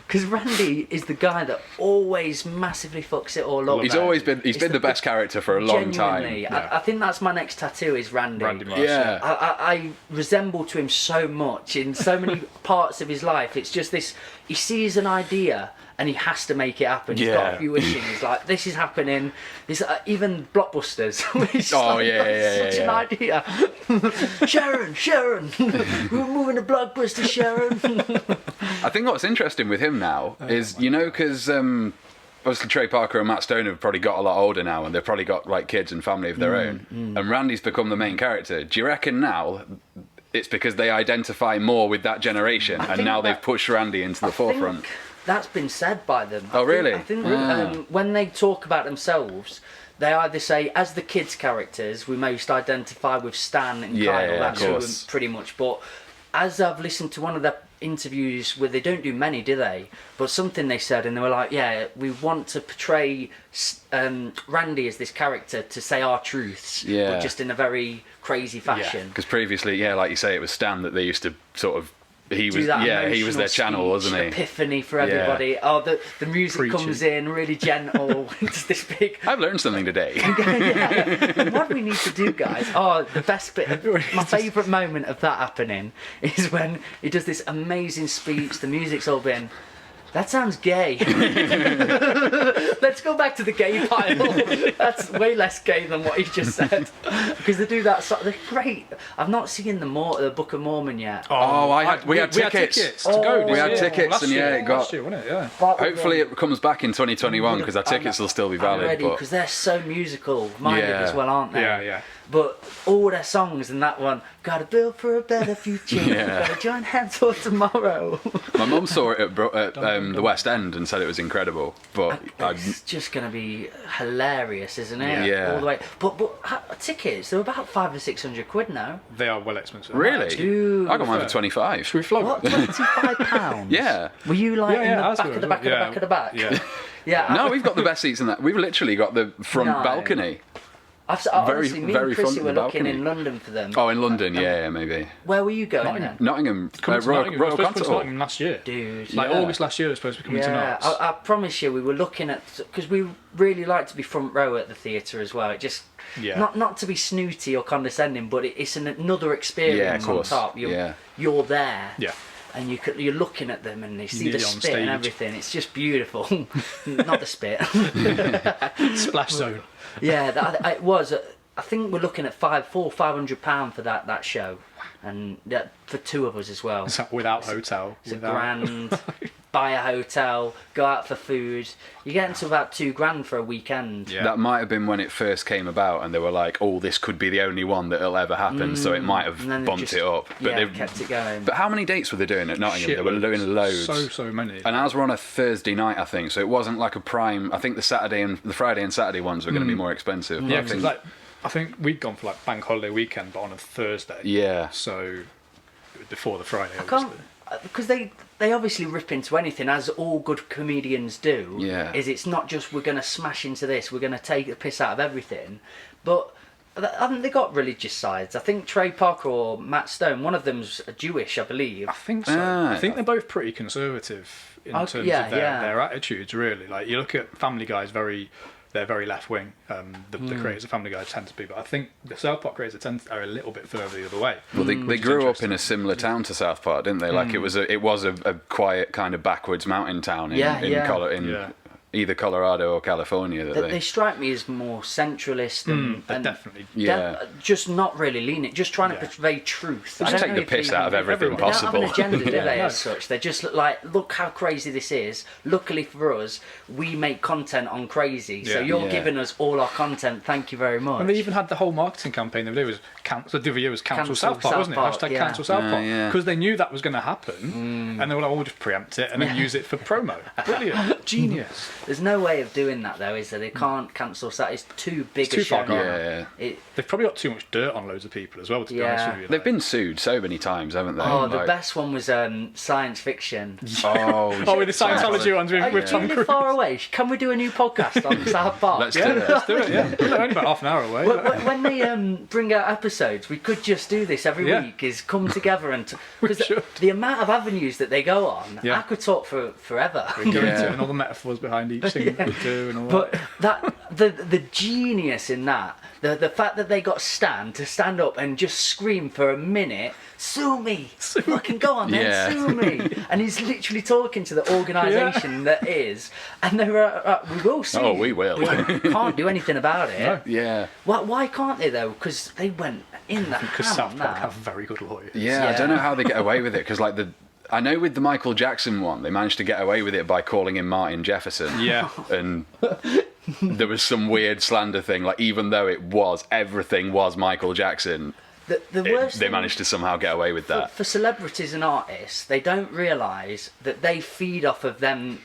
Speaker 2: Because Randy is the guy that always massively fucks it all up.
Speaker 3: He's been the best character for a long time.
Speaker 2: Genuinely,
Speaker 4: Yeah.
Speaker 2: I think that's my next tattoo is Randy.
Speaker 4: Randy Marsh.
Speaker 3: Yeah.
Speaker 2: I resemble to him so much in so many parts of his life. It's just this, he sees an idea and he has to make it happen. He's got
Speaker 3: Yeah.
Speaker 2: a few wishes. He's like, this is happening. This, even Blockbusters. It's
Speaker 3: Oh,
Speaker 2: like,
Speaker 3: yeah,
Speaker 2: that's
Speaker 3: yeah,
Speaker 2: such
Speaker 3: yeah.
Speaker 2: an idea. Sharon, we're moving to Blockbuster, Sharon.
Speaker 3: I think what's interesting with him now is, because obviously Trey Parker and Matt Stone have probably got a lot older now, and they've probably got like kids and family of their own. And Randy's become the main character. Do you reckon now it's because they identify more with that generation, and
Speaker 2: think
Speaker 3: now they've
Speaker 2: that-
Speaker 3: pushed Randy into the forefront?
Speaker 2: That's been said by them.
Speaker 3: Oh, really?
Speaker 2: I think
Speaker 3: Ah.
Speaker 2: when they talk about themselves, they either say, as the kids' characters, we most identify with Stan and
Speaker 3: Yeah,
Speaker 2: Kyle.
Speaker 3: yeah,
Speaker 2: That's
Speaker 3: of
Speaker 2: who
Speaker 3: course.
Speaker 2: pretty much. But as I've listened to one of their interviews where they don't do many, do they? But something they said, and they were like, yeah, we want to portray Randy as this character to say our truths,
Speaker 3: Yeah.
Speaker 2: but just in a very crazy fashion.
Speaker 3: Because previously, like you say, it was Stan that they used to sort of. He
Speaker 2: Do
Speaker 3: was,
Speaker 2: that
Speaker 3: he was their
Speaker 2: emotional
Speaker 3: channel, wasn't he?
Speaker 2: Epiphany for everybody. Oh, the music
Speaker 4: Preaching.
Speaker 2: comes in really gentle. It's this big.
Speaker 3: I've learned something today.
Speaker 2: Yeah. What do we need to do, guys? Oh, the best bit, my favourite moment of that happening is when he does this amazing speech. The music's all been, That sounds gay. Let's go back to the gay pile. That's way less gay than what he just said. Because they do that. They're great. I've not seen the Book of Mormon yet.
Speaker 3: We had tickets.
Speaker 4: To go.
Speaker 3: We had tickets,
Speaker 4: last
Speaker 3: and
Speaker 4: year,
Speaker 3: it got.
Speaker 4: Last year, wasn't it? Yeah.
Speaker 3: Hopefully, it comes back in 2021 because our tickets will still be valid.
Speaker 2: Ready, because they're so musical minded as well, aren't they?
Speaker 4: Yeah.
Speaker 2: But all their songs and that one, gotta build for a better future. Gotta join hands for tomorrow.
Speaker 3: My mum saw it at the West End and said it was incredible. But
Speaker 2: it's just gonna be hilarious, isn't it?
Speaker 3: Yeah.
Speaker 2: All the way. But tickets, they're about £500 or £600 now.
Speaker 4: They are well expensive.
Speaker 3: really,
Speaker 2: Dude.
Speaker 3: I got mine for 25.
Speaker 4: Should we flog
Speaker 2: What,
Speaker 4: it?
Speaker 2: £25?
Speaker 3: Yeah.
Speaker 2: Were you like in the
Speaker 4: that's
Speaker 2: back
Speaker 4: good.
Speaker 2: of the back of the back of the back?
Speaker 4: Yeah.
Speaker 2: Yeah.
Speaker 3: No, we've got the best seats in that. We've literally got the front
Speaker 2: No.
Speaker 3: balcony.
Speaker 2: Honestly, me and
Speaker 3: very
Speaker 2: Chrissy
Speaker 3: front
Speaker 2: were
Speaker 3: of the
Speaker 2: looking
Speaker 3: balcony.
Speaker 2: in London for them.
Speaker 3: Oh, in London, yeah, maybe.
Speaker 2: Where were you going then?
Speaker 3: Nottingham,
Speaker 4: Coming to
Speaker 3: Royal
Speaker 4: Nottingham. Royal
Speaker 3: Concert Hall.
Speaker 4: Nottingham last year.
Speaker 2: Dude.
Speaker 4: Like
Speaker 3: Yeah.
Speaker 4: August last year, it was supposed to be coming to
Speaker 2: Yeah,
Speaker 4: Knots.
Speaker 2: I promise you, we were looking at, because we really like to be front row at the theatre as well. It just not to be snooty or condescending, but it's another experience on top. You're there.
Speaker 4: Yeah.
Speaker 2: And you're looking at them and you see the
Speaker 4: nearly on
Speaker 2: spit and
Speaker 4: stage.
Speaker 2: everything. It's just beautiful. Not the spit.
Speaker 4: Splash zone.
Speaker 2: Yeah, it was. I think we're looking at £500 for that show, and for two of us as well.
Speaker 4: Is that without hotel?
Speaker 2: It's a grand. Buy a hotel, go out for food. You get into about £2,000 for a weekend.
Speaker 4: Yeah.
Speaker 3: That might have been when it first came about, and they were like, "Oh, this could be the only one that'll ever happen," so it might have
Speaker 2: And then
Speaker 3: bumped it up. But
Speaker 2: they've kept it going.
Speaker 3: But how many dates were they doing at Nottingham?
Speaker 4: Shit,
Speaker 3: They were doing loads.
Speaker 4: So many.
Speaker 3: And ours were on a Thursday night, I think, so it wasn't like a prime. I think the Friday and Saturday ones were going to be more expensive.
Speaker 4: Yeah,
Speaker 3: I think,
Speaker 4: I think we'd gone for like bank holiday weekend, but on a Thursday.
Speaker 3: yeah.
Speaker 4: So before the Friday, obviously.
Speaker 2: Because they obviously rip into anything, as all good comedians do.
Speaker 3: Yeah.
Speaker 2: It's not just we're going to smash into this, we're going to take the piss out of everything. But haven't they got religious sides? I think Trey Parker or Matt Stone, one of them's Jewish, I believe.
Speaker 4: I think so. I think they're both pretty conservative in terms of their attitudes, really. Like, you look at Family Guy's they're very left wing. The creators of Family Guy tend to be, but I think the South Park creators are a little bit further the other way.
Speaker 3: Well, they grew up in a similar town to South Park, didn't they? Like it was a quiet kind of backwoods mountain town in either Colorado or California.
Speaker 2: They strike me as more centralist and
Speaker 4: definitely.
Speaker 2: just not really lenient, just trying to portray truth.
Speaker 3: They just take the piss out of everything
Speaker 2: They
Speaker 3: possible.
Speaker 2: don't have an agenda, do they, as such? They just look how crazy this is. Luckily for us, we make content on crazy, so you're giving us all our content. Thank you very much.
Speaker 4: And they even had the whole marketing campaign the other day was cancel South Park, wasn't it? Hashtag cancel South Park, because they knew that was going to happen, and they were like, we'll just preempt it and then use it for promo. Brilliant, genius.
Speaker 2: There's no way of doing that though, is there? They can't cancel that. It's too big a show.
Speaker 4: They've probably got too much dirt on loads of people as well, to be honest with you.
Speaker 3: They've been sued so many times, haven't they?
Speaker 2: Oh, the best one was science fiction.
Speaker 4: With the Scientology ones with Tom Cruise.
Speaker 2: Far away. Can we do a new podcast on South Park?
Speaker 3: Let's do it.
Speaker 4: Yeah. We're only about half an hour away.
Speaker 2: When they bring out episodes, we could just do this every week. Is come together and because the amount of avenues that they go on, I could talk for forever.
Speaker 4: We go into it and all the metaphors behind each thing that we do and all that.
Speaker 2: But the genius in that, the fact that they got Stan to stand up and just scream for a minute, sue me, fucking go on then, sue me, and he's literally talking to the organisation that is, and they were we will sue.
Speaker 3: Oh, we will.
Speaker 2: We can't do anything about it.
Speaker 4: No.
Speaker 3: Yeah.
Speaker 2: Why can't they though? Because they went in the
Speaker 4: Because
Speaker 2: ham
Speaker 4: South
Speaker 2: on
Speaker 4: Park
Speaker 2: that.
Speaker 4: have very good lawyers.
Speaker 3: Yeah, I don't know how they get away with it because I know with the Michael Jackson one, they managed to get away with it by calling him Martin Jefferson.
Speaker 4: Yeah.
Speaker 3: And there was some weird slander thing, like even though everything was Michael Jackson,
Speaker 2: The worst
Speaker 3: they
Speaker 2: thing
Speaker 3: managed to somehow get away with that.
Speaker 2: for celebrities and artists, they don't realise that they feed off of them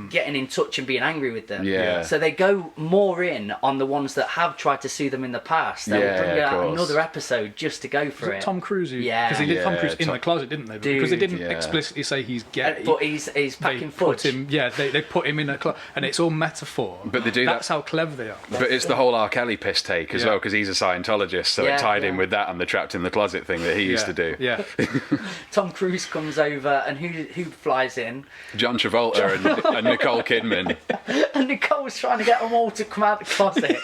Speaker 2: getting in touch and being angry with them.
Speaker 3: Yeah.
Speaker 2: So they go more in on the ones that have tried to sue them in the past. They'll bring out another episode just to go for it.
Speaker 4: Tom Cruise,
Speaker 2: Yeah.
Speaker 4: because they did Tom Cruise in
Speaker 3: Tom-
Speaker 4: the closet, didn't they?
Speaker 2: Dude.
Speaker 4: Because they didn't explicitly say he's gay.
Speaker 2: But he's packing fudge.
Speaker 4: They put him in a closet, and it's all metaphor.
Speaker 3: But they do
Speaker 4: That's how clever they are.
Speaker 3: But it's the whole R. Kelly piss take as well, because he's a Scientologist, so it tied in
Speaker 2: Yeah.
Speaker 3: with that and the trapped in the closet thing that he used to do.
Speaker 4: Yeah.
Speaker 2: Tom Cruise comes over, and who flies in?
Speaker 3: John Travolta and Nicole Kidman.
Speaker 2: And Nicole's trying to get them all to come out the closet.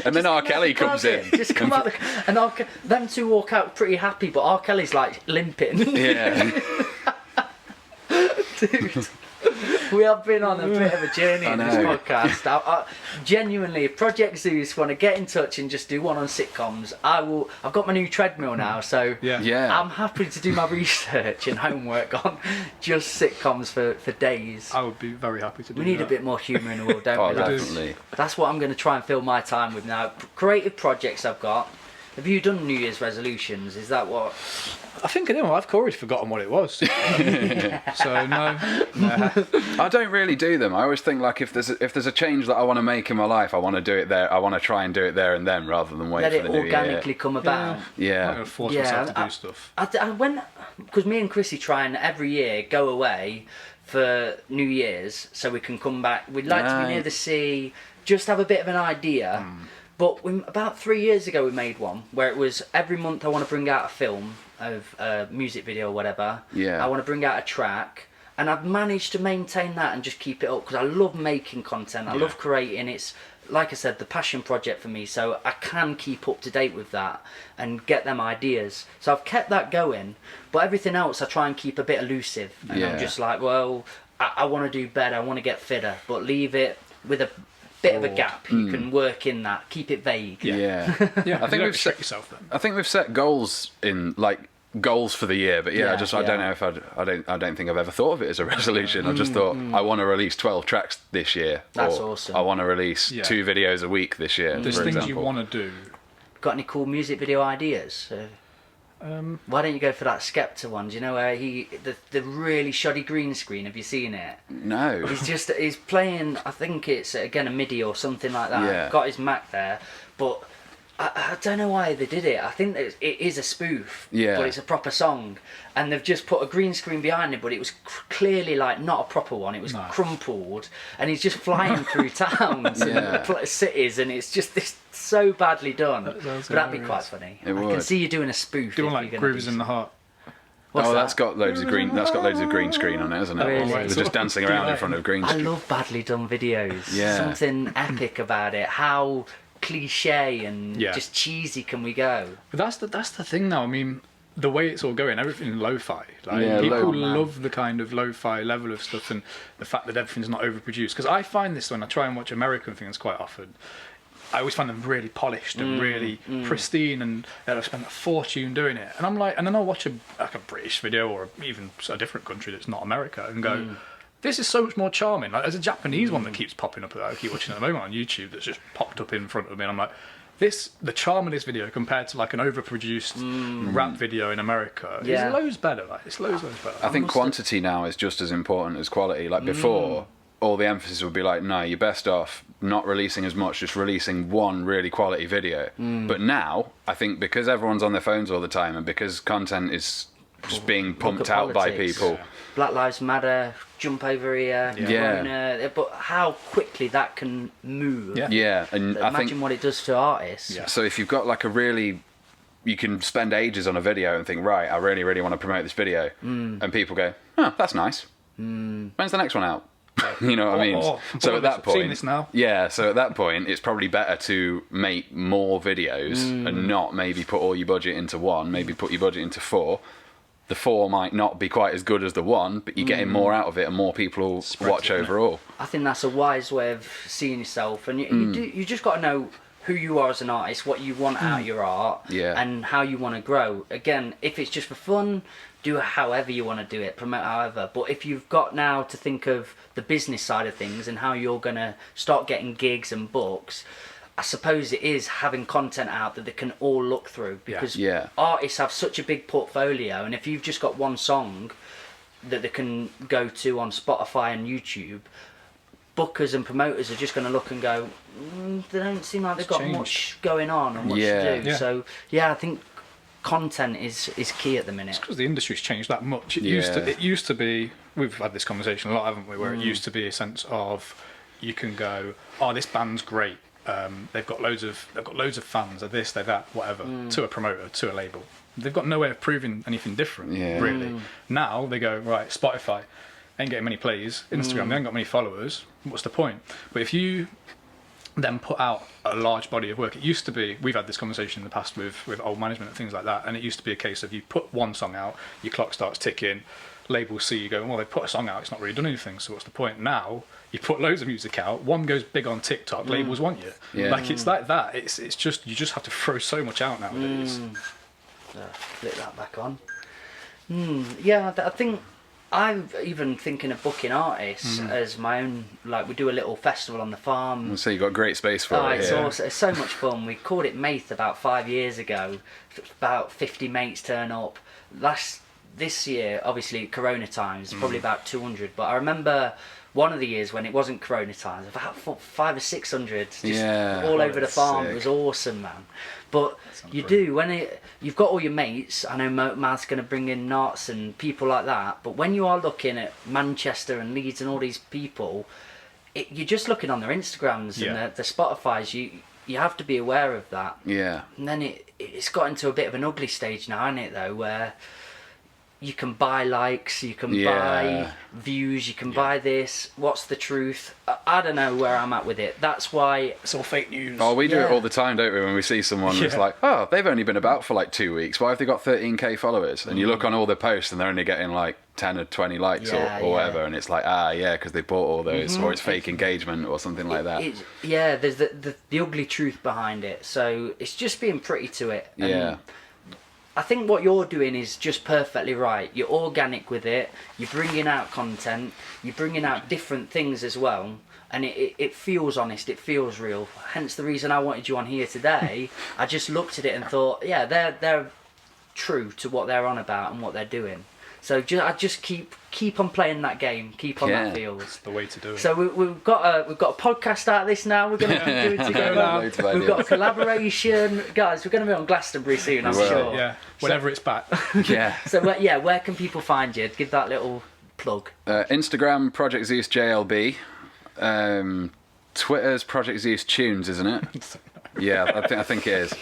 Speaker 3: And then R. Kelly comes in.
Speaker 2: Just come out and them two walk out pretty happy, but R. Kelly's like limping.
Speaker 3: Yeah.
Speaker 2: Dude. We have been on a bit of a journey in this
Speaker 3: know.
Speaker 2: podcast. I genuinely, if Project Zeus want to get in touch and just do one on sitcoms, I will. I've got my new treadmill now, so
Speaker 3: Yeah.
Speaker 2: I'm happy to do my research and homework on just sitcoms for days.
Speaker 4: I would be very happy to do
Speaker 2: We need
Speaker 4: that.
Speaker 2: a bit more humour in the world, don't
Speaker 3: Oh,
Speaker 2: we? lads?
Speaker 3: definitely.
Speaker 2: That's what I'm going to try and fill my time with now. Creative projects I've got. Have you done New Year's resolutions? Is that what?
Speaker 4: I think I do. I've already forgotten what it was. So no.
Speaker 3: I don't really do them. I always think like if there's a change that I want to make in my life, I want to do it there. I want to try and do it there and then, rather than wait
Speaker 2: Let
Speaker 3: for
Speaker 2: it
Speaker 3: the new year.
Speaker 2: organically come about.
Speaker 4: I'm
Speaker 3: Yeah.
Speaker 4: going to force
Speaker 2: Yeah,
Speaker 4: myself to do stuff.
Speaker 2: Because me and Chrissy try and every year go away for New Year's so we can come back. We'd like to be near
Speaker 3: Right.
Speaker 2: the sea, just have a bit of an idea. But about 3 years ago we made one where it was every month I want to bring out a film of a music video or whatever.
Speaker 3: Yeah.
Speaker 2: I want to bring out a track. And I've managed to maintain that and just keep it up because I love making content. I love creating. It's, like I said, the passion project for me. So I can keep up to date with that and get them ideas. So I've kept that going. But everything else I try and keep a bit elusive. And I'm just like, well, I want to do better. I want to get fitter. But leave it with a bit of a gap. You can work in that. Keep it vague.
Speaker 3: Yeah.
Speaker 4: Yeah,
Speaker 3: I think we've set
Speaker 4: yourself then.
Speaker 3: I think we've set goals in like goals for the year, but
Speaker 2: Yeah,
Speaker 3: I don't know if I don't think I've ever thought of it as a resolution. I just thought I want to release 12 tracks this year.
Speaker 2: That's
Speaker 3: or
Speaker 2: awesome.
Speaker 3: I want to release 2 videos a week this year.
Speaker 4: There's
Speaker 3: for
Speaker 4: things
Speaker 3: example.
Speaker 4: you want to do.
Speaker 2: Got any cool music video ideas? Why don't you go for that Skepta one? Do you know where the really shoddy green screen? Have you seen it?
Speaker 3: No.
Speaker 2: He's playing. I think it's again a MIDI or something like that.
Speaker 3: Yeah.
Speaker 2: Got his Mac there, but I don't know why they did it. I think that it is a spoof.
Speaker 3: Yeah.
Speaker 2: But it's a proper song, and they've just put a green screen behind it. But it was clearly like not a proper one. It was crumpled, and he's just flying through towns and cities, and it's just this so badly done. But that'd be quite funny.
Speaker 3: It
Speaker 2: I can
Speaker 3: would.
Speaker 2: see you doing a spoof.
Speaker 4: Doing
Speaker 2: if
Speaker 4: like
Speaker 2: you're gonna
Speaker 4: Grooves
Speaker 2: do
Speaker 4: in the Heart.
Speaker 2: What's that?
Speaker 3: That's got loads of green. That's got loads of green screen on it, hasn't it?
Speaker 2: Really?
Speaker 3: They're just dancing around in front of green
Speaker 2: I
Speaker 3: screen.
Speaker 2: love badly done videos.
Speaker 3: Yeah.
Speaker 2: Something epic about it. How cliche and
Speaker 4: Yeah.
Speaker 2: just cheesy can we go?
Speaker 4: But that's the thing now. I mean, the way it's all going, everything lo-fi. Like
Speaker 3: Yeah,
Speaker 4: people
Speaker 2: man.
Speaker 4: love the kind of lo-fi level of stuff, and the fact that everything's not overproduced. Because I find this when I try and watch American things quite often. I always find them really polished and really pristine, and I spend a fortune doing it. And I'm like, and then I'll watch a British video or even a different country that's not America, and go, this is so much more charming. Like there's a Japanese one that keeps popping up that I keep watching at the moment on YouTube that's just popped up in front of me, and I'm like, the charm of this video compared to like an overproduced rap video in America is loads better. Like it's loads better.
Speaker 3: I think quantity now is just as important as quality. Like before, all the emphasis would be like, no, you're best off not releasing as much, just releasing one really quality video. But now, I think because everyone's on their phones all the time and because content is just being pumped out by
Speaker 2: politics.
Speaker 3: people.
Speaker 2: Black Lives Matter, jump over here, Corona, but how quickly that can move.
Speaker 3: Yeah, and I
Speaker 2: Imagine
Speaker 3: think
Speaker 2: what it does to artists.
Speaker 3: so. If you've got like a really, you can spend ages on a video and think, right, I really, really want to promote this video, and people go, oh, that's nice. When's the next one out? You know what I mean? So at that
Speaker 4: I've seen
Speaker 3: point,
Speaker 4: this now.
Speaker 3: yeah. So at that point, it's probably better to make more videos and not maybe put all your budget into one. Maybe put your budget into 4. The 4 might not be quite as good as the 1, but you're getting more out of it, and more people will watch overall.
Speaker 2: I think that's a wise way of seeing yourself, and you just got to know who you are as an artist, what you want out of your art, and how you want to grow. Again, if it's just for fun, do it however you want to do it, promote however. But if you've got now to think of the business side of things and how you're going to start getting gigs and books, I suppose it is having content out that they can all look through, because artists have such a big portfolio, and if you've just got one song that they can go to on Spotify and YouTube, bookers and promoters are just going to look and go, they don't seem like they've got much going on and much to do. So I think content is key at the minute.
Speaker 4: It's because the industry's changed that much. It used to be, we've had this conversation a lot, haven't we, where it used to be a sense of, you can go, oh, this band's great, they've got loads of fans, they're this, they're that, whatever, to a promoter, to a label. They've got no way of proving anything different, really. Now they go, right, Spotify ain't getting many plays, Instagram, they ain't got many followers, what's the point? But if you then put out a large body of work, it used to be, we've had this conversation in the past with old management and things like that, and it used to be a case of you put one song out, your clock starts ticking, labels see you going, well, they put a song out, it's not really done anything, so what's the point? Now you put loads of music out, one goes big on TikTok, labels want you.
Speaker 3: Yeah.
Speaker 4: Like it's like that. It's just you just have to throw so much out nowadays.
Speaker 2: Flip that back on. Yeah, I think I'm even thinking of booking artists as my own. Like we do a little festival on the farm.
Speaker 3: So you've got great space for it
Speaker 2: It's
Speaker 3: here.
Speaker 2: awesome. It's so much fun. We called it Maith about 5 years ago. About 50 mates turn up. This year, obviously Corona times, probably about 200. But I remember one of the years when it wasn't Corona times, about 500 or 600, just all over the farm.
Speaker 3: sick.
Speaker 2: It was awesome, man. But you do when you've got all your mates. I know Matt's going to bring in Knots and people like that. But when you are looking at Manchester and Leeds and all these people, you're just looking on their Instagrams and their Spotify's. You have to be aware of that.
Speaker 3: Yeah.
Speaker 2: And then it's got into a bit of an ugly stage now, hasn't it, though, where you can buy likes, you can buy views, you can buy this. What's the truth? I don't know where I'm at with it. That's why
Speaker 4: It's all fake news.
Speaker 3: Oh, we do it all the time, don't we? When we see someone that's like, oh, they've only been about for like 2 weeks. Why have they got 13k followers? And you look on all their posts and they're only getting like 10 or 20 likes or whatever. And it's like, because they bought all those, or it's fake engagement or something like that.
Speaker 2: There's the ugly truth behind it. So it's just being pretty to it. And I think what you're doing is just perfectly right. You're organic with it. You're bringing out content. You're bringing out different things as well. And it feels honest. It feels real. Hence the reason I wanted you on here today. I just looked at it and thought, they're true to what they're on about and what they're doing. So I just keep on playing that game. Keep on that field.
Speaker 4: That's the way to do it.
Speaker 2: So we've got a podcast out of this now. We're going to do it together. We've got a collaboration, guys. We're going to be on Glastonbury soon, I'm sure.
Speaker 4: Yeah, whenever it's back.
Speaker 3: Yeah.
Speaker 2: So where can people find you? Give that little plug.
Speaker 3: Instagram, Project Zeus JLB. Twitter's Project Zeus Tunes, isn't it? Yeah, I think it is.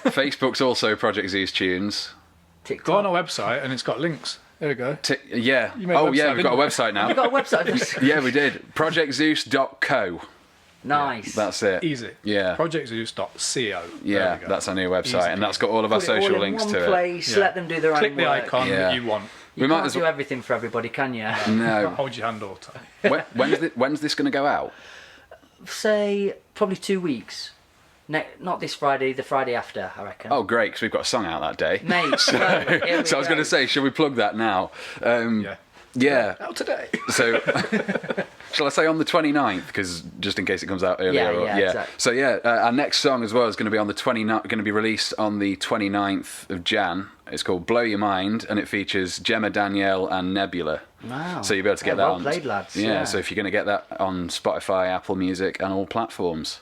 Speaker 3: Facebook's also Project Zeus Tunes.
Speaker 2: TikTok.
Speaker 4: Go on our website and it's got links. There we go.
Speaker 3: Yeah.
Speaker 4: You made a
Speaker 3: Oh,
Speaker 4: website,
Speaker 3: yeah, we've got a website now.
Speaker 2: We've got a website.
Speaker 3: Yeah, we did. ProjectZeus.co.
Speaker 2: Nice.
Speaker 3: That's it.
Speaker 4: Easy.
Speaker 3: Yeah.
Speaker 4: ProjectZeus.co.
Speaker 3: Yeah, that's our new website, and that's got all of our
Speaker 2: Put it all
Speaker 3: social
Speaker 2: in
Speaker 3: links
Speaker 2: one
Speaker 3: to
Speaker 2: place,
Speaker 3: it.
Speaker 2: let them do their
Speaker 4: Click
Speaker 2: own
Speaker 4: the
Speaker 2: work.
Speaker 4: icon that you want.
Speaker 2: You
Speaker 3: We might
Speaker 2: can't
Speaker 3: as
Speaker 2: do
Speaker 3: well-
Speaker 2: everything for everybody, can you?
Speaker 3: No.
Speaker 4: Hold your hand all the time.
Speaker 3: When's this going to go out?
Speaker 2: Say probably 2 weeks. Not this Friday, the Friday after, I reckon.
Speaker 3: Oh, great, because we've got a song out that day.
Speaker 2: Mate,
Speaker 3: So I was going to say, should we plug that now? Yeah.
Speaker 4: Out today.
Speaker 3: So, shall I say on the 29th? Because just in case it comes out earlier.
Speaker 2: Yeah, exactly.
Speaker 3: So our next song as well is going to be on the going to be released on the 29th of Jan. It's called Blow Your Mind, and it features Gemma Danielle and Nebula.
Speaker 2: Wow.
Speaker 3: So you'll be able to get that
Speaker 2: well
Speaker 3: on.
Speaker 2: played, lads.
Speaker 3: Yeah. So if you're going to get that on Spotify, Apple Music, and all platforms.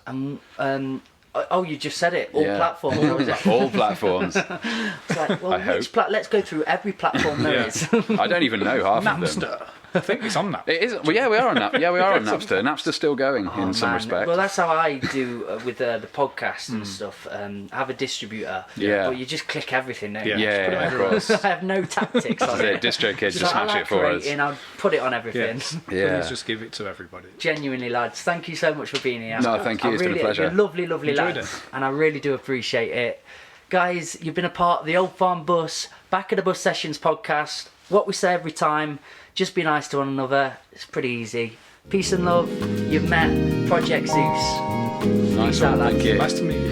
Speaker 2: Oh, you just said it. All platforms. Or is it?
Speaker 3: All platforms.
Speaker 2: It's like, well,
Speaker 3: I hope.
Speaker 2: let's go through every platform there is.
Speaker 3: I don't even know half of them.
Speaker 4: Napster. I think it's on that.
Speaker 3: It is. Well, yeah, we are on Napster. Yeah, we are on Napster. Napster's still going in some respect.
Speaker 2: Well, that's how I do with the podcast and stuff. I have a distributor.
Speaker 3: Yeah.
Speaker 2: But you just click everything. Don't you?
Speaker 3: Yeah, of course.
Speaker 2: I have no tactics on it.
Speaker 3: Distro kids just
Speaker 2: Like, I
Speaker 3: smash
Speaker 2: like
Speaker 3: it for us.
Speaker 2: creating, I'll put it on everything.
Speaker 3: Yeah.
Speaker 4: Please just give it to everybody.
Speaker 2: Genuinely, lads, thank you so much for being here.
Speaker 3: No, thank you. It's been a pleasure.
Speaker 2: You're lovely, lovely
Speaker 4: Enjoyed
Speaker 2: lads,
Speaker 4: it.
Speaker 2: and I really do appreciate it. Guys, you've been a part of the Old Farm Bus, Back of the Bus Sessions podcast. What we say every time, just be nice to one another. It's pretty easy. Peace and love. You've met Project Zeus.
Speaker 3: Nice
Speaker 2: Peace out,
Speaker 3: one.
Speaker 2: lads.
Speaker 3: Thank you.
Speaker 4: Nice to meet you.